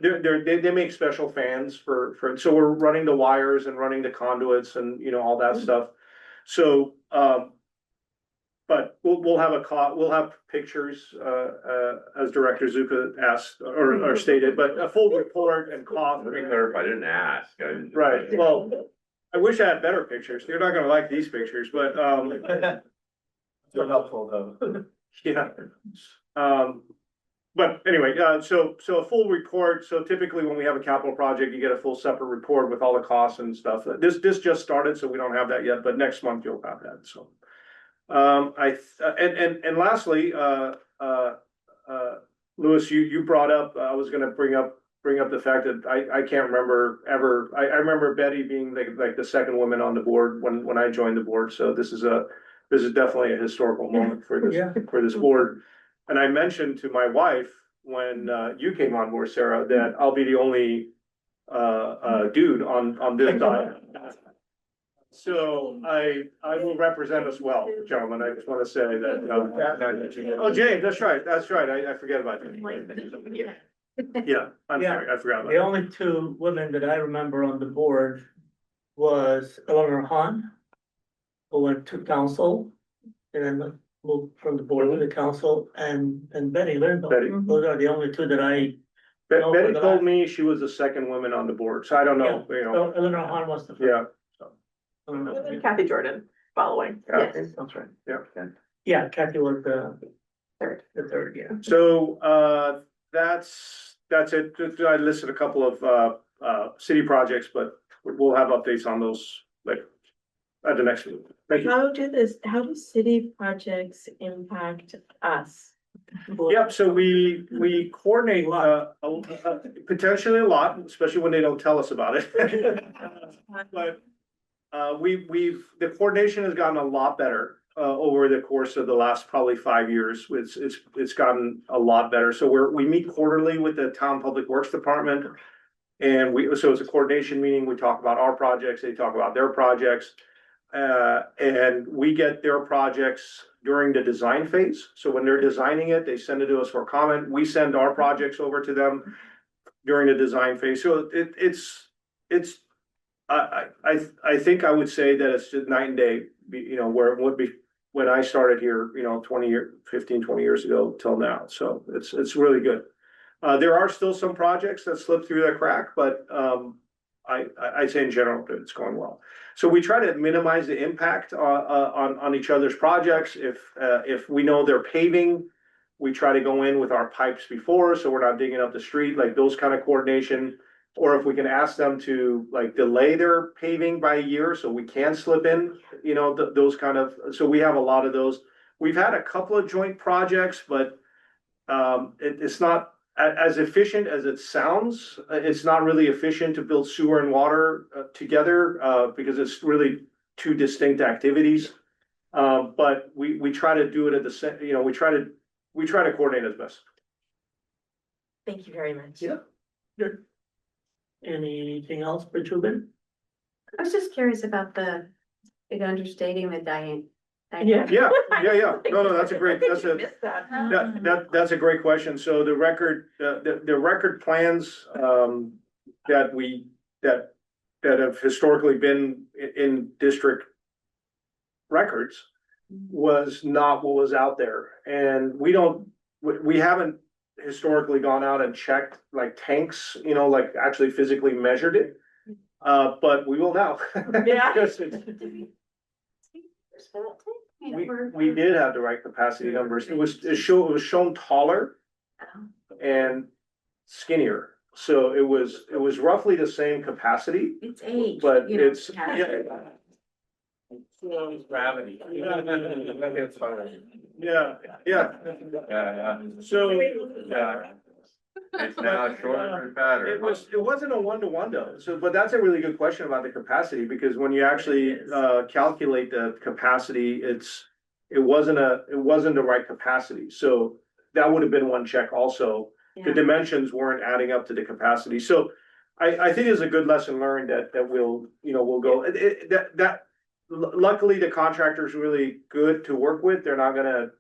they make special fans so we're running the wires and running the conduits and, you know, all that stuff. So, but we'll have we'll have pictures, as Director Zuka asked or stated, but a full report and cost. Let me clarify, I didn't ask. Right, well, I wish I had better pictures. You're not gonna like these pictures, but, They're helpful though. yeah. But anyway, so a full report, so typically when we have a capital project, you get a full separate report with all the costs and stuff. This just started, so we don't have that yet, but next month you'll have that, so. And lastly, Louis, you brought up, I was gonna bring up the fact that I can't remember ever, I remember Betty being like the second woman on the board when I joined the board, so this is definitely a historical moment for this board. And I mentioned to my wife when you came on board, Sarah, that I'll be the only dude on this side. So I will represent us well, gentlemen. I just want to say that. Oh, James, that's right. I forget about you. Yeah, I'm sorry. I forgot about The only two women that I remember on the board was Eleanor Hahn, who went to council, and then moved from the board to the council, and Betty Linville. Betty. Those are the only two that I. Betty told me she was the second woman on the board, so I don't know, you know. So Eleanor Hahn was the first. Yeah. And then Kathy Jordan following. Yeah. Yes. That's right. Yeah. Yeah, Kathy was the Third. yeah. So, that's it. I listed a couple of, city projects, but we'll have updates on those, like, at the next meeting. Thank you. How do city projects impact us? Yep, so we coordinate, potentially a lot, especially when they don't tell us about it. But, the coordination has gotten a lot better, over the course of the last probably 5 years. It's gotten a lot better. So we meet quarterly with the town public works department. And so it's a coordination meeting. We talk about our projects, they talk about their projects. And we get their projects during the design phase. So when they're designing it, they send it to us for comment. We send our projects over to them during the design phase. So I think I would say that it's just night and day, you know, where it would be when I started here, you know, 15, 20 years ago till now. So it's really good. There are still some projects that slip through the crack, but, I'd say in general, it's going well. So we try to minimize the impact on each other's projects. If we know they're paving, we try to go in with our pipes before, so we're not digging up the street, like those kind of coordination. Or if we can ask them to like delay their paving by a year, so we can slip in, you know, those kind of, so we have a lot of those. We've had a couple of joint projects, but it's not as efficient as it sounds. It's not really efficient to build sewer and water together, because it's really two distinct activities. But we try to do it at the same, you know, we try to coordinate as best. Thank you very much. Yeah. Good. Anything else for Tubin? I was just curious about the understating the Diane. Yeah. Yeah. No, that's a great that's a great question. So the record plans that have historically been in district records was not what was out there. And we haven't historically gone out and checked like tanks, you know, like actually physically measured it. But we will now. Yeah. We did have the right capacity numbers. It was shown taller and skinnier. So it was roughly the same capacity, It's age. but you know, it's, yeah. Gravity. Yeah. Yeah. So, Yeah. It's now shorter and fatter. It wasn't a one-to-one though, so, but that's a really good question about the capacity, because when you actually, calculate the capacity, it wasn't the right capacity, so that would have been one check also. The Yeah. dimensions weren't adding up to the capacity, so I think it's a good lesson learned that we'll go, luckily, the contractor's really good to work with. They're not gonna,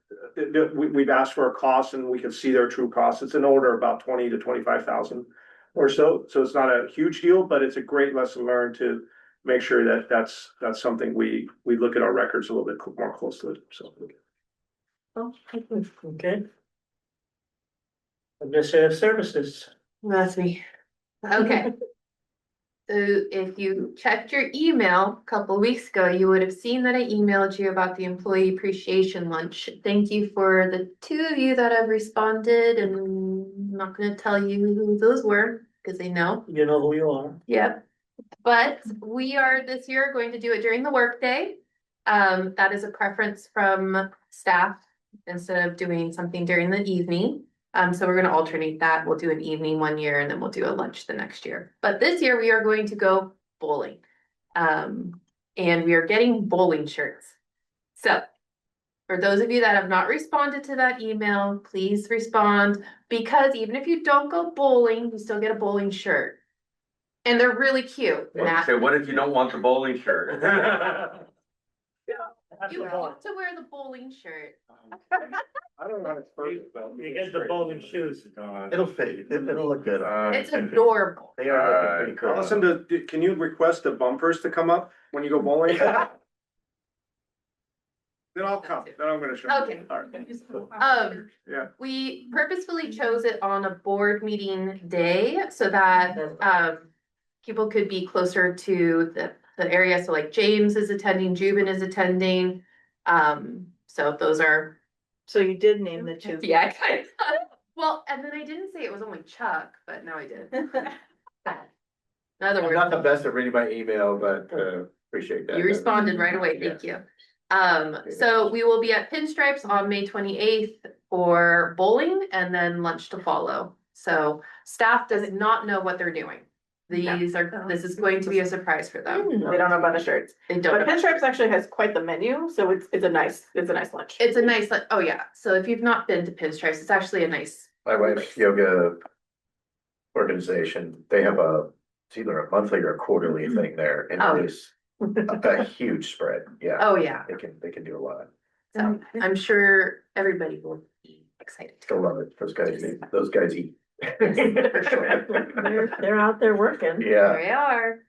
we've asked for a cost and we can see their true cost. It's an order about 20 to 25,000 or so. So it's not a huge deal, but it's a great lesson learned to make sure that that's something we look at our records a little bit more closely, so. Okay. Administrative services. That's me. Okay. So if you checked your email a couple of weeks ago, you would have seen that I emailed you about the employee appreciation lunch. Thank you for the 2 of you that have responded, and I'm not gonna tell you who those were, because they know. You know who you are. Yep. But we are this year going to do it during the workday. That is a preference from staff instead of doing something during the evening. So we're gonna alternate that. We'll do an evening one year and then we'll do a lunch the next year. But this year we are going to go bowling. And we are getting bowling shirts. So for those of you that have not responded to that email, please respond, because even if you don't go bowling, you still get a bowling shirt. And they're really cute. Matt, So what if you don't want the bowling shirt? you have to wear the bowling shirt. I don't know how to perfect though. You get the bowling shoes. It'll fade, it'll look good. It's adorable. They are looking pretty cool. Listen, can you request the bumpers to come up when you go bowling? Then I'll come, then I'm gonna show you. Okay. All right. Yeah. We purposefully chose it on a board meeting day so that people could be closer to the area. So like James is attending, Jubin is attending. So those are. So you did name the two. Yeah, I kind of. Well, and then I didn't say it was only Chuck, but now I did. In other I'm not words, the best at reading my email, but appreciate that. you responded right away. Thank you. So we will be at Pinstripes on May 28th for bowling and then lunch to follow. So staff does not know what they're doing. This is going to be a surprise for them. They don't know about the shirts. They don't But know. Pinstripes actually has quite the menu, so it's a nice lunch. It's a nice, oh yeah. So if you've not been to Pinstripes, it's actually a nice. My wife's yoga organization, they have it's either a monthly or a quarterly thing there, and Oh. it is a huge spread, yeah. Oh, yeah. They can do a lot. So I'm sure everybody will be excited. I love it, those guys eat. For sure. They're out there working. Yeah, There we are.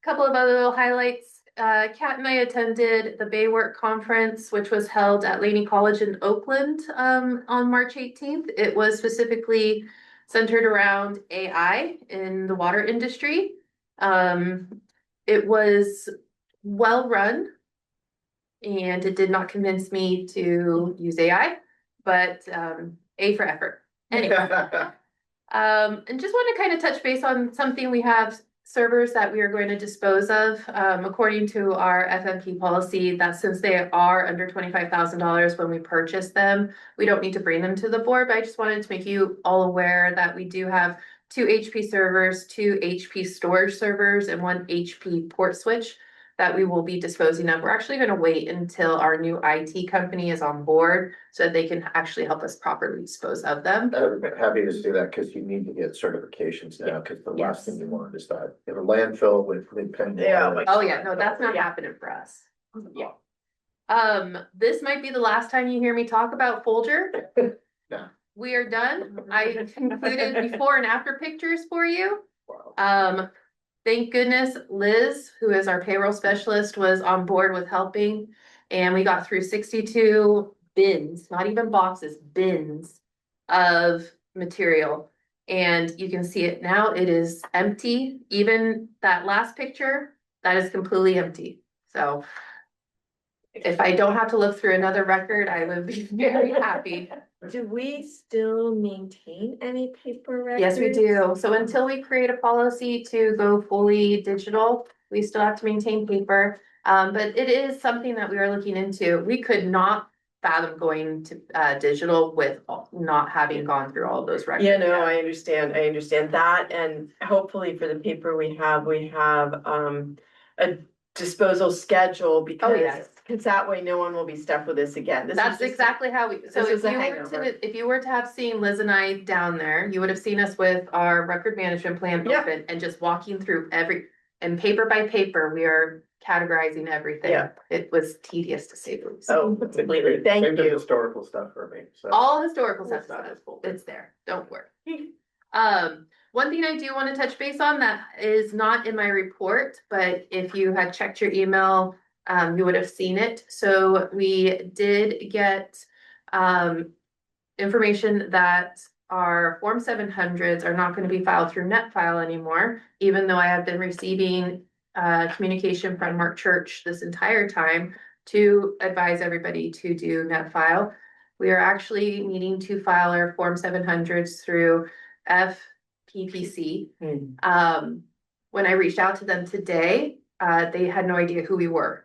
Couple of other little highlights. Kat and I attended the Baywork Conference, which was held at Laney College in Oakland, on March 18th. It was specifically centered around AI in the water industry. It was well run, and it did not convince me to use AI, but A for effort. Anyway, and just want to kind of touch base on something. We have servers that we are going to dispose of, according to our FMP policy, that since they are under $25,000 when we purchase them, we don't need to bring them to the board. But I just wanted to make you all aware that we do have 2 HP servers, 2 HP storage servers, and 1 HP port switch that we will be disposing of. We're actually going to wait until our new IT company is on board so that they can actually help us properly dispose of them. I'm happy to do that, because you need to get certifications now, because the last thing you want is that, in a landfill with Mid-Peninsula. Yeah. Oh yeah, no, that's not happening for us. Yeah. This might be the last time you hear me talk about Folger. Yeah. We are done. I included before and after pictures for you. Wow. Thank goodness Liz, who is our payroll specialist, was on board with helping. And we got through 62 bins, not even boxes, bins of material. And you can see it now, it is empty. Even that last picture, that is completely empty. So if I don't have to look through another record, I would be very happy. Do we still maintain any paper records? Yes, we do. So until we create a policy to go fully digital, we still have to maintain paper. But it is something that we are looking into. We could not fathom going to digital with not having gone through all of those records. Yeah, no, yet. I understand that, and hopefully for the paper we have a disposal schedule because. yes. Cause that way no one will be stuck with this again. This is That's just- exactly how we, so this if is a you were hangover. if you were to have seen Liz and I down there, you would have seen us with our record management plan Yeah. open and just walking through and paper by paper, we are categorizing everything. Yeah. It was tedious to say the least. Oh, completely, thank Save the you. historical stuff for me, so. All historical Cool stuff, stuff. it's there, don't worry. One thing I do want to touch base on that is not in my report, but if you had checked your email, you would have seen it. So we did get, information that our Form 700s are not going to be filed through NetFile anymore, even though I have been receiving, communication from Mark Church this entire time to advise everybody to do NetFile. We are actually needing to file our Form 700s through FPPC. When I reached out to them today, they had no idea who we were.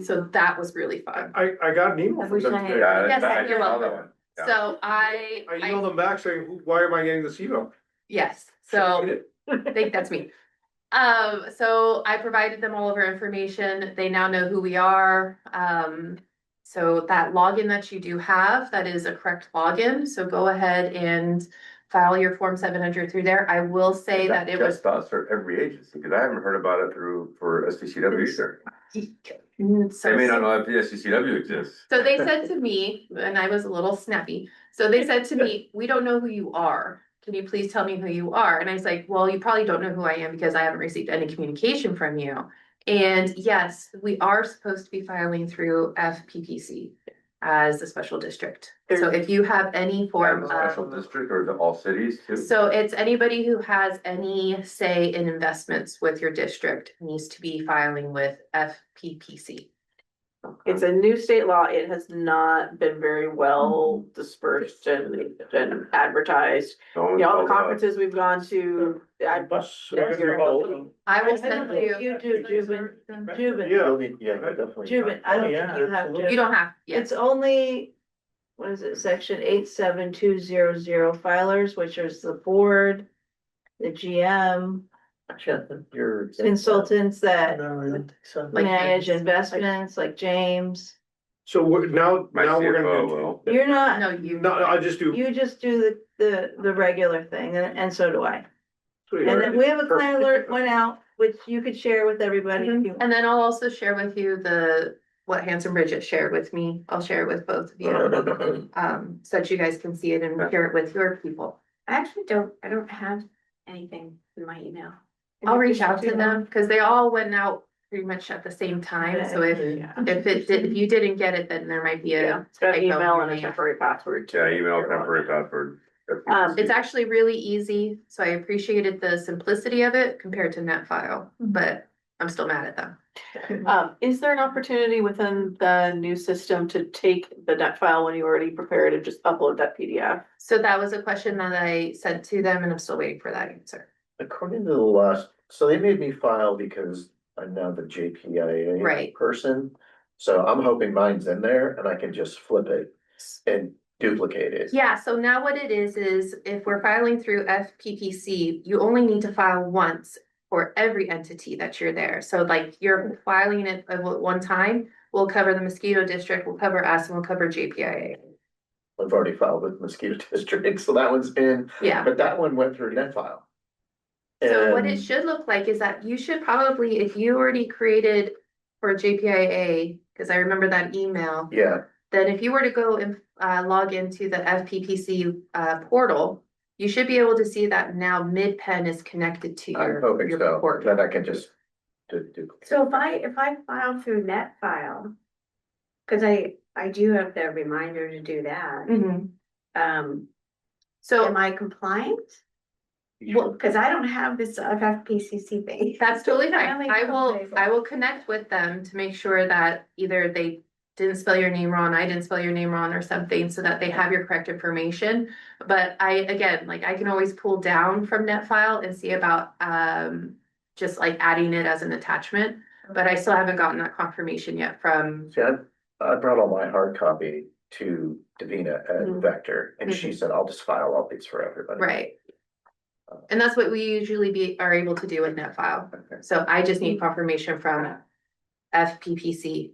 So that was really fun. I got an email from them today. Yeah, Yes, I you're saw that welcome. one. Yeah. So I emailed them back saying, why am I getting this email? yes, Should I so read it? I think that's me. So I provided them all of our information. They now know who we are. So that login that you do have, that is a correct login. So go ahead and file your Form 700 through there. I will say Is that it was. just us or every agency, because I haven't heard about it for SDCW either. They may not know if the SDCW exists. So they said to me, and I was a little snappy, so they said to me, we don't know who you are. Can you please tell me who you are? And I was like, well, you probably don't know who I am because I haven't received any communication from you. And yes, we are supposed to be filing through FPPC as a special district. So if you have any form Special of, district or is it all cities too? so it's anybody who has any say in investments with your district needs to be filing with FPPC. It's a new state law. It has not been very well dispersed and advertised. No Yeah, all one's the called conferences we've gone to, I will send you, You do, Jubin, You'll need, yeah, definitely. Jubin, I don't Yeah, think you have absolutely. you to. don't have, yes. It's only, what is it, section 87200 filers, which is the board, the GM, Actually, I think you're. consultants that No, I don't think so. Like manage James. investments, like James. So now My we're CFO gonna will. do. You're not, No, you. No, I just do. you just do the regular thing, and so do I. Sweet. And then we have a client alert went out, which you could share with everybody if you. And then I'll also share with you what Hanson Bridget shared with me. I'll share it with both of you. So that you guys can see it and share it with your people. I actually I don't have anything in my email. I'll reach out to them because they all went out pretty much at the same time. So if you didn't get it, then there might be Yeah, a. it's got typo email in and a your name. temporary password. Yeah, email temporary password. It's actually really easy. So I appreciated the simplicity of it compared to NetFile, but I'm still mad at them. Is there an opportunity within the new system to take the net file when you already prepared and just upload that PDF? So that was a question that I sent to them and I'm still waiting for that answer. According to the last, so they made me file because I'm now the JPIA Right. person. So I'm hoping mine's in there and I can just flip it and duplicate it. Yeah, so now what it is if we're filing through FPPC, you only need to file once for every entity that you're there. So like you're filing it at one time, we'll cover the mosquito district, we'll cover us, and we'll cover JPIA. I've already filed with mosquito district, so that one's in, Yeah, but that one went through NetFile. so what it And- should look like is that you should probably, if you already created for JPIA, because I remember that email, Yeah, then if you were to go and log into the FPPC portal, you should be able to see that now Mid-Pen is connected to I'm hoping your so, report. then I can just do. So if I file through NetFile, cause I do have the reminder to do that, am So I compliant? well, Cause I don't have this FFPCC thing. that's totally fine. Only I will connect with them to make sure that either they didn't spell your name wrong, I didn't spell your name wrong or something, so that they have your correct information. But again, like I can always pull down from NetFile and see about just like adding it as an attachment. But I still haven't gotten that confirmation yet from, See, I brought all my hard copy to Davina at Vector, and she said, I'll just file all these for everybody. Right. And that's what we usually are able to do with NetFile. So I just need confirmation from FPPC.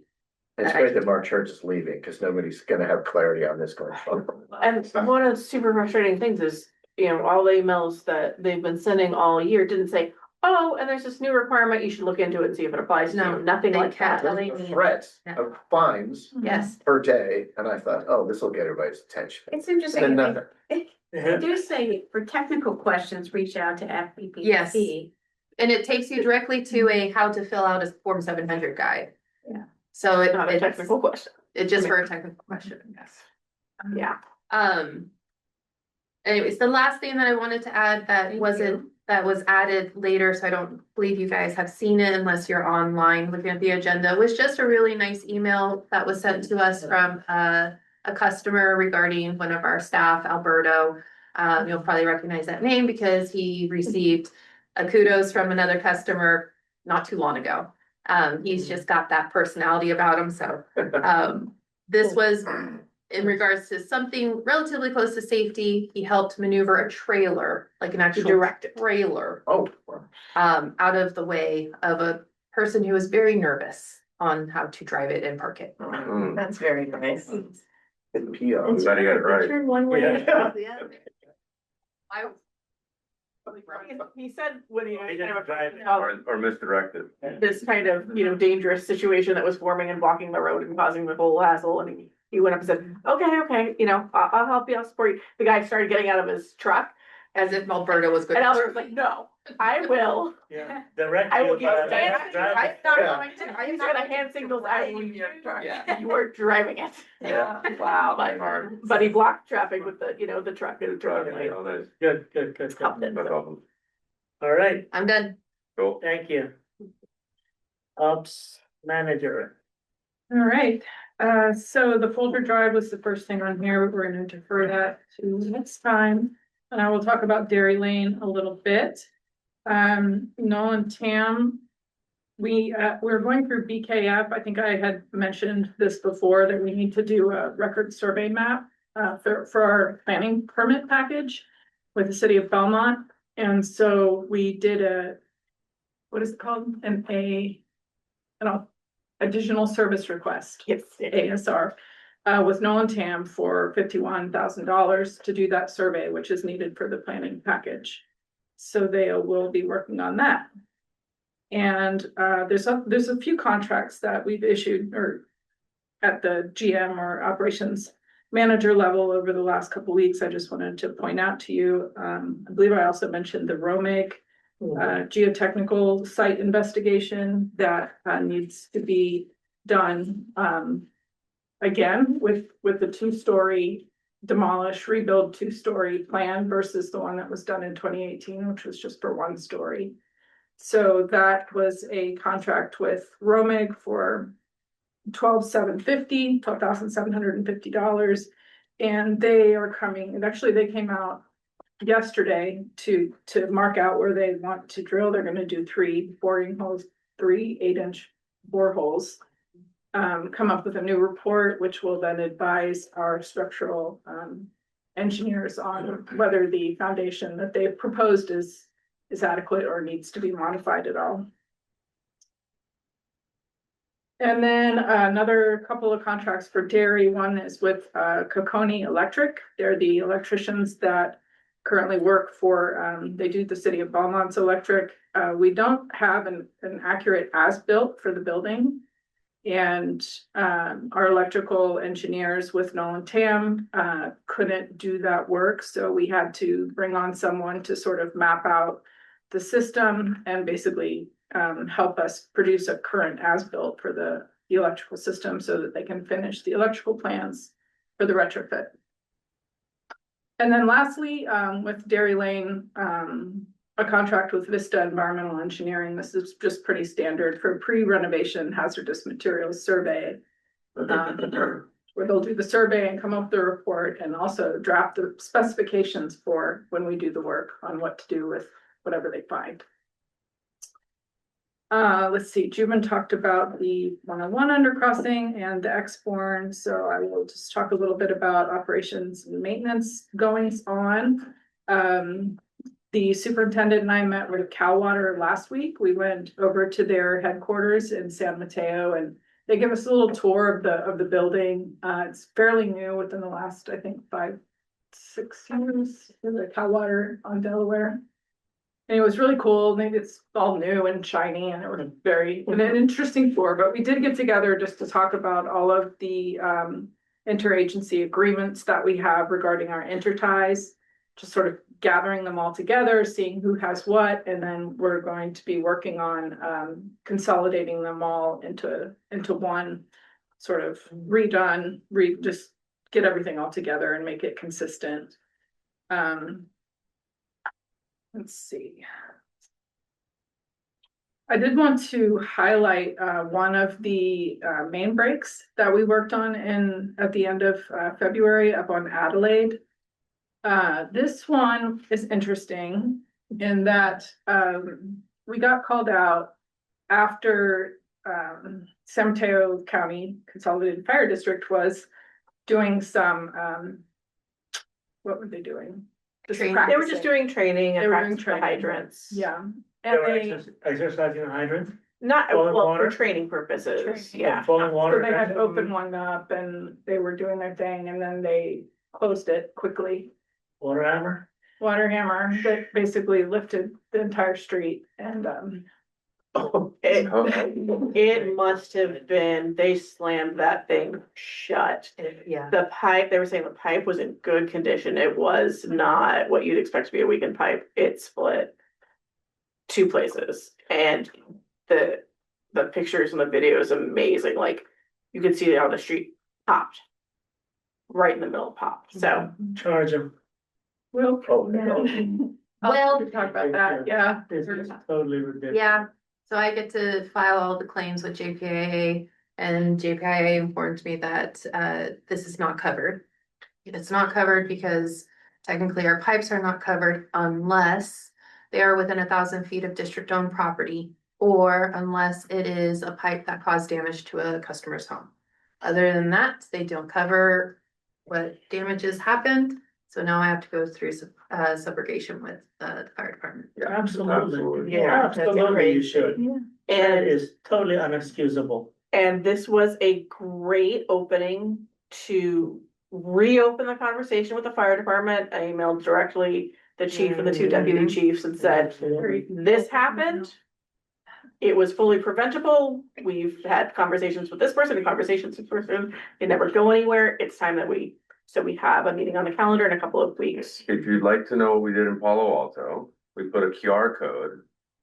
It's great that Mark Church is leaving, because nobody's gonna have clarity on this going forward. And one of the super frustrating things is, you know, all the emails that they've been sending all year didn't say, oh, and there's this new requirement, you should look into it and see if it applies to No, you, nothing they like can't. that. They There's need- a threat Yeah. of fines Yes. per day, and I thought, oh, this will get everybody's attention. It's And interesting, nothing. they do say for technical questions, reach out to FPPC. Yes. And it takes you directly to a how to fill out a Form 700 guide. Yeah. So Not a technical question. It's just for a technical question, yes. Yeah. Anyways, the last thing that I wanted to add that was added later, so I don't believe you guys have seen it unless you're online looking at the agenda, was just a really nice email that was sent to us from a customer regarding one of our staff, Alberto. You'll probably recognize that name because he received a kudos from another customer not too long ago. He's just got that personality about him, so this was in regards to something relatively close to safety. He helped maneuver a trailer, like an actual trailer, Oh. out of the way of a person who was very nervous on how to drive it and park it. That's very nice. Good PR. Glad you got it right. Turn one way. Yeah. He said when he He didn't drive it. Or misdirected. this kind of, you know, dangerous situation that was forming and blocking the road and causing the whole hassle, and he went up and said, okay, you know, I'll help you, I'll support you. The guy started getting out of his truck, As if Alberta was good. and Albert was like, no, I will. Yeah, direct I you, will give but I hand, drive I'm it. not Yeah. going to, I'm not gonna hand signals, I will use your truck. Yeah. You were driving it. Yeah. Wow, Hard. but he blocked traffic with the, you know, the truck and driving lane. Oh, nice. Good. That's awesome. All right, I'm done. Cool. thank you. Ops manager. All right, so the folder drive was the first thing on here. We're gonna defer that to next time. And I will talk about Dairy Lane a little bit. Noel and Tam, we're going through BKF. I think I had mentioned this before, that we need to do a record survey map for our planning permit package with the city of Belmont. And so we did what is it called? Additional service request. Yes. ASR, with Nolan Tam for $51,000 to do that survey, which is needed for the planning package. So they will be working on that. And there's a few contracts that we've issued or at the GM or operations manager level over the last couple of weeks. I just wanted to point out to you, I believe I also mentioned the ROMIC geotechnical site investigation that needs to be done again with the 2-story demolish, rebuild 2-story plan versus the one that was done in 2018, which was just for 1 story. So that was a contract with ROMIG for $12,750, and they are coming, and actually they came out yesterday to mark out where they want to drill. They're gonna do 3 boring holes, 3 8-inch boreholes. Come up with a new report, which will then advise our structural engineers on whether the foundation that they've proposed is adequate or needs to be modified at all. And then another couple of contracts for dairy. One is with Coconi Electric. They're the electricians that currently work for, they do the city of Belmont's electric. We don't have an accurate as-built for the building. And our electrical engineers with Nolan Tam couldn't do that work. So we had to bring on someone to sort of map out the system and basically help us produce a current as-built for the electrical system so that they can finish the electrical plans for the retrofit. And then lastly, with Dairy Lane, a contract with Vista Environmental Engineering. This is just pretty standard for pre-renovation hazardous materials survey. Where they'll do the survey and come up with the report and also draft the specifications for when we do the work on what to do with whatever they find. Let's see, Juben talked about the 101 undercrossing and the Exborn, so I will just talk a little bit about operations and maintenance goings on. The superintendent and I met with Cal Water last week. We went over to their headquarters in San Mateo, and they give us a little tour of the building. It's fairly new, within the last, I think, 5-6 years, the Cal Water on Delaware. And it was really cool. Maybe it's all new and shiny, and it was an interesting tour. But we did get together just to talk about all of the interagency agreements that we have regarding our interties, just sort of gathering them all together, seeing who has what, and then we're going to be working on consolidating them all into one sort of redone, just get everything all together and make it consistent. Let's see. I did want to highlight one of the main breaks that we worked on at the end of February up on Adelaide. This one is interesting in that we got called out after San Mateo County Consolidated Fire District was doing some what were they doing? They were just doing training and practice for hydrants. Yeah. They And were they, exercising the hydrant, Not, Boiling well, water? for training purposes, yeah. flowing so water. they had opened one up and they were doing their thing, and then they closed it quickly. Water hammer. Water hammer that basically lifted the entire street, and It must have been, they slammed that thing shut. Yeah. The pipe, they were saying the pipe was in good condition. It was not what you'd expect to be a weakened pipe. It split 2 places, and the pictures and the video is amazing. Like, you could see it on the street, popped. Right in the middle, popped. So Charge them. we'll. Well, Talk about that, yeah. This is totally ridiculous. yeah, so I get to file all the claims with JPIA, and JPIA informed me that this is not covered. It's not covered because technically our pipes are not covered unless they are within 1,000 feet of district-owned property, or unless it is a pipe that caused damage to a customer's home. Other than that, they don't cover what damages happened. So now I have to go through subrogation with the fire department. Absolutely. Yeah, Absolutely, you should. That and is totally unexcusable. And this was a great opening to reopen the conversation with the fire department. I emailed directly the chief and the 2 deputy chiefs and said, Absolutely. this happened. It was fully preventable. We've had conversations with this person and conversations with this person. They never go anywhere. It's time that we have a meeting on the calendar in a couple of weeks. If you'd like to know what we did in Palo Alto, we put a QR code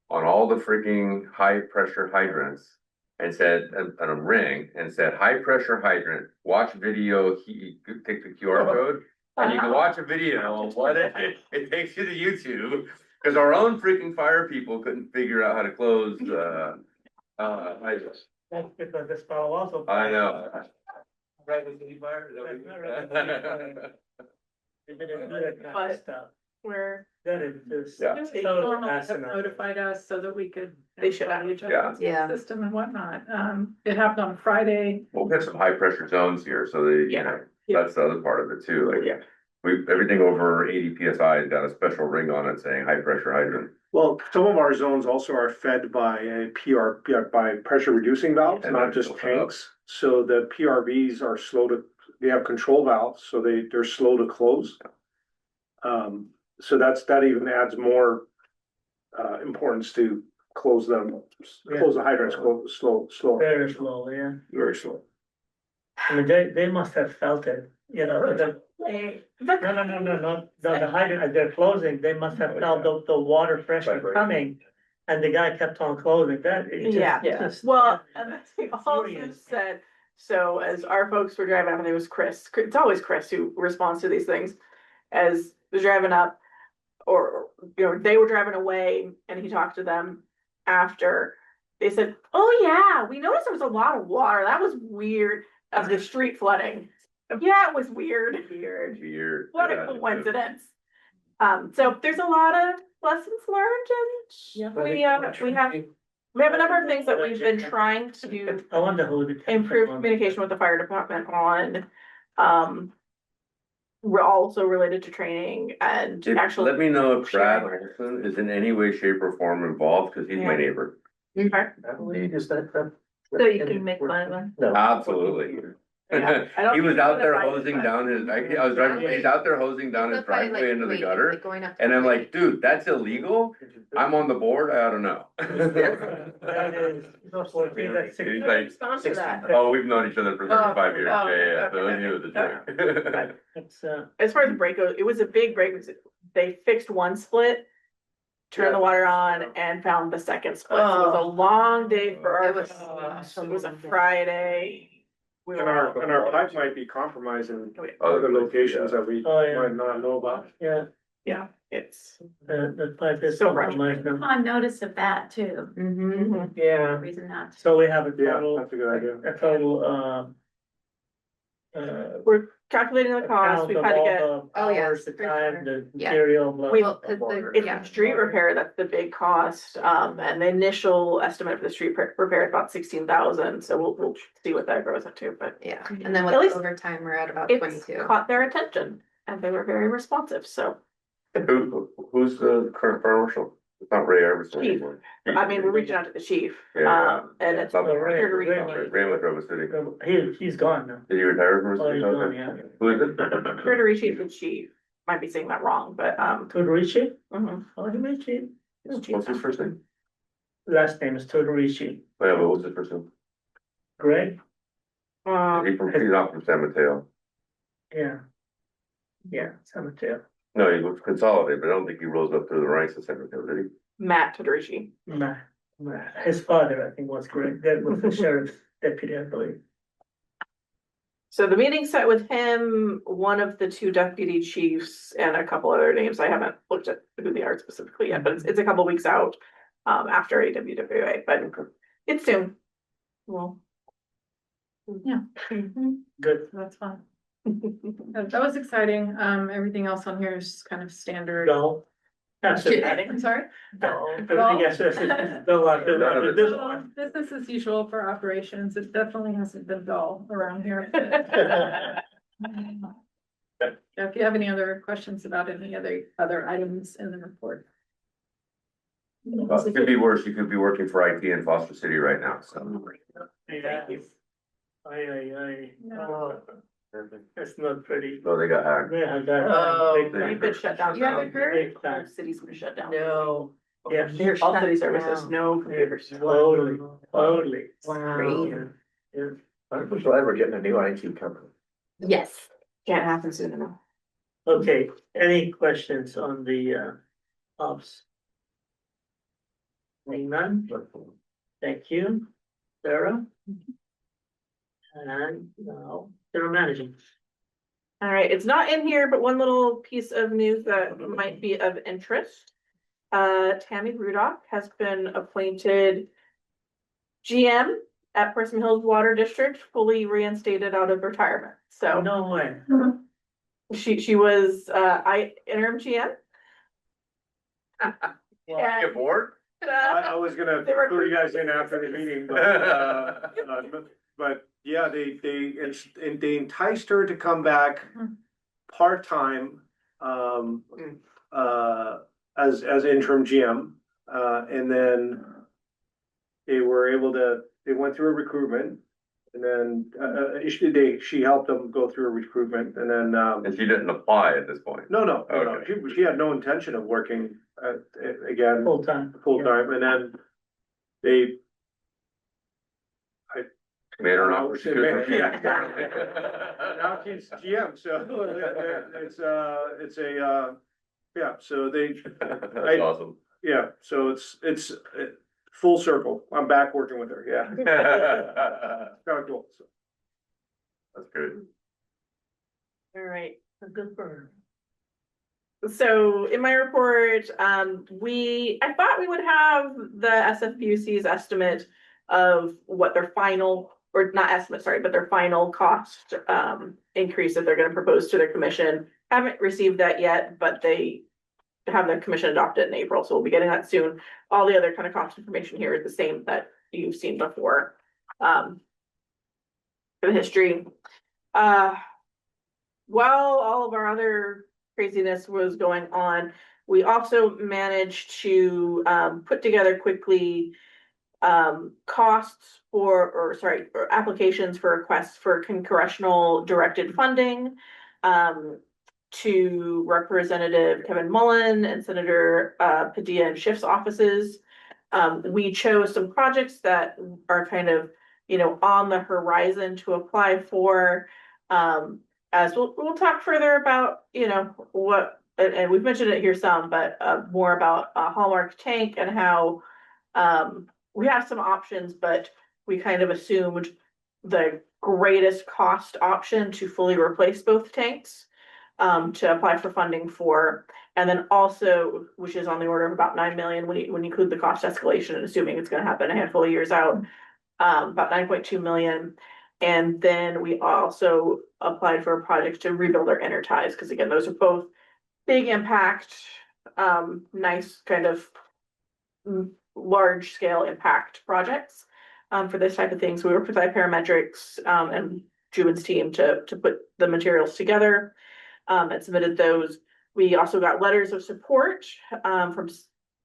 on all the freaking high pressure hydrants and said, and a ring, and said, high pressure hydrant, watch video, take the QR code. And you can watch a video on what it takes you to YouTube, because our own freaking fire people couldn't figure out how to close hydrants. That's because this fellow also. I know. Right with the fire. They didn't do that kind of But- stuff. Where That is just Yeah. They totally normally have asinine. notified us so that we could. They should have. adjust Yeah. the system and whatnot. It happened on Friday. Well, we have some high pressure zones here, so they, you know, Yeah. that's the other part of it too, like. Yeah. Everything over 80 PSI has got a special ring on it saying high pressure hydrant. Well, some of our zones also are fed by a by pressure reducing valves, And not they're just still tanks. So the PRVs are they have control valves, so they're slow to close. So that even adds more importance to close the hydrants slow, Very slow, yeah. very slow. I mean, they must have felt it, you know, no, the hydrant, as they're closing, they must have felt the water pressure coming. And the guy kept on closing, that, it Yeah. just. Well, and they also Furious. said, so as our folks were driving up, and it was Chris, it's always Chris who responds to these things. As they're driving up, or, you know, they were driving away, and he talked to them after. They said, oh yeah, we noticed there was a lot of water, that was weird, of the street flooding. Yeah, it was weird. Weird. What a coincidence. So there's a lot of lessons learned, and we We have a number of things that we've been trying to I wonder who the. improve communication with the fire department on. We're also related to training and actually. Let me know if Brad sharing. Olson is in any way, shape or form involved, cause he's my Yeah. neighbor. Okay. I believe is that. So you can make fun of them. No. Absolutely. Yeah, I don't He was think out he's there gonna fight, hosing but- down his, I was driving, he's out there hosing down his driveway into the gutter. Going up. And I'm like, dude, that's illegal. I'm on the board. I ought to know. That is, that's what we, that's six. He's like, Respond to that. oh, we've known each other for 35 years. Oh, Yeah, so okay. he was a joke. It's, As far as the break goes, it was a big break. They fixed one split, turned the water on and found the second split. So it was a long day for our, It was- it was a Friday. We And were all- our pipe might be compromised in Oh, other locations that we Oh, yeah. might not know about. yeah, Yeah, it's. the pipe is. So right. On notice of that too, Mhm. Yeah. reason not to. So we have a Yeah, total, that's a good idea. a total, We're calculating the cost. count We've of had to all get, the Oh, yes, hours, the for time, sure. the Yeah. material. blah, We- blah, Well, 'cause blah, the- blah. it's yeah. the street repair that's the big cost. And the initial estimate for the street repair is about 16,000. So we'll see what that grows up to, but Yeah, and then At with least overtime, we're at about it's 22. caught their attention and they were very responsive. So, Who's the current fire marshal? It's not Ray Iverson Chief. anymore. I mean, we're reaching out to the chief. Yeah. And it's Not the- Ray- here to reach Ray- out. Ray went to Rose City. He's gone now. Did he retire from? Oh, he's Rose gone, City? yeah. Who is it? Here to reach out to the chief. Might be saying that wrong, but, Todorichi? mhm. Oh, he Richie. What's his first name? Last name is Todorichi. Oh, yeah, but what's his first name? Greg? He's not from San Mateo. Yeah. Yeah, San Mateo. No, he was consolidated, but I don't think he rose up through the ranks of San Mateo, did he? Matt Todorici. Nah, nah. His father, I think, was Greg. That was the sheriff's deputy, I believe. So the meeting set with him, one of the two deputy chiefs and a couple other names. I haven't looked at who they are specifically yet, but it's a couple weeks out. After AWWA, but it's soon. Well. Yeah. Good. That's fun. That was exciting. Everything else on here is kind of standard. Dull. That's it. I'm sorry? Dull. Everything else is dull. After this one. Business as usual for operations. It definitely hasn't been dull around here. If you have any other questions about any other items in the report. It could be worse. You could be working for IT in Foster City right now, so. Yeah. Aye. Oh, it's not pretty. No, they got hacked. They had that. Oh, big they've been shut down. You haven't heard? Big time. Cities been shut down. No. Yeah. They're All shut city services, down. no computers. Totally, totally. Wow. Yeah. I'm glad we're getting a new IT company. Yes. Can't happen soon enough. Okay, any questions on the ops? Seeing none? Thank you, Sarah. And now, Sarah managing. All right, it's not in here, but one little piece of news that might be of interest. Tammy Rudock has been appointed GM at Person Hills Water District, fully reinstated out of retirement. So No way. she was interim GM. Get bored? I was gonna They were- fill you guys in after the meeting, but yeah, they enticed her to come back part-time, as interim GM, and then they were able to, they went through a recruitment, and then, she helped them go through a recruitment, and then, And she didn't apply at this point. no, Okay. she had no intention of working, again, Full time. full-time, and then they Made her an offer. she couldn't refuse. now she's GM, so it's a, yeah, so That's awesome. yeah, so it's full circle. I'm back working with her, yeah. Kind of cool. So. That's good. All right. Good for her. So in my report, I thought we would have the SFPUC's estimate of what their final, or not estimate, sorry, but their final cost increase that they're gonna propose to their commission. Haven't received that yet, but they have the commission adopt it in April, so we'll be getting that soon. All the other kind of cost information here is the same that you've seen before. For the history. While all of our other craziness was going on, we also managed to put together quickly costs or applications for requests for congressional directed funding to Representative Kevin Mullen and Senator Padilla and Schiff's offices. We chose some projects that are kind of, on the horizon to apply for. As we'll talk further about, what, and we've mentioned it here some, but more about Hallmark Tank and how we have some options, but we kind of assumed the greatest cost option to fully replace both tanks to apply for funding for. And then also, which is on the order of about 9 million when you include the cost escalation and assuming it's going to happen a handful of years out, about 9.2 million. And then we also applied for a project to rebuild our inner ties, because again, those are both big impact, nice kind of large scale impact projects for this type of thing. So we worked with iParametrics and Juben's team to put the materials together and submitted those. We also got letters of support from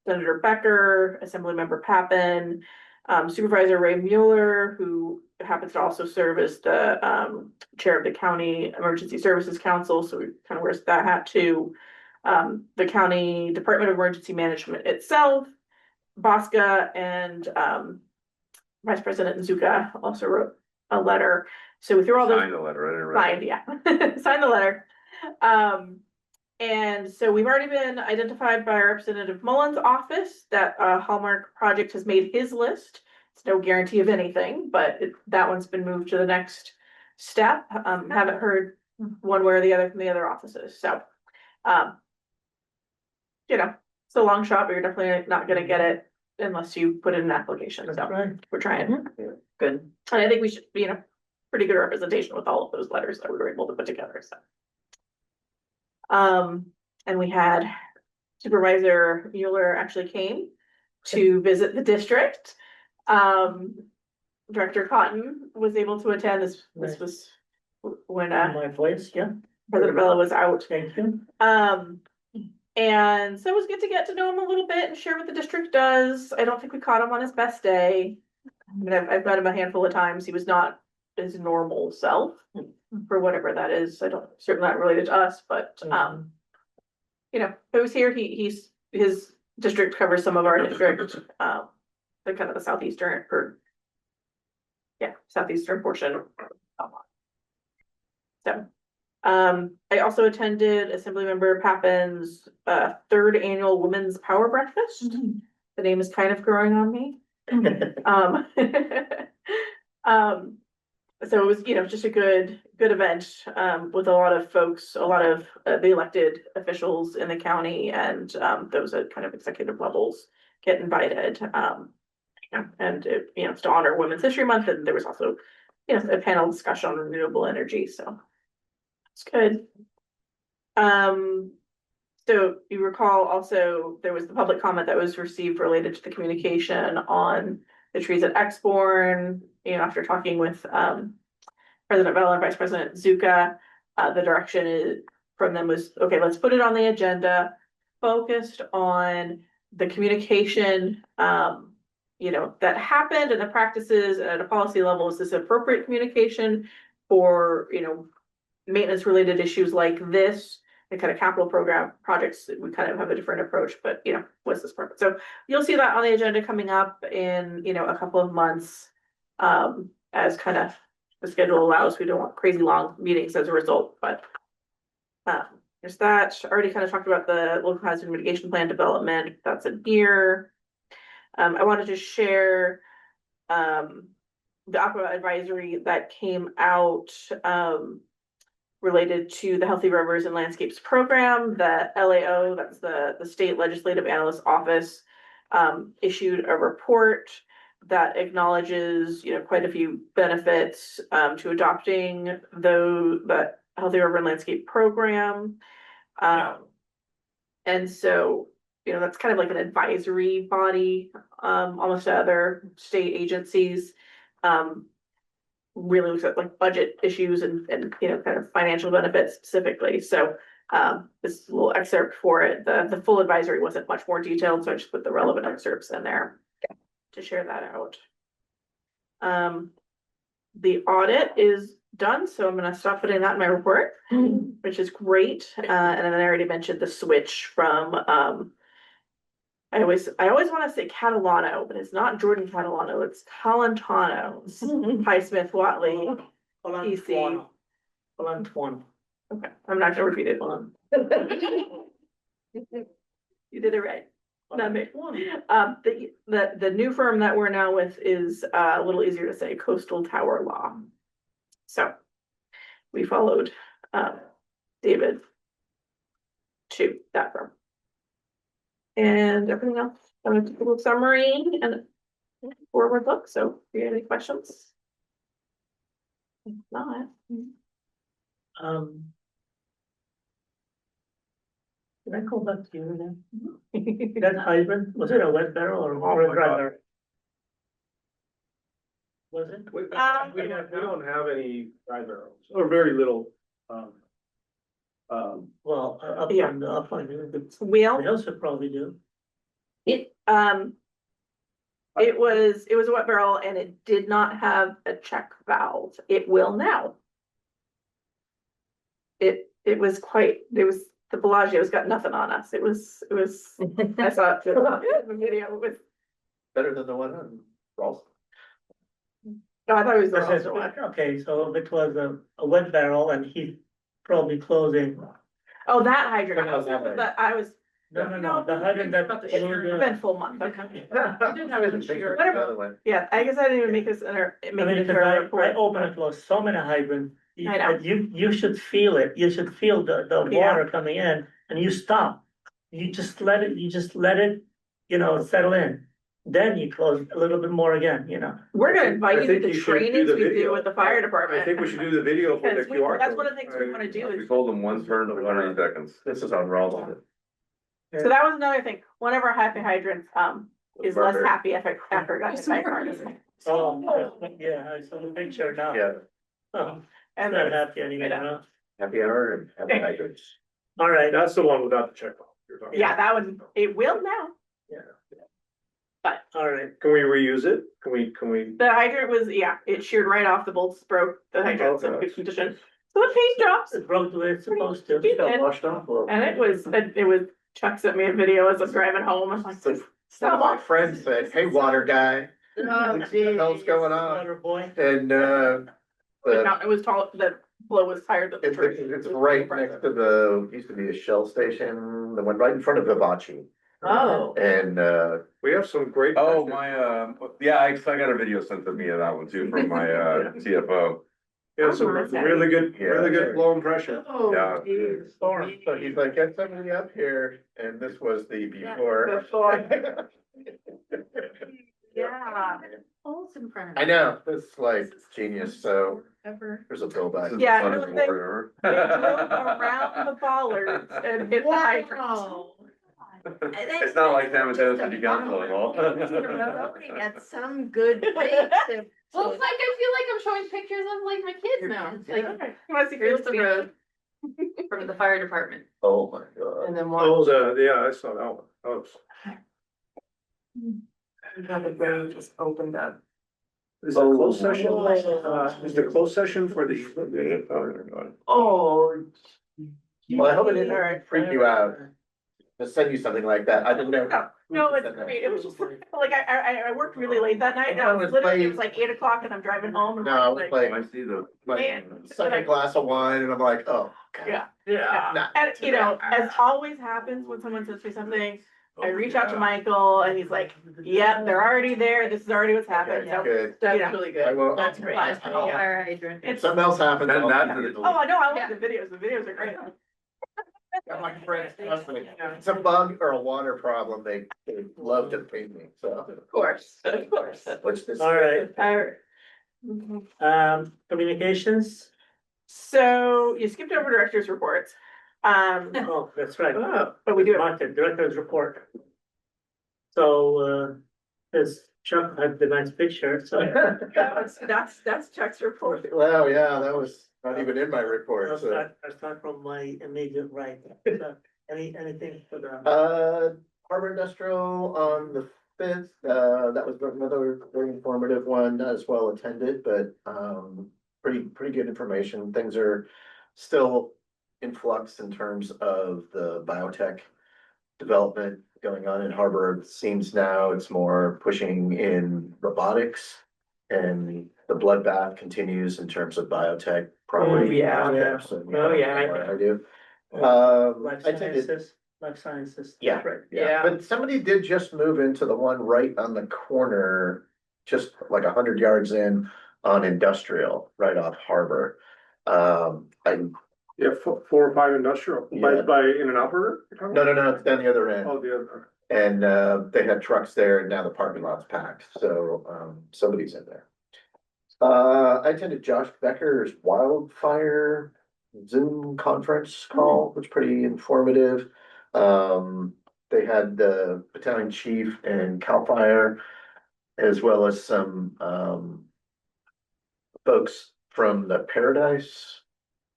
Senator Becker, Assemblymember Pappen, Supervisor Ray Mueller, who happens to also serve as the chair of the County Emergency Services Council, so we kind of wears that hat too. The County Department of Emergency Management itself, Bosca, and Vice President Nzuka also wrote a letter. So we threw all those. Signed the letter, I didn't read it. Signed, yeah. Signed the letter. And so we've already been identified by Representative Mullen's office that Hallmark project has made his list. It's no guarantee of anything, but that one's been moved to the next step. Haven't heard one way or the other from the other offices. So, it's a long shot, but you're definitely not going to get it unless you put in an application. That's So right. we're trying. Good. And I think we should be, pretty good representation with all of those letters that we were able to put together. So. And we had Supervisor Mueller actually came to visit the district. Director Cotton was able to attend. This was when My place, yeah. President Bella was out. Thank you. And so it was good to get to know him a little bit and share what the district does. I don't think we caught him on his best day. I mean, I've met him a handful of times. He was not his normal self, for whatever that is. I don't, certainly not related to us, but if it was here, his district covers some of our district, the kind of the southeastern portion. So, I also attended Assemblymember Pappen's third annual Women's Power Breakfast. The name is kind of growing on me. So it was, just a good event with a lot of folks, a lot of the elected officials in the county, and those at kind of executive levels get invited. And it's to honor Women's History Month, and there was also a panel discussion on renewable energy. So it's good. So you recall also there was the public comment that was received related to the communication on the trees at Exborn. After talking with President Bell and Vice President Zuka, the direction from them was, okay, let's put it on the agenda, focused on the communication, that happened and the practices at a policy level. Is this appropriate communication for, maintenance related issues like this? The kind of capital program projects, we kind of have a different approach, but what's this purpose? So you'll see that on the agenda coming up in, a couple of months, as kind of the schedule allows. We don't want crazy long meetings as a result, but there's that. I already kind of talked about the local hazard mitigation plan development. That's in here. I wanted to share the aqua advisory that came out related to the Healthy Rivers and Landscapes program. The LAO, that's the State Legislative Analyst Office, issued a report that acknowledges, quite a few benefits to adopting that Healthy River and Landscape program. And so, that's kind of like an advisory body, almost to other state agencies. Really looks at like budget issues and, kind of financial benefits specifically. So, this little excerpt for it, the full advisory wasn't much more detailed, so I just put the relevant excerpts in there to share that out. The audit is done, so I'm gonna stop putting that in my report, which is great. And then I already mentioned the switch from, I always want to say Catalano, but it's not Jordan Catalano, it's Talentano. Highsmith Watley. PC. Okay, I'm not gonna repeat it. You did it right. Not me. The new firm that we're now with is a little easier to say, Coastal Tower Law. So we followed David to that firm. And everything else, I'm gonna do a little summary and forward look. So if you have any questions? If not. Can I go back to you again? That hydrant, was it a wet barrel or a dry barrel? Was it? We don't have any dry barrels, or very little, Well, up Yeah. on the, We also probably do. It was a wet barrel and it did not have a check valve. It will now. It was the Bellagio's got nothing on us. It was, I saw it the video with, Better than the one on Ralston. oh, I thought it was the This is- Ralston one. Okay, so it was a wet barrel and he's probably closing. Oh, that hydrant. How's that one? That I was, No, the hydrant that. it's been full month, okay. Whatever. Yeah, I guess I didn't even make this I mean, make it because into our I report. open and close so many hydrants. I know. You should feel it. You should feel the Yeah. water coming in and you stop. You just let it, settle in. Then you close a little bit more again, We're gonna I invite you think to the you should do trainings the we do video. with the fire department. I think we should do the video for the Because QR code. that's one of the things we wanna do We is, told them one turn for 30 seconds. This is on Ralston. so that was another thing. One of our happy hydrants, is less Burger. happy after it got hit by a car. Oh, yeah, I saw the picture now. Yeah, Oh, And not then, happy anymore, huh? happy hour and happy hydrants. All right, That's the one without the check box you're talking yeah, that one, it will now. all right. Can we reuse it? Can we? The hydrant was, yeah, it sheared right off, the bolts broke, the hydrant's in good condition. So the paint drops. It broke the way it's supposed to. It did. Washed off a little. And it was, Chuck sent me a video as I'm driving home. I'm like, One of my friends said, "Hey, water guy, Oh, what the hell's going on?" Water boy. And it was tall, the flow was higher than the tree. it's right next to used to be a Shell station, the one right in front of Vivace. Oh. And We have some great. Oh, yeah, I got a video sent to me of that one too from my CFO. Yeah, some really good Yeah. flow and pressure. Yeah. Geez, storm. so he's like, "Get somebody up here," and this was the before. Yeah. Holes in front of I know, it's like genius, so Ever. there's a bill back. This is Yeah, the it funnest was like- war They drove around the bollards and hit the hydrant. It's not like San Mateo City Council at all. At some good rate to. Well, it's like, I feel like I'm showing pictures of like my kids now. It's like, Okay. Wanna see here's the Christine? road from the fire department Oh, my God. and then one. Oh, yeah, I saw that one. That was. The road just opened up. Is it a closed session? Is the closed session for the? Oh. Well, I hope it All didn't right. freak you out. To send you something like that, I didn't know how. No, it's great. It was just like, I worked really late that night. And I was literally, it was like 8 o'clock and I'm driving home. And No, I'm it's like, I see the. Man. second glass of wine, and I'm like, oh. God. Yeah. Yeah. Not And to you know, that. as always happens when someone says me something, I reach out to Michael and he's like, yep, they're already there. This is already what's happened. So, Good. you know, That's really I good. will. That's great. I- Fire hydrant. If something else happens. And I'll- that to the- Oh, no, I love the videos. The videos are great. Got my friends, trust me. It's a bug or a water problem, they love to pay me, so. Of course. What's this? All right, Alright. communications, So you skipped over director's reports. Oh, that's right. but we do have, Martin, director's report. So, this Chuck had the nice picture, so. that's Chuck's report. Well, yeah, that was not even in my report, I'll so. start from my immediate right. So, anything for the, Harbor Industrial on the fifth, that was another very informative one, not as well attended, but, pretty good information. Things are still in flux in terms of the biotech development going on in Harbor. It seems now it's more pushing in robotics, and the bloodbath continues in terms of biotech, probably. yeah. So, Oh, yeah. I do. life I attended, sciences? yeah, That's right. yeah, but somebody did just move into the one right on the corner, just like 100 yards in on Industrial, right off Harbor. I, Yeah, four or five industrial, Yeah. by In and Out Burger? you're talking no, about? no, no, it's down the other end. Oh, the other. And they had trucks there, and now the parking lot's packed, so somebody's in there. I attended Josh Becker's wildfire Zoom conference call, which was pretty informative. They had the battalion chief and CAL FIRE, as well as some folks from the Paradise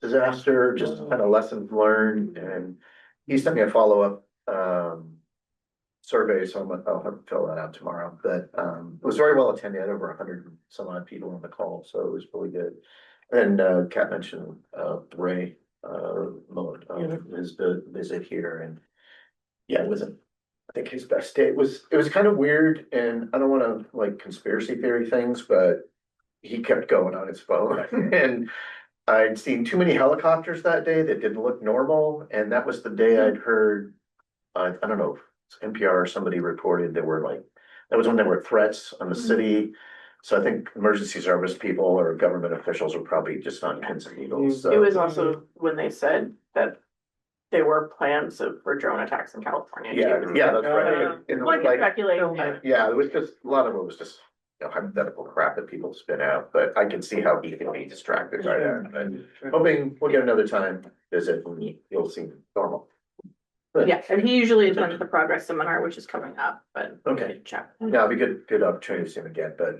disaster, just kind of lessons learned, and he sent me a follow-up survey, so I'll have to fill that out tomorrow, but it was very well attended, had over 100 and some odd people on the call, so it was really good. And Kat mentioned Ray his visit here, and yeah, it wasn't, I think, his best day. It was kind of weird, and I don't want to like conspiracy theory things, but he kept going on his phone and I'd seen too many helicopters that day that didn't look normal, and that was the day I'd heard, I don't know, it's NPR or somebody reported there were like, that was when there were threats on the city. So I think emergency service people or government officials were probably just on pins and needles, so. It was also when they said that there were plans for drone attacks in California. Yeah, that's right. And it was One can like, speculate. yeah, it was just, a lot of it was just, hypothetical crap that people spin out, but I can see how he can be distracted by that. But hoping we'll get another time visit and you'll see normal. But, Yeah, and he usually attends the progress seminar, which is coming up, but. Okay. Check. yeah, it'll be good opportunity to see him again, but,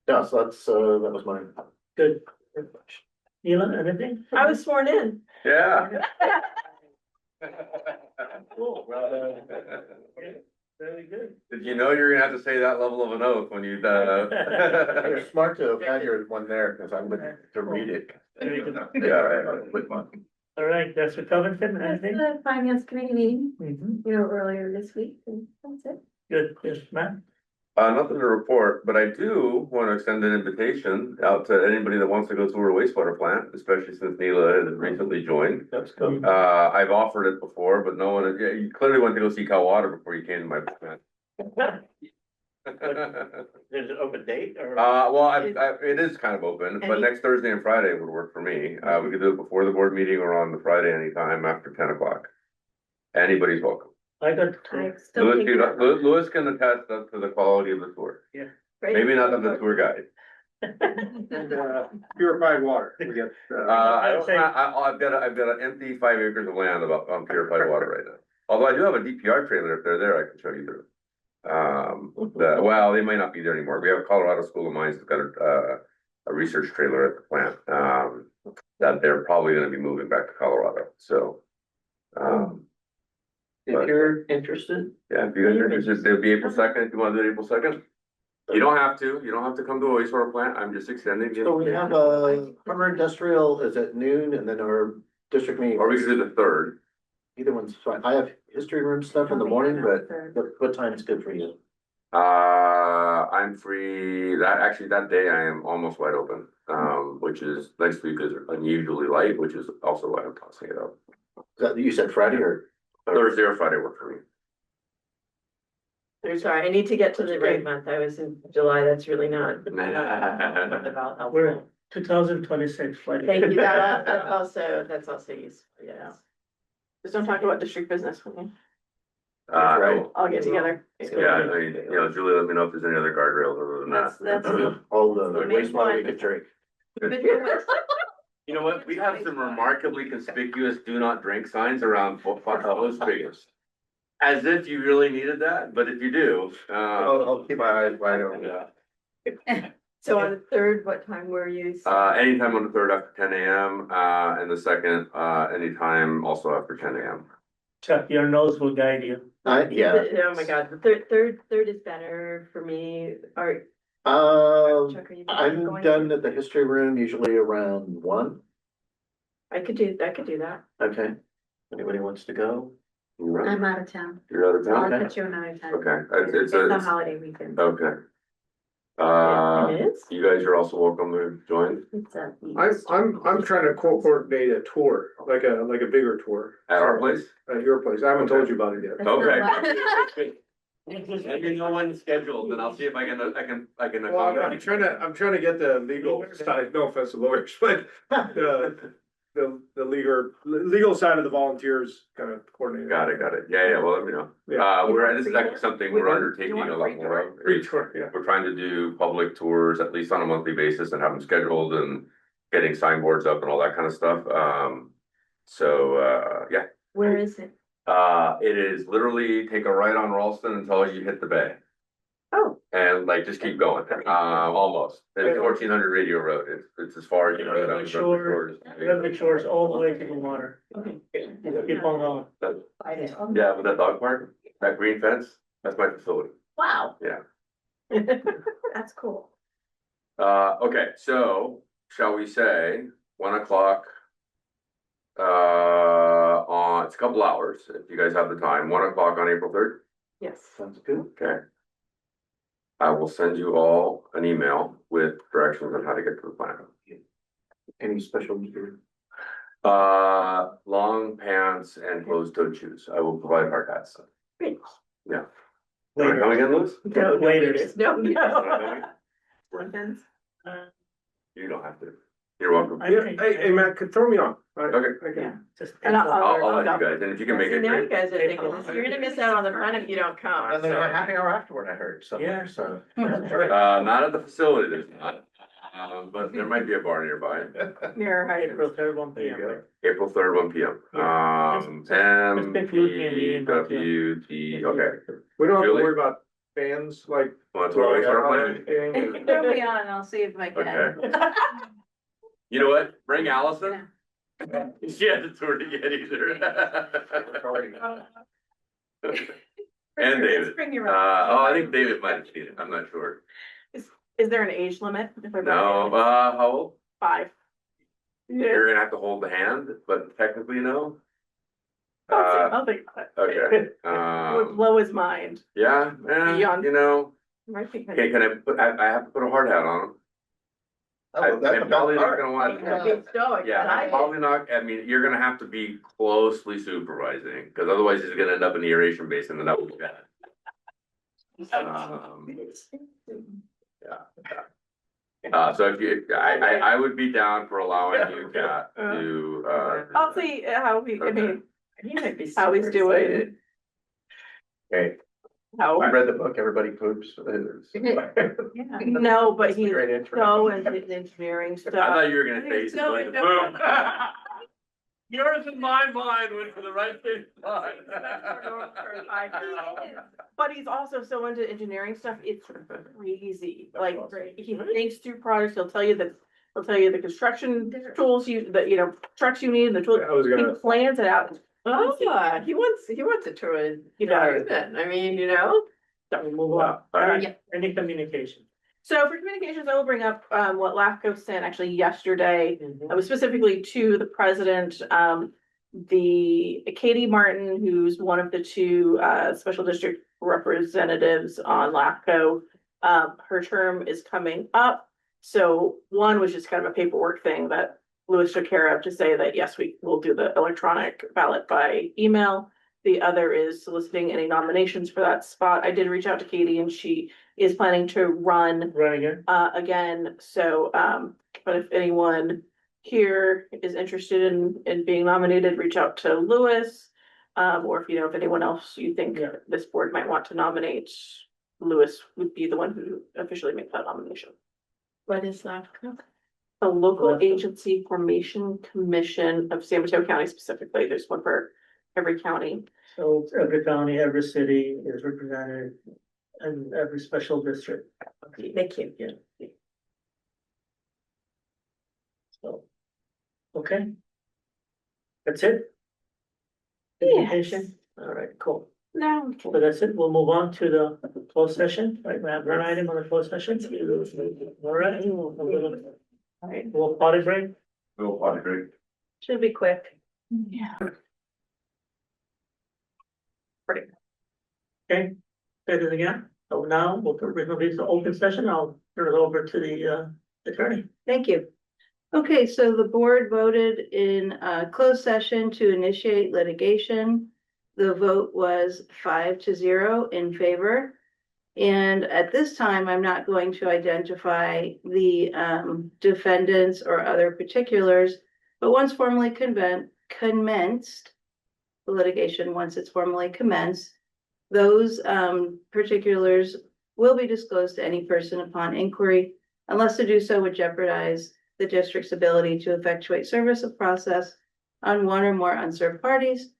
no, so that's, that was mine. Good. Neela, anything? I was sworn in. Yeah. Cool. Well, Very good. did you know you're gonna have to say that level of an oath when you, You're smart to have had your one there, because I'm going to read it. Very good. Yeah, right, with one. All right, that's for Covington, That's anything? the finance committee meeting, Mhm. earlier this week, and that's it. Good, yes, Matt? nothing to report, but I do want to extend an invitation out to anybody that wants to go tour a wastewater plant, especially since Neela has recently joined. That's cool. I've offered it before, but no one, yeah, you clearly went to go see Cal Water before you came to my plant. There's an open date or? Well, it is kind of open, but next Thursday and Friday would work for me. We could do it before the board meeting or on the Friday anytime after 10 o'clock. Anybody's welcome. I got, Louis can attest to the quality of the tour. Maybe not of the tour guide. And purified water. We get, I've got an empty 5 acres of land on purified water right now. Although I do have a DPR trailer, if they're there, I can show you through. Well, they might not be there anymore. We have Colorado School of Mines that's got a research trailer at the plant, that they're probably gonna be moving back to Colorado, so. If you're interested. Yeah, if you guys are interested, it'll be April 2nd, if you wanna do it April 2nd. You don't have to come to a wastewater plant, I'm just extending. So we have Harbor Industrial is at noon, and then our district meeting. Or we could do the 3rd. Either one's fine. I have history room stuff in the morning, but what time is good for you? I'm free, that day I am almost wide open, which is next week is unusually light, which is also why I'm tossing it up. Is that, you said Friday or? Thursday or Friday work for me. Sorry, I need to get to the right month. I was in July. That's really not. we're in 2026. Thank you. That's also useful, yes. Just don't talk about district business with me. No. I'll get together. Yeah, Julie, let me know if there's any other guardrails other than that. That's All the wastewater we could drink. You know what? We have some remarkably conspicuous do not drink signs around Los Vegas. As if you really needed that, but if you do, I'll keep my eyes wide open. yeah. So on the third, what time were you? Anytime on the third after 10 a.m. And the second, anytime also after 10 a.m. Chuck, your nose will guide you. Yeah. Oh my God, the third is better for me. Chuck, are you I'm going? done at the history room, usually around 1. I could do that. Okay. Anybody wants to go? I'm out of town. You're out of I'll town? put you another time. Okay, It's a holiday weekend. okay. It is? You guys are also welcome to join It's a. I'm trying to coordinate a tour, like a bigger tour. at our place. At your place. I haven't told you about it yet. That's not Okay. what- Let me know when scheduled, and I'll see if I can Well, I'm trying to get the legal side, no offense to lawyers, but the legal side of the volunteers kind of coordinated. Got it. Yeah, well, let me know. Yeah. This is actually something we're undertaking a lot more of. Free tour, yeah. We're trying to do public tours at least on a monthly basis and have them scheduled and getting signboards up and all that kind of stuff. Yeah. Where is it? It is literally take a right on Ralston until you hit the bay. Oh. And like, just keep going, almost. It's 1400 Radio Road. It's as far as you know. Redwood Shores all the way to the water. Keep on going. Yeah, but that dog park, that green fence, that's my facility. Wow. Yeah. That's cool. Okay, so shall we say 1 o'clock? It's a couple hours, if you guys have the time, 1 o'clock on April 3rd. Yes. Sounds good. Okay. I will send you all an email with directions on how to get to the plant. Any special gear? Long pants and closed-toed shoes. I will provide hard hats. Great. Yeah. Wanna come again, Liz? No, Waiters. No. You don't have to. You're welcome. Hey, Matt, could throw me on. Okay. Yeah. Just. And I'll let you guys, and if you can make See, it. now you great. guys are thinking, you're gonna miss out on the fun if you don't come. And there's so. a happy hour afterward, I heard, somewhere, so. Not at the facility, there's not, but there might be a bar nearby. Near Hyde. April 3rd, 1 There you p.m. go. April 3rd, 1 p.m. Just include me in the email, too. MPWD, okay. We don't have to Julie? worry about fans, like. Want to throw a waste anything. Throw me on, I'll see if I can. Okay. You know what? Bring Allison. She hasn't toured it yet either. And David. Bring your. I think David might have seen it. I'm not sure. Is there an age limit? if I bring No, it? how old? 5. You're gonna have to hold the hand, but technically no. I'll think about it. Okay. Would blow his mind. Yeah, Beyond- you know, Might be. can I put, I have to put a hard hat on him. I'm probably not gonna want to. Stoic, Yeah, but I I'm probably not, I mean, you're gonna have to be closely supervising, cause otherwise he's gonna end up in the aeration basin and that would be bad. So if you, I would be down for allowing you, Kat, to, I'll see how he, I mean, He might be how he's super doing excited. it. Okay, How, I read the book, Everybody Poops. no, but he's Great intro. so into his engineering I stuff. thought you were gonna say he's So going to into- boom. Yours and my mind went for the right thing. But he's also so into engineering stuff, it's crazy, like, he thinks through projects, he'll tell you the construction tools trucks you need, and the tools, I was he gonna, plans it out. Oh, he wants it to a. He does. I mean, you know. So we'll move on. All right. Any communication. So for communications, I will bring up what LAFCO sent actually yesterday. It was specifically to the president, the Katie Martin, who's one of the 2 special district representatives on LAFCO. Her term is coming up. So one was just kind of a paperwork thing that Louis took care of to say that, yes, we will do the electronic ballot by email. The other is soliciting any nominations for that spot. I did reach out to Katie and she is planning to run again. So, but if anyone here is interested in being nominated, reach out to Louis. Or if anyone else you think this board might want to nominate, Louis would be the one who officially makes that nomination. What is LAFCO? The local agency formation commission of San Mateo County specifically, there's one for every county. So every county, every city is represented and every special district. Thank you. Yeah. So, okay. That's it? Communication? All right, cool. No. So that's it. We'll move on to the closed session, right? We have one item on the closed session. All right. All right, we'll potty break. We'll potty break. Should be quick. Yeah. Okay, say this again. So now we'll release the open session. I'll turn it over to the attorney. Thank you. Okay, so the board voted in closed session to initiate litigation. The vote was 5-0 in favor. And at this time, I'm not going to identify the defendants or other particulars, but once formally commenced, the litigation, once it's formally commenced, those particulars will be disclosed to any person upon inquiry, unless to do so would jeopardize the district's ability to effectuate service of process on one or more unserved parties,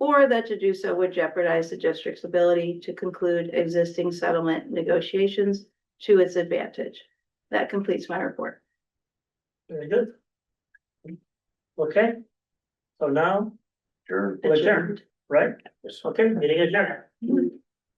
or that to do so would jeopardize the district's ability to conclude existing settlement negotiations to its advantage. That completes my report. Very good. Okay. So now, Sure. we'll adjourn, right? Yes. Okay, meeting adjourned.